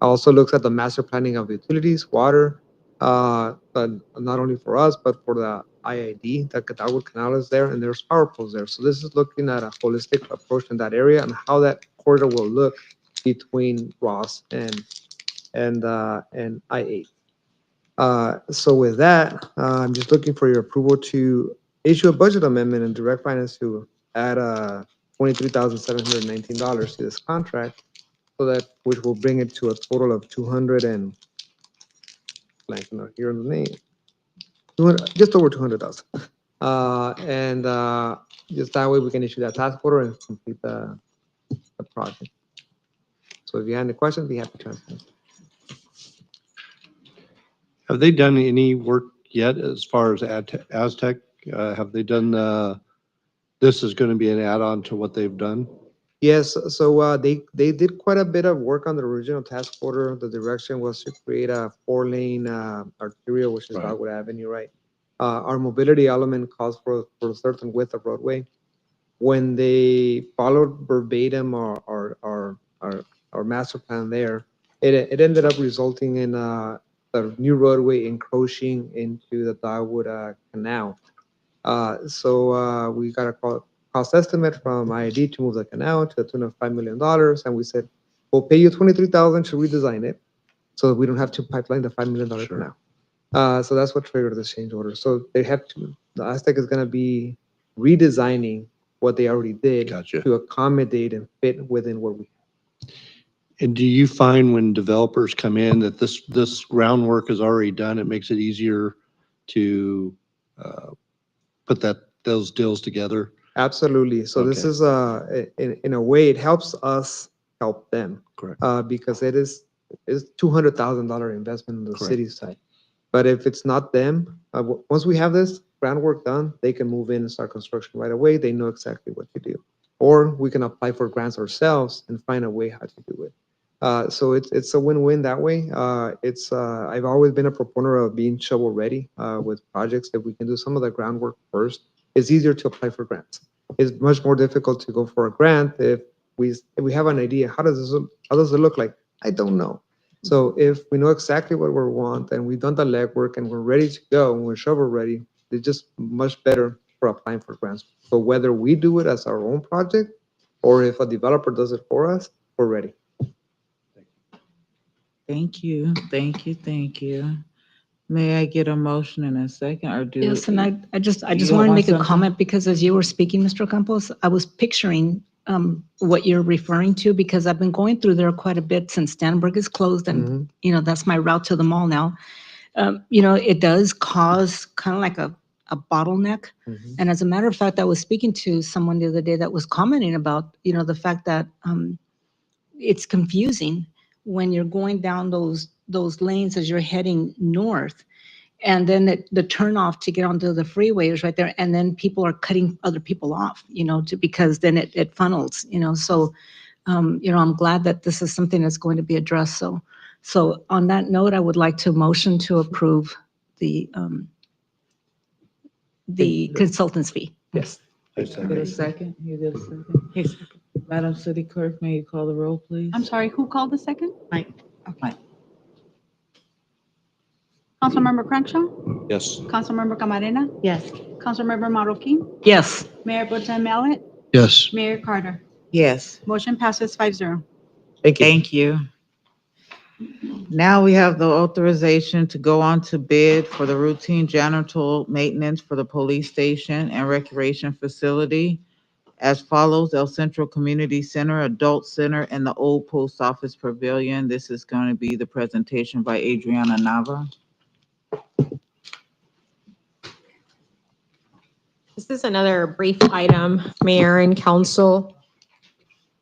Also looks at the master planning of utilities, water, but not only for us, but for the IID, the Dogwood Canal is there, and there's power poles there. So this is looking at a holistic approach in that area and how that corridor will look between Ross and I-8. So with that, I'm just looking for your approval to issue a budget amendment and direct finance to add $23,719 to this contract, so that which will bring it to a total of 200 and blanking out here on the name, 200, just over 200,000. And just that way we can issue that task order and complete the project. So if you have any questions, be happy to answer. Have they done any work yet as far as Aztec? Have they done, this is going to be an add-on to what they've done? Yes, so they did quite a bit of work on the original task order. The direction was to create a 4-lane arterial, which is Dogwood Avenue, right? Our mobility element calls for a certain width of roadway. When they followed verbatim our master plan there, it ended up resulting in the new roadway encroaching into the Dogwood Canal. So we got a cost estimate from IID to move the canal to the tune of $5 million, and we said, we'll pay you $23,000 to redesign it, so we don't have to pipeline the $5 million canal. So that's what triggered this change order. So they have to, the Aztec is going to be redesigning what they already did to accommodate and fit within what we have. And do you find when developers come in that this groundwork is already done, it makes it easier to put those deals together? Absolutely. So this is in a way it helps us help them. Correct. Because it's $200,000 investment on the city side. But if it's not them, once we have this groundwork done, they can move in and start construction right away. They know exactly what to do. Or we can apply for grants ourselves and find a way how to do it. So it's a win-win that way. I've always been a proponent of being shovel ready with projects. If we can do some of the groundwork first, it's easier to apply for grants. It's much more difficult to go for a grant if we have an idea, how does it look like? I don't know. So if we know exactly what we want and we've done the legwork and we're ready to go and we're shovel ready, it's just much better for applying for grants. So whether we do it as our own project or if a developer does it for us, we're ready. Thank you, thank you, thank you. May I get a motion in a second or do? Yes, and I just You want to want make a something? comment because as you were speaking, Mr. Campos, I was picturing what you're referring to because I've been going through there quite a bit since Stanberg is closed and, you know, that's my route to the mall now. You know, it does cause kind of like a bottleneck. And as a matter of fact, I was speaking to someone the other day that was commenting about, you know, the fact that it's confusing when you're going down those lanes as you're heading north. And then the turnoff to get onto the freeway is right there. And then people are cutting other people off, you know, because then it funnels, you know. So, you know, I'm glad that this is something that's going to be addressed. So on that note, I would like to motion to approve the consultant's fee. Yes. Get a second? You get a second? Yes. Madam City Clerk, may you call the roll, please? I'm sorry, who called the second? Mike. Okay. Councilmember Crenshaw, Yes. Councilmember Camarena, Yes. Councilmember Marroquin, Yes. Mayor Pro Tem Mallet, Yes. Mayor Carter. Yes, Motion passes 5-0. Thank you. thank you. Now we have the authorization to go on to bid for the routine janitorial maintenance for the police station and recreation facility as follows: El Centro Community Center, Adult Center, and the Old Post Office Pavilion. This is going to be the presentation by Adriana Nava. This is another brief item, Mayor and Council.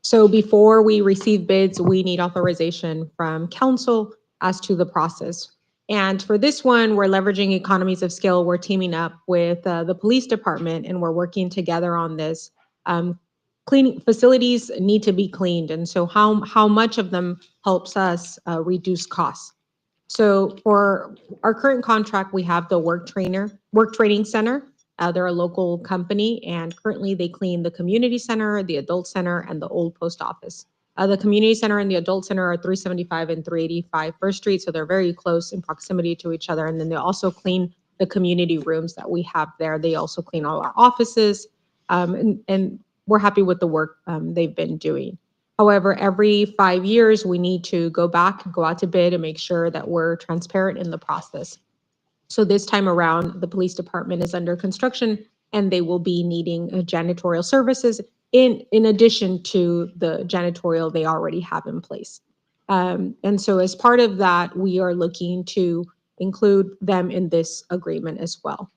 So before we receive bids, we need authorization from council as to the process. And for this one, we're leveraging economies of scale. We're teaming up with the police department and we're working together on this. Cleaning facilities need to be cleaned. And so how much of them helps us reduce costs? So for our current contract, we have the work training center. They're a local company and currently they clean the community center, the adult center, and the old post office. The community center and the adult center are 375 and 385 First Street, so they're very close in proximity to each other. And then they also clean the community rooms that we have there. They also clean all our offices, and we're happy with the work they've been doing. However, every 5 years, we need to go back, go out to bid and make sure that we're transparent in the process. So this time around, the police department is under construction and they will be needing janitorial services in addition to the janitorial they already have in place. And so as part of that, we are looking to include them in this agreement as well.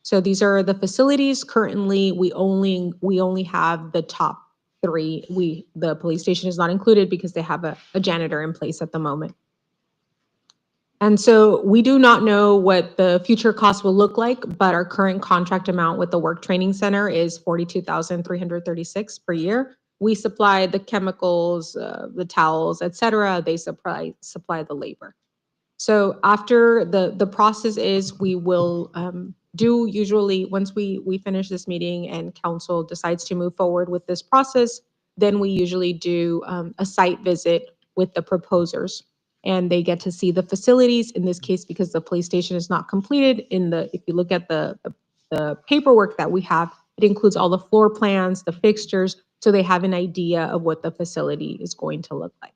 So these are the facilities. Currently, we only have the top three. The police station is not included because they have a janitor in place at the moment. And so we do not know what the future costs will look like, but our current contract amount with the work training center is $42,336 per year. We supply the chemicals, the towels, etc. They supply the labor. So after the process is, we will do usually once we finish this meeting and council decides to move forward with this process, then we usually do a site visit with the proposers. And they get to see the facilities, in this case, because the police station is not completed. If you look at the paperwork that we have, it includes all the floor plans, the fixtures, so they have an idea of what the facility is going to look like.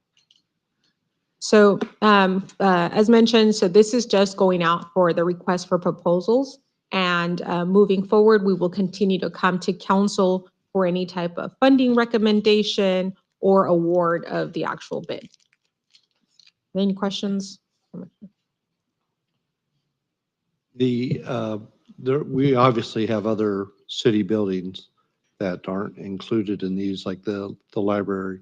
So as mentioned, so this is just going out for the request for proposals. And moving forward, we will continue to come to council for any type of funding recommendation or award of the actual bid. Any questions? We obviously have other city buildings that aren't included in these, like the library.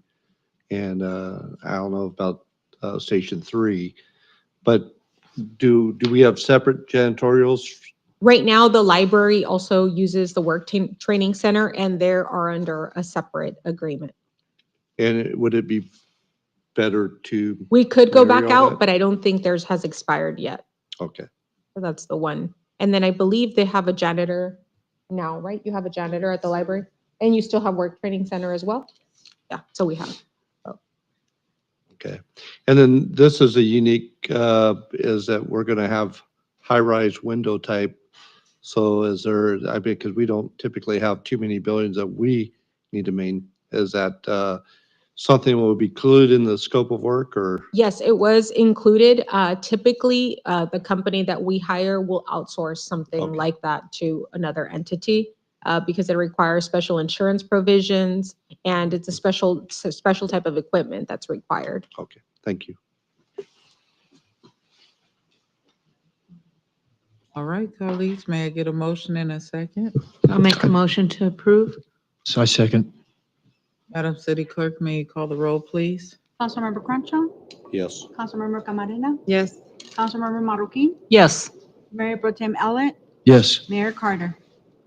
And I don't know about Station 3, but do we have separate janitorials? Right now, the library also uses the work training center and they are under a separate agreement. And would it be better to? We could go back marry all out, that? but I don't think theirs has expired yet. Okay. So that's the one. And then I believe they have a janitor now, right? You have a janitor at the library and you still have work training center as well? Yeah, so we have. Okay. And then this is a unique, is that we're going to have high-rise window type. So is there, I mean, because we don't typically have too many buildings that we need to main, is that something will be included in the scope of work or? Yes, it was included. Typically, the company that we hire will outsource something like that to another entity because it requires special insurance provisions and it's a special type of equipment that's required. Okay, thank you. All right, colleagues, may I get a motion in a second? I'll make a motion to approve. So I second. Madam City Clerk, may you call the roll, please? Councilmember Crenshaw, Yes. Councilmember Camarena, Yes. Councilmember Marroquin, Yes. Mayor Pro Tem Ellett, Yes. Mayor Carter.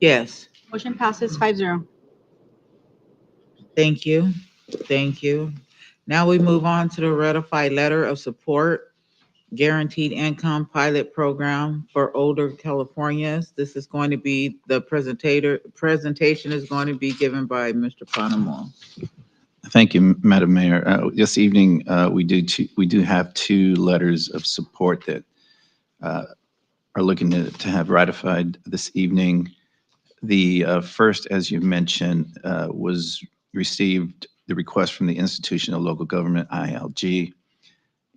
Yes, Motion passes 5-0. thank you. Thank you. Now we move on to the ratified letter of support, guaranteed income pilot program for older Californians. This is going to be, the presentation is going to be given by Mr. Panama. Thank you, Madam Mayor. This evening, we do have two letters of support that are looking to have ratified this evening. The first, as you mentioned, was received the request from the Institution of Local Government, ILG,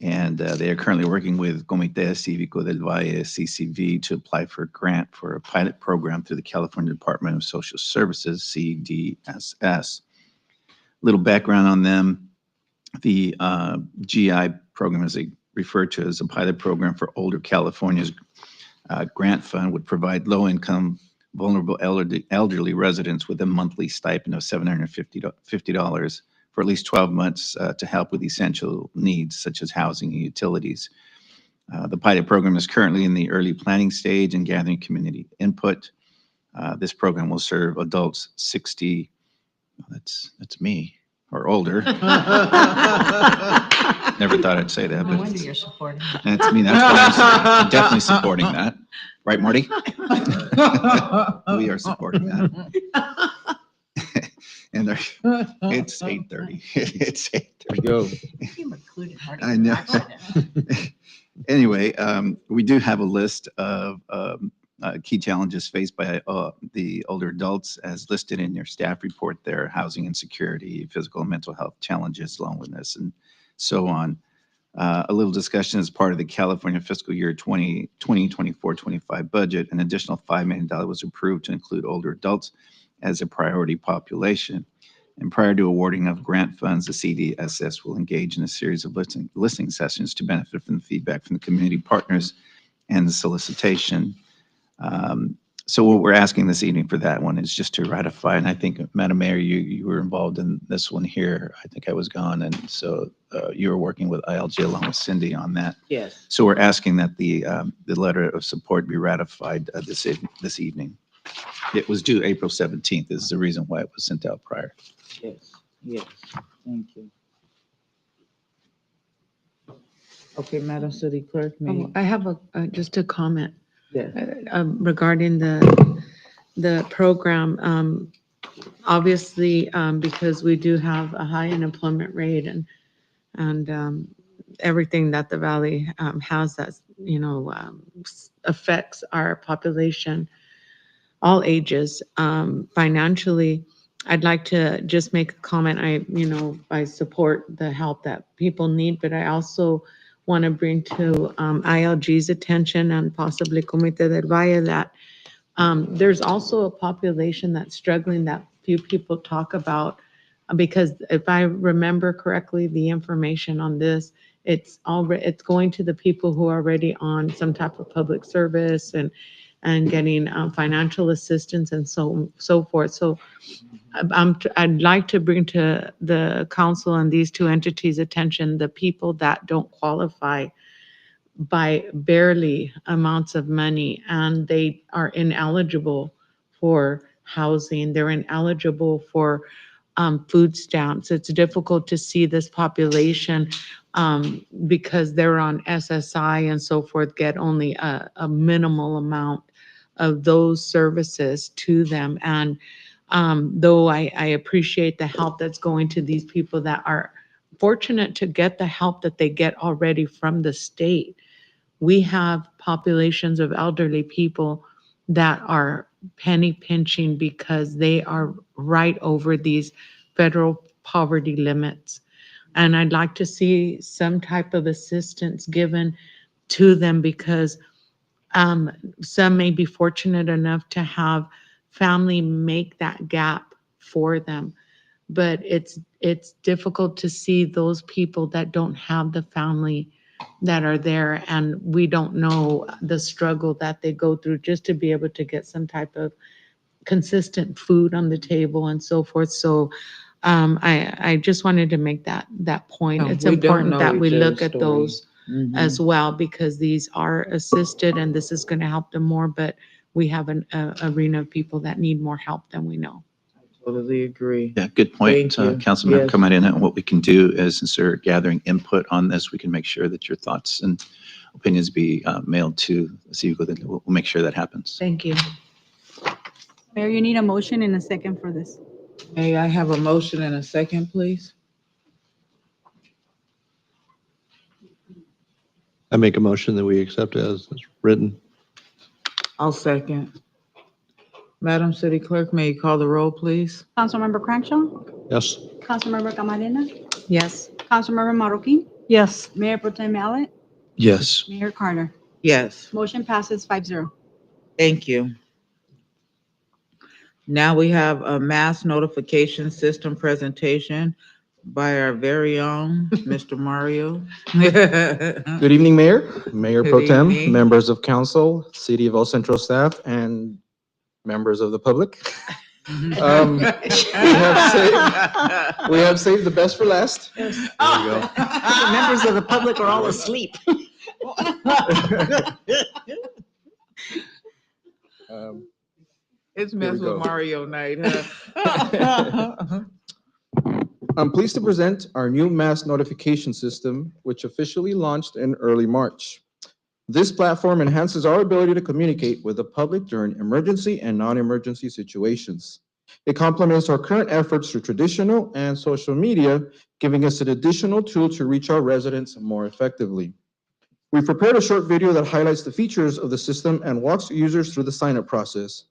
and they are currently working with Comité Cívico del Valle, CCV, to apply for a grant for a pilot program through the California Department of Social Services, CDSS. Little background on them. The GI program, as they refer to as a pilot program for older Californians, grant fund would provide low-income, vulnerable elderly residents with a monthly stipend of $750 for at least 12 months to help with essential needs such as housing and utilities. The pilot program is currently in the early planning stage and gathering community input. This program will serve adults 60, that's me, or older. Never thought I'd say that, No but wonder you're supporting it. that's me. That's why I'm definitely supporting that. Right, Marty? We are supporting that. And it's 8:30. It's 8:30. Go. You included Marty I know. by accident. Anyway, we do have a list of key challenges faced by the older adults as listed in your staff report there: housing insecurity, physical and mental health challenges, loneliness, and so on. A little discussion as part of the California fiscal year 2024-25 budget. An additional $5 million was approved to include older adults as a priority population. And prior to awarding of grant funds, the CDSS will engage in a series of listening sessions to benefit from the feedback from the community partners and the solicitation. So what we're asking this evening for that one is just to ratify, and I think, Madam Mayor, you were involved in this one here. I think I was gone, and so you were working with ILG along with Cindy on that. Yes. So we're asking that the letter of support be ratified this evening. It was due April 17th, is the reason why it was sent out prior. Yes, yes, thank you. Okay, Madam City Clerk, may I have just a comment. Yes. Regarding the program. Obviously, because we do have a high unemployment rate and everything that the Valley has that, affects our population, all ages. Financially, I'd like to just make a comment. I support the help that people need, but I also want to bring to ILG's attention and possibly Comité del Valle that there's also a population that's struggling that few people talk about, because if I remember correctly, the information on this, it's going to the people who are already on some type of public service and getting financial assistance and so forth. So I'd like to bring to the council and these two entities' attention the people that don't qualify by barely amounts of money, and they are ineligible for housing. They're ineligible for food stamps. It's difficult to see this population because they're on SSI and so forth, get only a minimal amount of those services to them. And though I appreciate the help that's going to these people that are fortunate to get the help that they get already from the state, we have populations of elderly people that are penny pinching because they are right over these federal poverty limits. And I'd like to see some type of assistance given to them because some may be fortunate enough to have family make that gap for them. But it's difficult to see those people that don't have the family that are there, and we don't know the struggle that they go through just to be able to get some type of consistent food on the table and so forth. So I just wanted to make that point. No, It's we don't important know that we each look other's at story. those Mhm. as well, because these are assisted and this is going to help them more, but we have an arena of people that need more help than we know. Totally agree. Yeah, good point, Thank you. Councilmember Yes. Camarena. And what we can do is, since we're gathering input on this, we can make sure that your thoughts and opinions be mailed to CEGO. Then we'll make sure that happens. Thank you. Mayor, you need a motion and a second for this. May I have a motion and a second, please? I make a motion that we accept it as written. I'll second. Madam City Clerk, may you call the roll, please? Councilmember Crenshaw, Yes. Councilmember Camarena, Yes. Councilmember Marroquin, Yes. Mayor Pro Tem Mallet, Yes. Mayor Carter. Yes, Motion passes 5-0. thank you. Now we have a mass notification system presentation by our very own Mr. Mario. Good evening, Mayor, Mayor Pro Good Tem, evening. members of council, City of El Centro staff, and members of the public. We have saved the best for last. Yes. There we go. The members of the public are all asleep. It's Here mess we with go. Mario night, huh? I'm pleased to present our new mass notification system, which officially launched in early March. This platform enhances our ability to communicate with the public during emergency and non-emergency situations. It complements our current efforts through traditional and social media, giving us an additional tool to reach our residents more effectively. We've prepared a short video that highlights the features of the system and walks users through the sign-up process.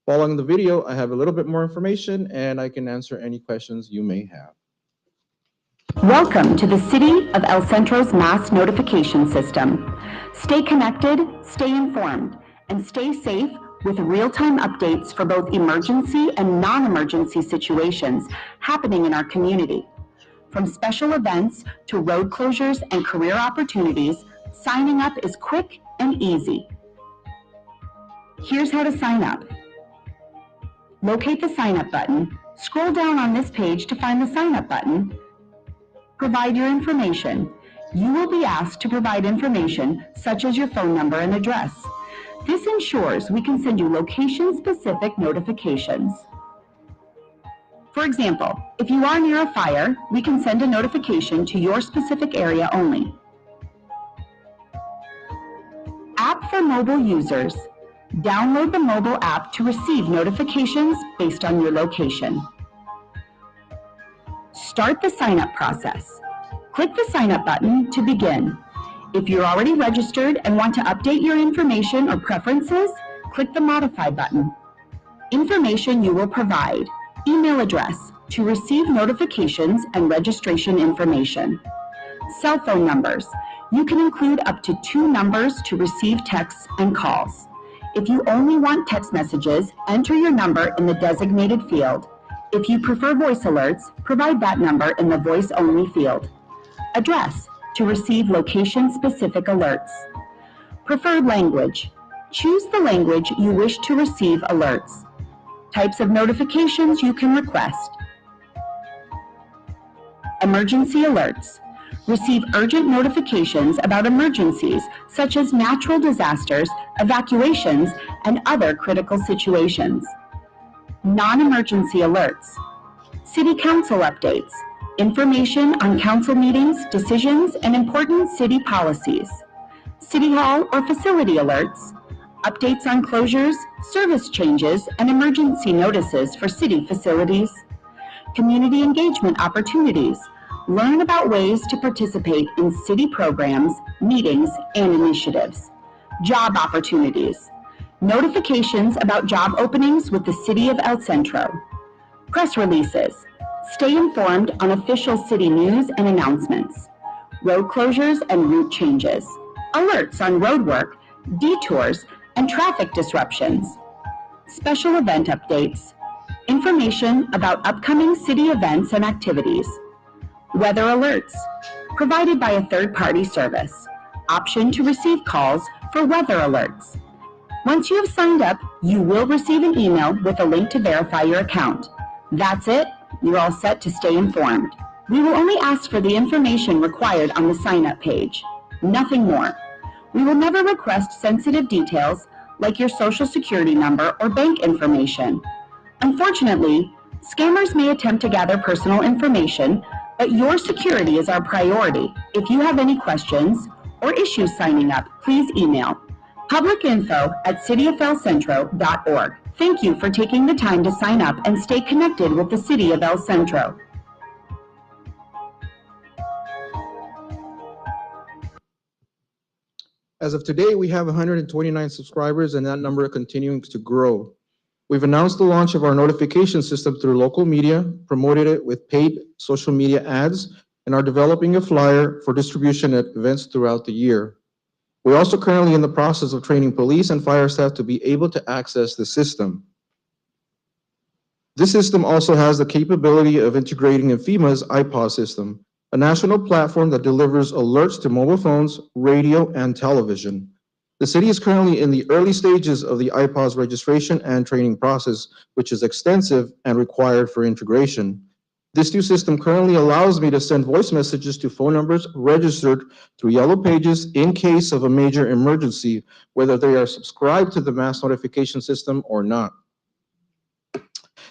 Following the video, I have a little bit more information and I can answer any questions you may have. Welcome to the City of El Centro's mass notification system. Stay connected, stay informed, and stay safe with real-time updates for both emergency and non-emergency situations happening in our community. From special events to road closures and career opportunities, signing up is quick and easy. Here's how to sign up. Locate the sign up button, scroll down on this page to find the sign up button, provide your information. You will be asked to provide information such as your phone number and address. This ensures we can send you location-specific notifications. For example, if you are near a fire, we can send a notification to your specific area only. App for mobile users. Download the mobile app to receive notifications based on your location. Start the sign-up process. Click the sign-up button to begin. If you're already registered and want to update your information or preferences, click the Modify button. Information you will provide. Email address to receive notifications and registration information. Cell phone numbers. You can include up to 2 numbers to receive texts and calls. If you only want text messages, enter your number in the designated field. If you prefer voice alerts, provide that number in the voice-only field. Address, to receive location-specific alerts. Preferred language. Choose the language you wish to receive alerts. Types of notifications you can request. Emergency alerts. Receive urgent notifications about emergencies such as natural disasters, evacuations, and other critical situations. Non-emergency alerts. City Council updates, information on council meetings, decisions, and important city policies. City Hall or facility alerts, updates on closures, service changes, and emergency notices for city facilities. Community engagement opportunities, learn about ways to participate in city programs, meetings, and initiatives. Job opportunities, notifications about job openings with the City of El Centro. Press releases, stay informed on official city news and announcements. Road closures and route changes, alerts on road work, detours, and traffic disruptions. Special event updates, information about upcoming city events and activities. Weather alerts, provided by a third-party service. Option to receive calls for weather alerts. Once you have signed up, you will receive an email with a link to verify your account. That's it. You're all set to stay informed. We will only ask for the information required on the sign-up page. Nothing more. We will never request sensitive details like your social security number or bank information. Unfortunately, scammers may attempt to gather personal information, but your security is our priority. If you have any questions or issues signing up, please email publicinfo@cityofElCentro.org. Thank you for taking the time to sign up and stay connected with the City of El Centro. As of today, we have 129 subscribers, and that number continuing to grow. We've announced the launch of our notification system through local media, promoted it with paid social media ads, and are developing a flyer for distribution at events throughout the year. We're also currently in the process of training police and fire staff to be able to access the system. This system also has the capability of integrating in FEMA's iPOS system, a national platform that delivers alerts to mobile phones, radio, and television. The city is currently in the early stages of the iPOS registration and training process, which is extensive and required for integration. This new system currently allows me to send voice messages to phone numbers registered through Yellow Pages in case of a major emergency, whether they are subscribed to the mass notification system or not.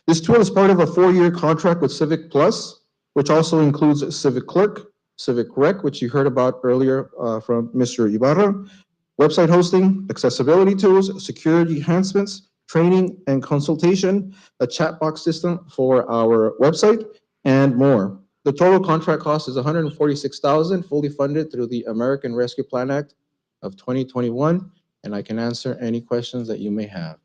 This tool is part of a 4-year contract with Civic Plus, which also includes Civic Clerk, Civic Rec, which you heard about earlier from Mr. Ibarra, website hosting, accessibility tools, security enhancements, training and consultation, a chat box system for our website, and more. The total contract cost is $146,000, fully funded through the American Rescue Plan Act of 2021, and I can answer any questions that you may have.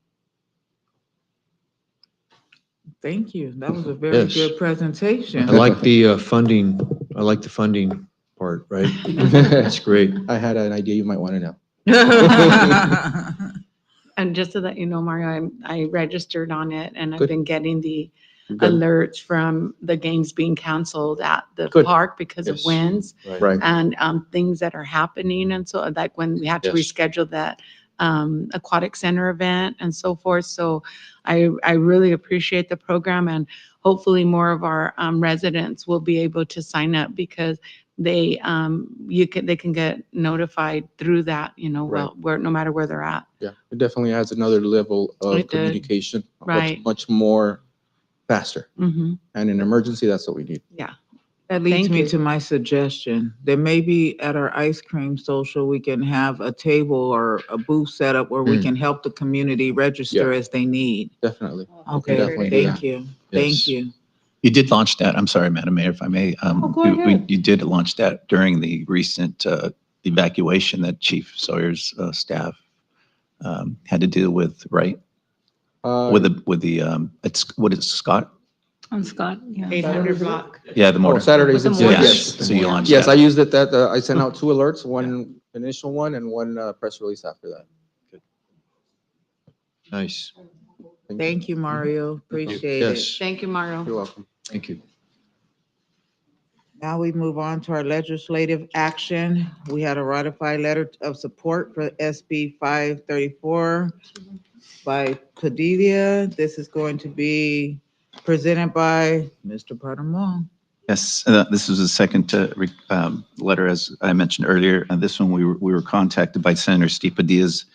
Thank you. That was a very Yes. good presentation. I like the funding. I like the funding part, right? That's great. I had an idea you might want to know. And just so that you know, Mario, I registered on it and I've Good. been getting the Good. alerts from the games being canceled at the Good. park because of Yes. winds Right. and things that are happening. And so like when we had to Yes. reschedule that aquatic center event and so forth. So I really appreciate the program and hopefully more of our residents will be able to sign up because they can get notified through that, you know, Right. well, where no matter where they're at. Yeah, it definitely adds another level It of did. communication. Right. Much more faster. Mm-hmm. And in emergency, that's what we need. Yeah. That leads Thank me you. to my suggestion. There may be at our ice cream social, we can have a table or a booth set up where we can help the community register as they need. Definitely. Okay, definitely do thank that. you. Yes. Thank you. You did launch that. I'm sorry, Madam Mayor, if I may. go You ahead. you did launch that during the recent evacuation that Chief Sawyer's staff had to deal with, right? With the it's what is Scott? On Scott, yeah. 800 block. Yeah, the mortar. Saturdays With and the mortar. Sundays. Yes. So you launched Yes, that. I used it that, I sent out 2 alerts, one initial one and one press release after that. Nice. Thank you, Mario. Appreciate it. Yes, Thank you, Mario. You're welcome. thank you. Now we move on to our legislative action. We had a ratified letter of support for SB 534 by Padilla. This is going to be presented by Mr. Padamon. Yes, this was the second letter, as I mentioned earlier. And this one, we were contacted by Senator Steve Padilla's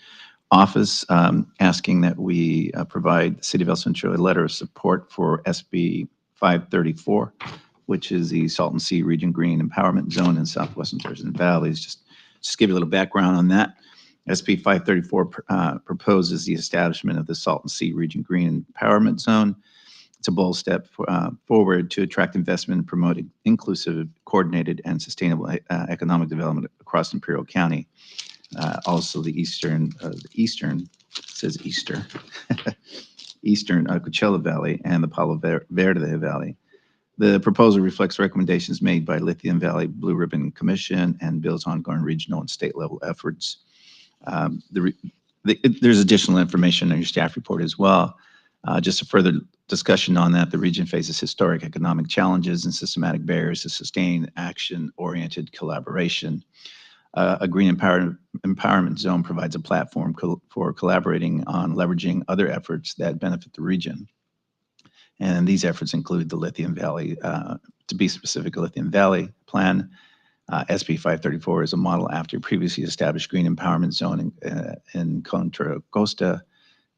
office asking that we provide the City of El Centro a letter of support for SB 534, which is the Salton Sea Region Green Empowerment Zone in southwestern Thurston Valley. Just give you a little background on that. SB 534 proposes the establishment of the Salton Sea Region Green Empowerment Zone. It's a bold step forward to attract investment and promote inclusive, coordinated, and sustainable economic development across Imperial County. Also, the eastern Coachella Valley and the Palo Verde Valley. The proposal reflects recommendations made by Lithium Valley Blue Ribbon Commission and builds ongoing regional and state level efforts. There's additional information in your staff report as well. Just a further discussion on that, the region faces historic economic challenges and systematic barriers to sustain action-oriented collaboration. A green empowerment zone provides a platform for collaborating on leveraging other efforts that benefit the region. And these efforts include the Lithium Valley, to be specific, Lithium Valley Plan. SB 534 is a model after previously established green empowerment zone in Contra Costa,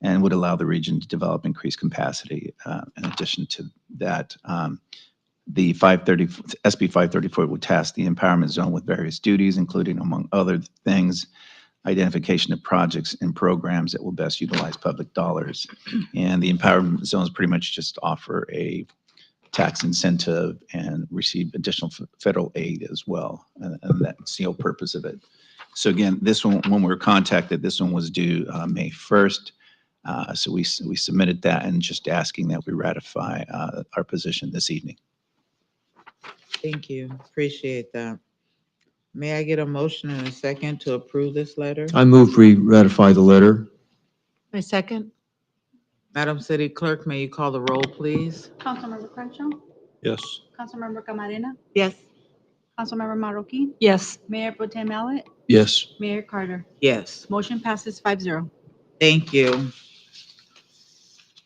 and would allow the region to develop increased capacity. In addition to that, the SB 534 would task the empowerment zone with various duties, including, among other things, identification of projects and programs that will best utilize public dollars. And the empowerment zones pretty much just offer a tax incentive and receive additional federal aid as well. And that's the whole purpose of it. So again, this one, when we were contacted, this one was due May 1st. So we submitted that and just asking that we ratify our position this evening. Thank you. Appreciate that. May I get a motion and a second to approve this letter? I move we ratify the letter. My second? Madam City Clerk, may you call the roll, please? Councilmember Crenshaw, Yes. Councilmember Camarena, Yes. Councilmember Marroquin, Yes. Mayor Pro Tem Mallett, Yes. Mayor Carter. Yes. Motion passes 5-0. Thank you.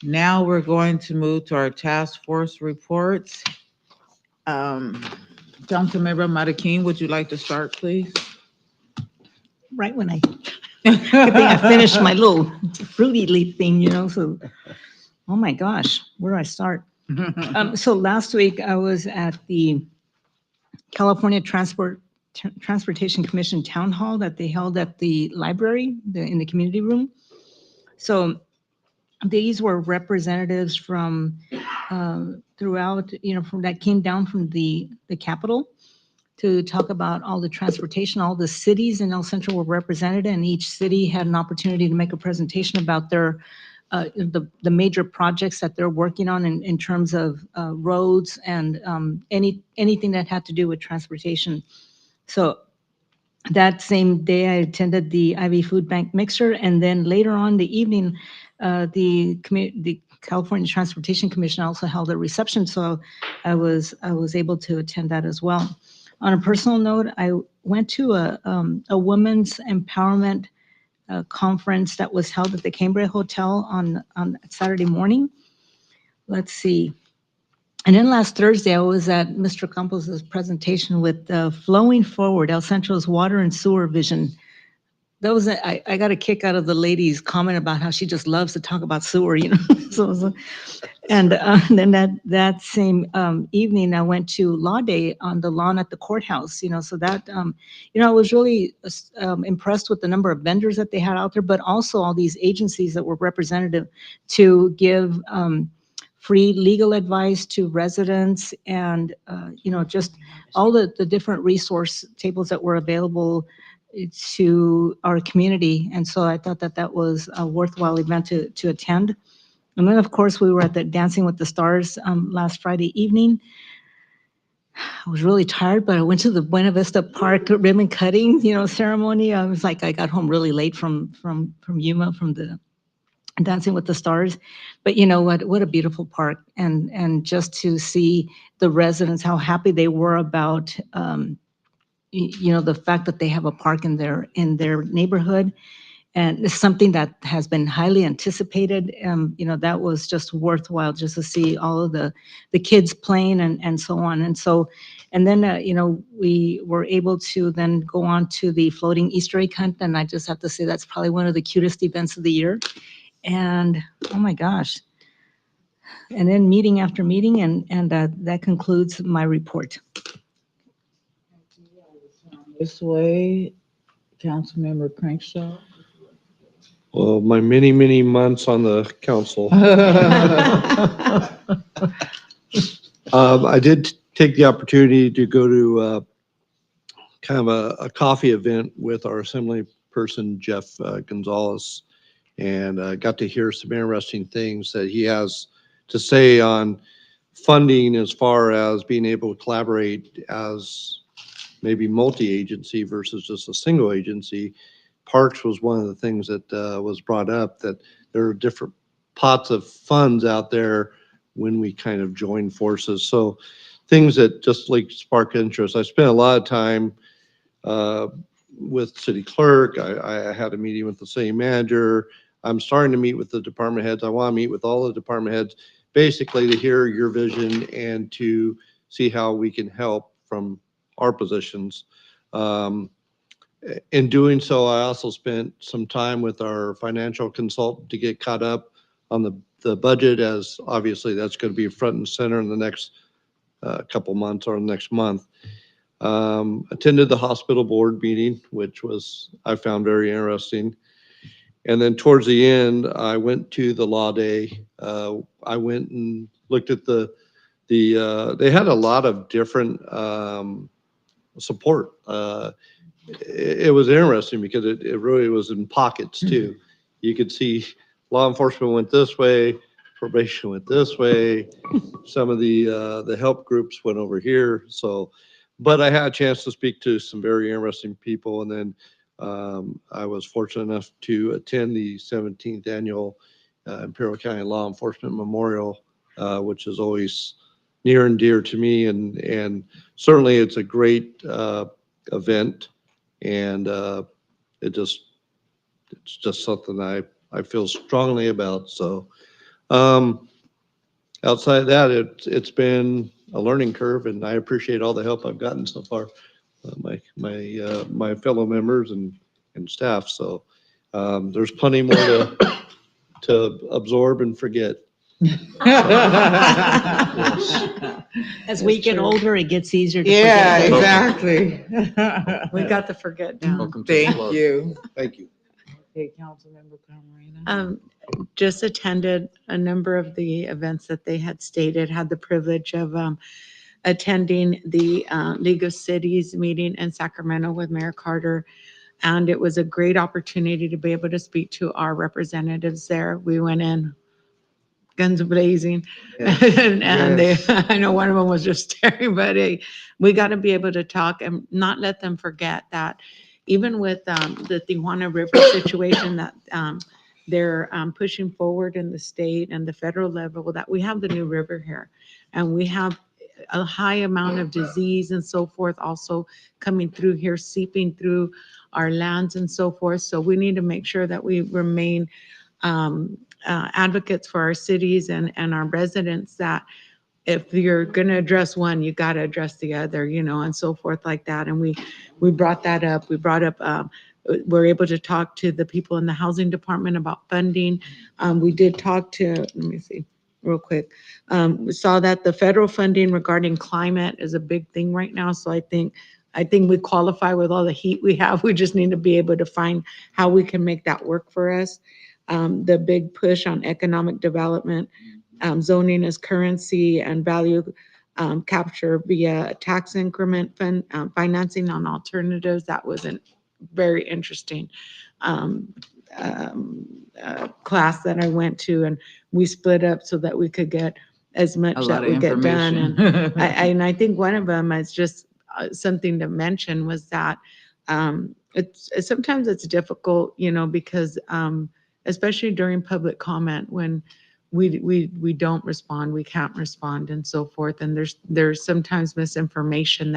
Now we're going to move to our task force reports. Councilmember Marroquin, would you like to start, please? Right when good thing I finished my little Fruity Leap thing, so, oh my gosh, where do I start? So last week I was at the California Transportation Commission Town Hall that they held at the library, in the community room. So these were representatives from throughout, from that came down from the Capitol to talk about all the transportation. All the cities in El Centro were represented, and each city had an opportunity to make a presentation about their the major projects that they're working on in terms of roads and anything that had to do with transportation. So that same day, I attended the Ivy Food Bank Mixer, and then later on the evening, the California Transportation Commission also held a reception, so I was able to attend that as well. On a personal note, I went to a women's empowerment conference that was held at the Cambria Hotel on Saturday morning. Let's see. And then last Thursday, I was at Mr. Campos's presentation with Flowing Forward, El Centro's water and sewer vision. That was I got a kick out of the lady's comment about how she just loves to talk about sewer, So, and then that same evening, I went to Law Day on the lawn at the courthouse. So that I was really impressed with the number of vendors that they had out there, but also all these agencies that were represented to give free legal advice to residents, and just all the different resource tables that were available to our community. And so I thought that was a worthwhile event to attend. And then, of course, we were at the Dancing with the Stars last Friday evening. I was really tired, but I went to the Buena Vista Park ribbon cutting, ceremony. I was like, I got home really late from Yuma, from the Dancing with the Stars. But you know what a beautiful park. And just to see the residents, how happy they were about the fact that they have a park in their neighborhood, and it's something that has been highly anticipated. That was just worthwhile, just to see all of the kids playing and so on. And then we were able to then go on to the floating Easter egg hunt, and I just have to say that's probably one of the cutest events of the year. And oh my gosh, and then meeting after meeting, and that concludes my report. This way, Councilmember Crankshaw. Well, my many, many months on the council. I did take the opportunity to go to kind of a coffee event with our assembly person, Jeff Gonzalez, and got to hear some interesting things that he has to say on funding as far as being able to collaborate as maybe multi-agency versus just a single agency. Parks was one of the things that was brought up, that there are different pots of funds out there when we kind of join forces. So things that just like spark interest. I spent a lot of time with city clerk. I had a meeting with the city manager. I'm starting to meet with the department heads. I want to meet with all the department heads, basically to hear your vision and to see how we can help from our positions. In doing so, I also spent some time with our financial consultant to get caught up on the budget, as obviously that's going to be front and center in the next couple months or next month. Attended the hospital board meeting, which was, I found very interesting. And then towards the end, I went to the law day. I went and looked at they had a lot of different support. It was interesting because it really was in pockets too. You could see law enforcement went this way, probation went this way. Some of the help groups went over here. So, but I had a chance to speak to some very interesting people. And then I was fortunate enough to attend the 17th annual Imperial County Law Enforcement Memorial, which is always near and dear to me. And certainly it's a great event. And it's just something I feel strongly about. So outside of that, it's been a learning curve, and I appreciate all the help I've gotten so far, my fellow members and staff. So there's plenty more to absorb and forget. As we get older, it gets easier to Yeah, forget. exactly. We got the forget down. Welcome to the Thank club. you. Thank you. Okay, Councilmember Camarena. Just attended a number of the events that they had stated, had the privilege of attending the League of Cities meeting in Sacramento with Mayor Carter. And it was a great opportunity to be able to speak to our representatives there. We went in guns blazing. Yes. And Yes. I know one of them was just staring, but we got to be able to talk and not let them forget that even with the Tijuana River situation that they're pushing forward in the state and the federal level, that we have the new river here and we have a high amount of disease and so forth also coming through here, seeping through our lands and so forth. So we need to make sure that we remain advocates for our cities and our residents, that if you're going to address one, you got to address the other, and so forth like that. And we brought that up. We brought up, we're able to talk to the people in the housing department about funding. We did talk to, let me see real quick. We saw that the federal funding regarding climate is a big thing right now. So I think we qualify with all the heat we have. We just need to be able to find how we can make that work for us. The big push on economic development, zoning as currency and value capture via tax increment fund, financing on alternatives. That was a very interesting class that I went to, and we split up so that we could get as much A lot that of we get done. information. And I think one of them is just something to mention was that sometimes it's difficult, because especially during public comment when we don't respond, we can't respond and so forth. And there's sometimes misinformation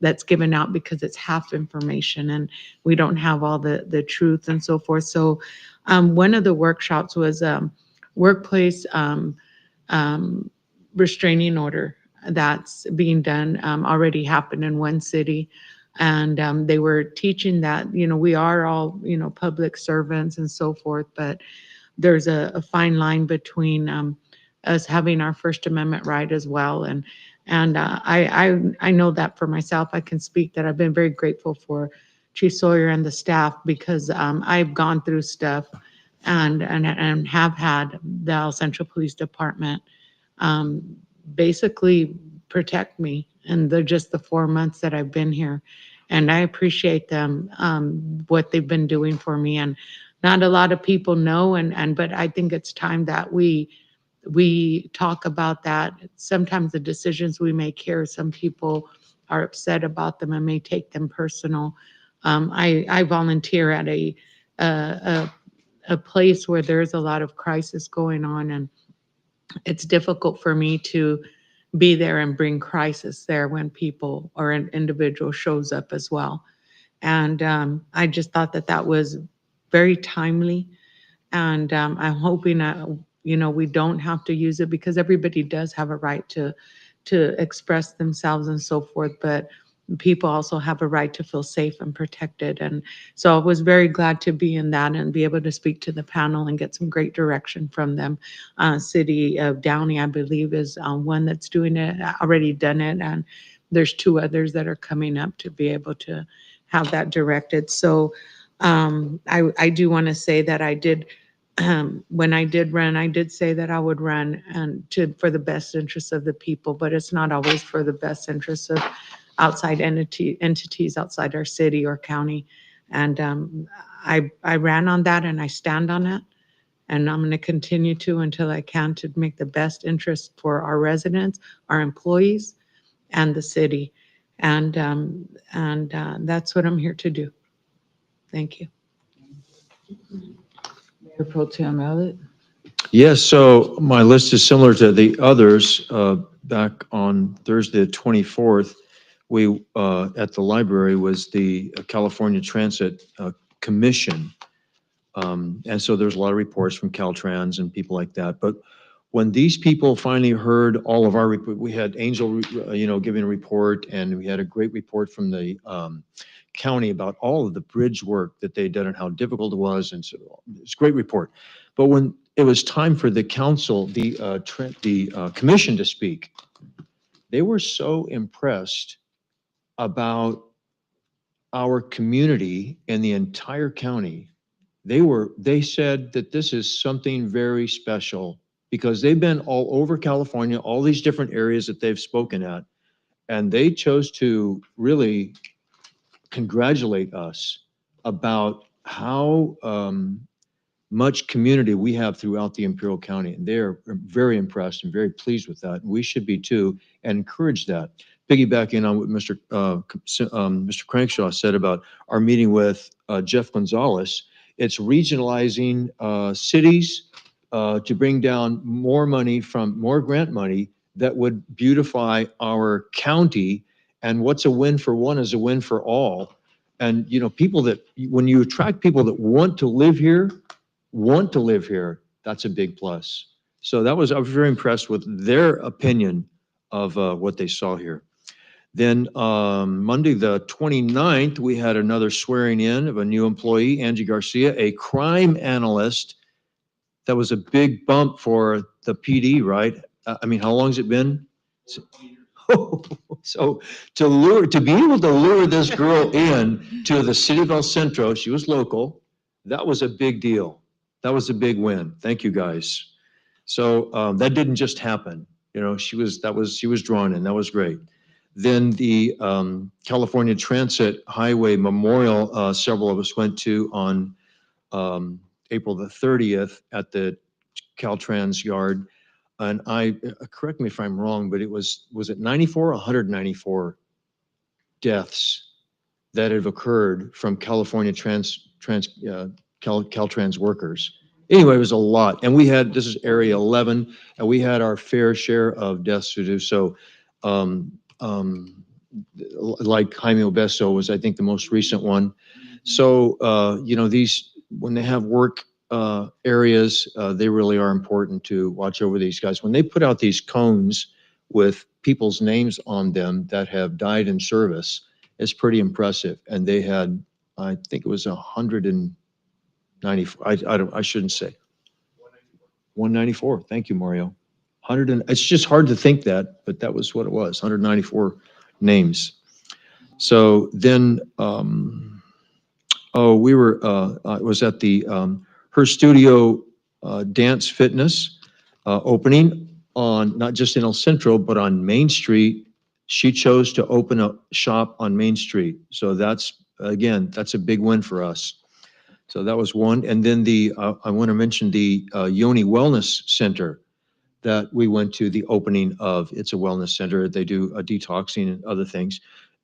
that's given out because it's half information and we don't have all the truth and so forth. So one of the workshops was workplace restraining order that's being done, already happened in one city. And they were teaching that, we are all, public servants and so forth, but there's a fine line between us having our First Amendment right as well. And I know that for myself. I can speak that I've been very grateful for Chief Sawyer and the staff because I've gone through stuff and have had the El Centro Police Department um, basically protect me in just the 4 months that I've been here. And I appreciate them, what they've been doing for me. And not a lot of people know, but I think it's time that we talk about that. Sometimes the decisions we make here, some people are upset about them and may take them personal. I volunteer at a place where there's a lot of crisis going on, and it's difficult for me to be there and bring crisis there when people or an individual shows up as well. And I just thought that that was very timely. And I'm hoping that, we don't have to use it because everybody does have a right to express themselves and so forth. But people also have a right to feel safe and protected. And so I was very glad to be in that and be able to speak to the panel and get some great direction from them. City of Downey, I believe, is one that's doing it, already done it. And there's 2 others that are coming up to be able to have that directed. So I do want to say that I did, when I did run, I did say that I would run for the best interests of the people, but it's not always for the best interests of outside entities outside our city or county. And I ran on that and I stand on it. And I'm going to continue to until I can to make the best interest for our residents, our employees, and the city. And that's what I'm here to do. Thank you. Mayor Pro Tem Elliott. Yes, so my list is similar to the others. Back on Thursday, the 24th, we, at the library was the California Transit Commission. And so there's a lot of reports from Caltrans and people like that. But when these people finally heard all of our report, we had Angel, giving a report, and we had a great report from the county about all of the bridge work that they'd done and how difficult it was. And so it's a great report. But when it was time for the council, the commission to speak, they were so impressed about our community and the entire county. They said that this is something very special because they've been all over California, all these different areas that they've spoken at, and they chose to really congratulate us about how much community we have throughout the Imperial County. And they're very impressed and very pleased with that. We should be too, and encourage that. Piggybacking on what Mr. Crankshaw said about our meeting with Jeff Gonzalez, it's regionalizing cities to bring down more money from more grant money that would beautify our county. And what's a win for one is a win for all. And, people that, when you attract people that want to live here, that's a big plus. So I was very impressed with their opinion of what they saw here. Then Monday, the 29th, we had another swearing in of a new employee, Angie Garcia, a crime analyst. That was a big bump for the PD, right? I mean, how long has it been? So to be able to lure this girl in to the city of El Centro, she was local, that was a big deal. That was a big win. Thank you, guys. So that didn't just happen. She was drawn in. That was great. Then the California Transit Highway Memorial, several of us went to on April the 30th at the Caltrans yard. And correct me if I'm wrong, but was it 94 or 194 deaths that have occurred from California Caltrans workers? Anyway, it was a lot. And this is area 11, and we had our fair share of deaths to do. So, like Jaime Obeso was, I think, the most recent one. So, when they have work areas, they really are important to watch over these guys. When they put out these cones with people's names on them that have died in service, it's pretty impressive. And they had, I think it was 194. I shouldn't say. 194. Thank you, Mario. It's just hard to think that, but that was what it was, 194 names. So then, I was at the, Her Studio Dance Fitness opening on, not just in El Centro, but on Main Street. She chose to open a shop on Main Street. So that's, again, that's a big win for us. So that was one. And then I want to mention the Yoni Wellness Center that we went to the opening of. It's a wellness center. They do a detoxing and other things.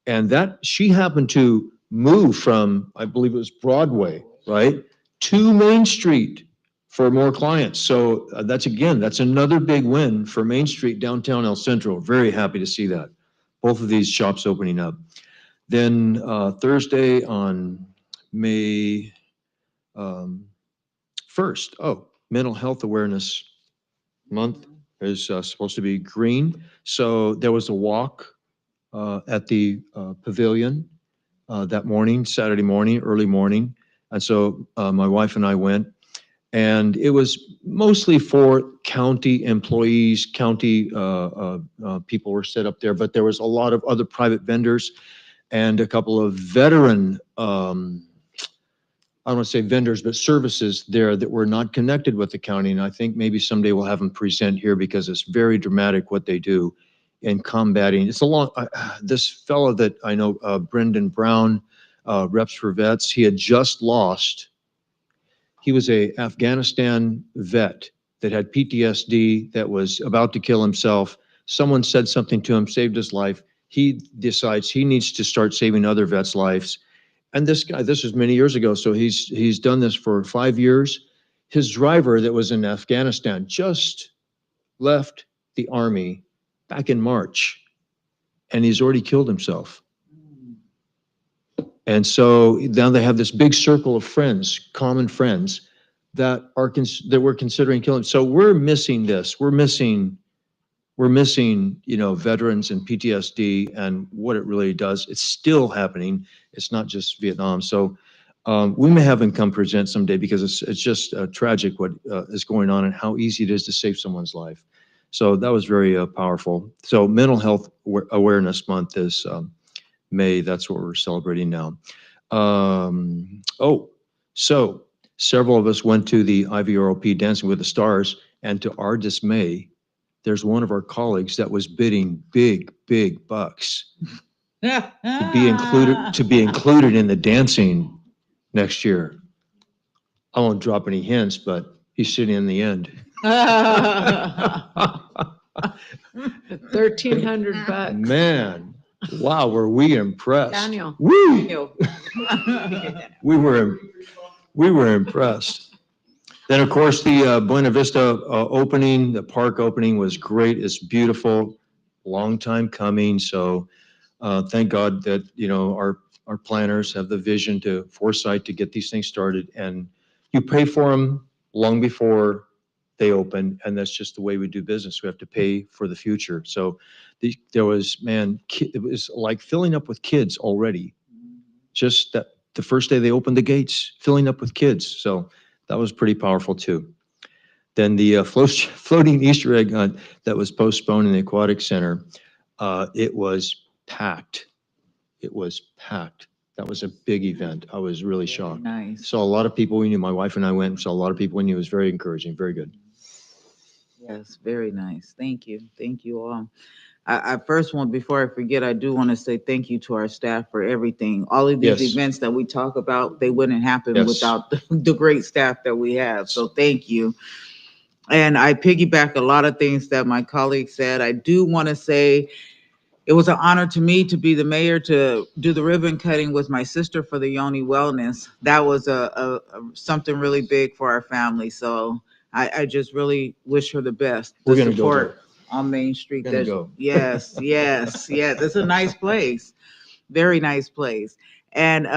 And that she happened to move from, I believe it was Broadway, right, to Main Street for more clients. So that's another big win for Main Street downtown El Centro. Very happy to see that. Both of these shops opening up. Then Thursday on May 1st, Mental Health Awareness Month is supposed to be green. So there was a walk at the pavilion that morning, Saturday morning, early morning. And so my wife and I went, and it was mostly for county employees, county people were set up there, but there was a lot of other private vendors and a couple of veteran, I don't want to say vendors, but services there that were not connected with the county. And I think maybe someday we'll have them present here because it's very dramatic what they do in combating. It's a long, this fellow that I know, Brendan Brown, Reps for Vets, he had just lost. He was a Afghanistan vet that had PTSD, that was about to kill himself. Someone said something to him, saved his life. He decides he needs to start saving other vets' lives. And this guy, this was many years ago, so he's done this for 5 years. His driver that was in Afghanistan just left the army back in March, and he's already killed himself. And so now they have this big circle of friends, common friends, that we're considering killing. So we're missing this. We're missing, veterans and PTSD and what it really does. It's still happening. It's not just Vietnam. So we may have him come present someday because it's just tragic what is going on and how easy it is to save someone's life. So that was very powerful. So Mental Health Awareness Month is May. That's what we're celebrating now. So several of us went to the IVROP Dancing with the Stars, and to our dismay, there's one of our colleagues that was bidding big bucks to be included in the dancing next year. I won't drop any hints, but he's sitting in the end. 1,300 bucks. Man, wow, were we impressed? Daniel. Woo! Daniel. We were impressed. Then, of course, the Buena Vista opening, the park opening was great. It's beautiful, long time coming. So thank God that, our planners have the vision foresight to get these things started. And you pay for them long before they open. And that's just the way we do business. We have to pay for the future. So there was, it was like filling up with kids already. Just that the first day they opened the gates, filling up with kids. So that was pretty powerful too. Then the floating Easter egg hunt that was postponed in the Aquatic Center, it was packed. It was packed. That was a big event. I was really shocked. Nice. Saw a lot of people we knew. My wife and I went and saw a lot of people we knew. It was very encouraging, very good. Yes, very nice. Thank you. Thank you all. I first want, before I forget, I do want to say thank you to our staff for everything. All of these Yes. events that we talk about, they wouldn't happen Yes. without the great staff that we have. So thank you. And I piggyback a lot of things that my colleagues said. I do want to say it was an honor to me to be the mayor to do the ribbon cutting with my sister for the Yoni Wellness. That was a something really big for our family. So I just really wish her the best. We're The gonna go support there. on Main Street. Gonna go. Yes. It's a nice place. Very nice place. And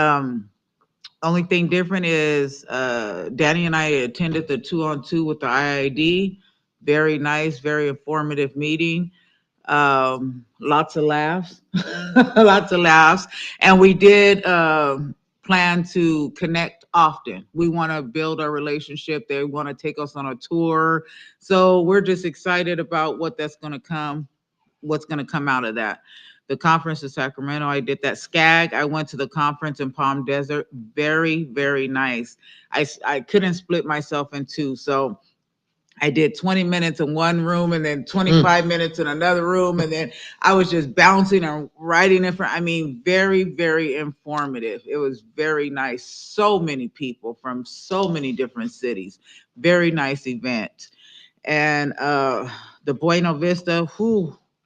only thing different is Danny and I attended the 2-on-2 with the IID. Very nice, very informative meeting. Lots of laughs. Lots of laughs. And we did plan to connect often. We want to build our relationship. They want to take us on a tour. So we're just excited about what's going to come out of that. The conference in Sacramento, I did that. SCAG, I went to the conference in Palm Desert. Very, very nice. I couldn't split myself in two. So I did 20 minutes in one room and then 25 minutes in another room. And then I was just bouncing and writing in front. I mean, very, very informative. It was very nice. So many people from so many different cities. Very nice event. And the Buena Vista,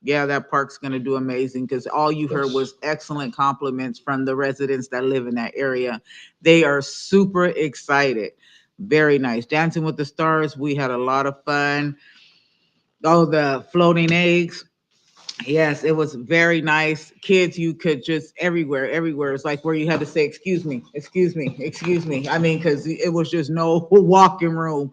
yeah, that park's going to do amazing because all you heard was excellent compliments from the residents that live in that area. They are super excited. Very nice. Dancing with the Stars, we had a lot of fun. Oh, the floating eggs. Yes, it was very nice. Kids, you could just everywhere. It's like where you had to say, excuse me. I mean, because it was just no walking room.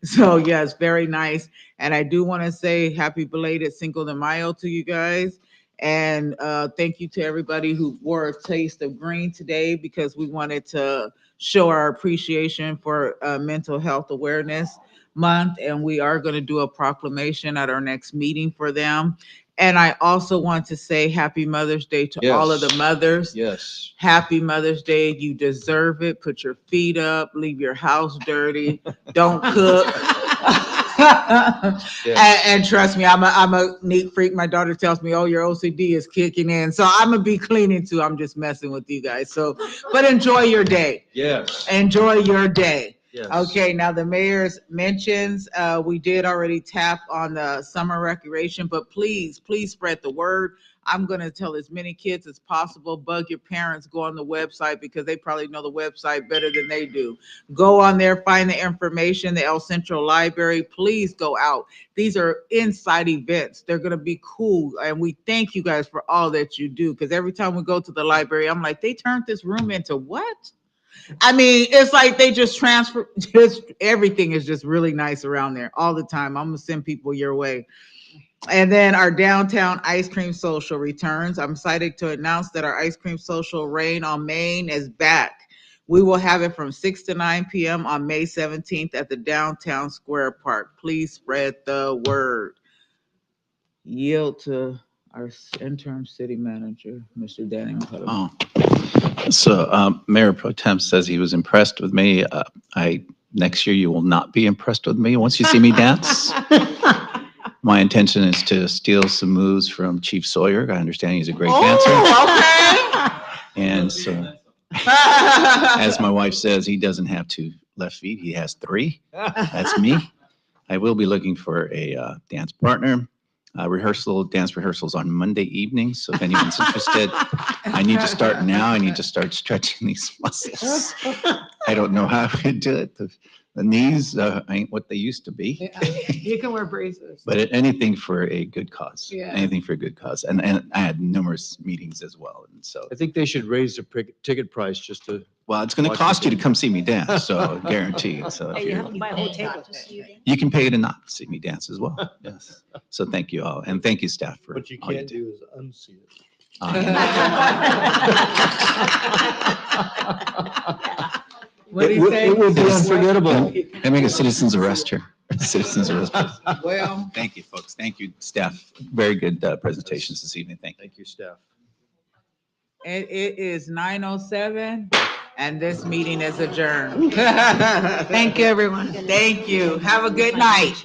So, yes, very nice. And I do want to say happy belated Cinco de Mayo to you guys. And thank you to everybody who wore a taste of green today because we wanted to show our appreciation for Mental Health Awareness Month. And we are going to do a proclamation at our next meeting for them. And I also want to say happy Mother's Day to all of the mothers. Yes. Happy Mother's Day. You deserve it. Put your feet up, leave your house dirty, don't cook. And trust me, I'm a neat freak. My daughter tells me, oh, your OCD is kicking in. So I'm going to be cleaning too. I'm just messing with you guys. So, but enjoy your day. Yes. Enjoy your day. Yes. Okay, now the mayor's mentions, we did already tap on the summer recreation, but please spread the word. I'm going to tell as many kids as possible, bug your parents, go on the website because they probably know the website better than they do. Go on there, find the information, the El Centro Library. Please go out. These are inside events. They're going to be cool. And we thank you guys for all that you do because every time we go to the library, I'm like, they turned this room into what? I mean, it's like they just transfer, just everything is just really nice around there all the time. I'm going to send people your way. And then our downtown ice cream social returns. I'm excited to announce that our ice cream social Rain on Main is back. We will have it from 6 to 9 p.m. on May 17th at the Downtown Square Park. Please spread the word. Yield to our interim city manager, Mr. Daniel. Oh. So Mayor Pro Tem says he was impressed with me. Next year you will not be impressed with me once you see me dance. My intention is to steal some moves from Chief Sawyer. I understand he's a great dancer. Okay. And so, as my wife says, he doesn't have 2 left feet. He has 3. That's me. I will be looking for a dance partner. Dance rehearsals on Monday evenings. So if anyone's interested, I need to start now. I need to start stretching these muscles. I don't know how I do it. The knees ain't what they used to be. You can wear braces. But anything for a good cause. Yeah. Anything for a good cause. And I had numerous meetings as well. And so, I think they should raise the ticket price just to. well, it's going to cost you to come see me dance. So guaranteed. So if you can pay to not see me dance as well. Yes. So thank you all. And thank you, staff, for What you all can't do is unsee it. What do you say? It will be unforgettable. They make a citizen's arrest here. Citizen's arrest. Well, Thank you, folks. Thank you, staff. Very good presentations this evening. Thank you. Thank you, staff. it is 9:07 and this meeting is adjourned. Thank you, everyone. Thank you. Have a good night.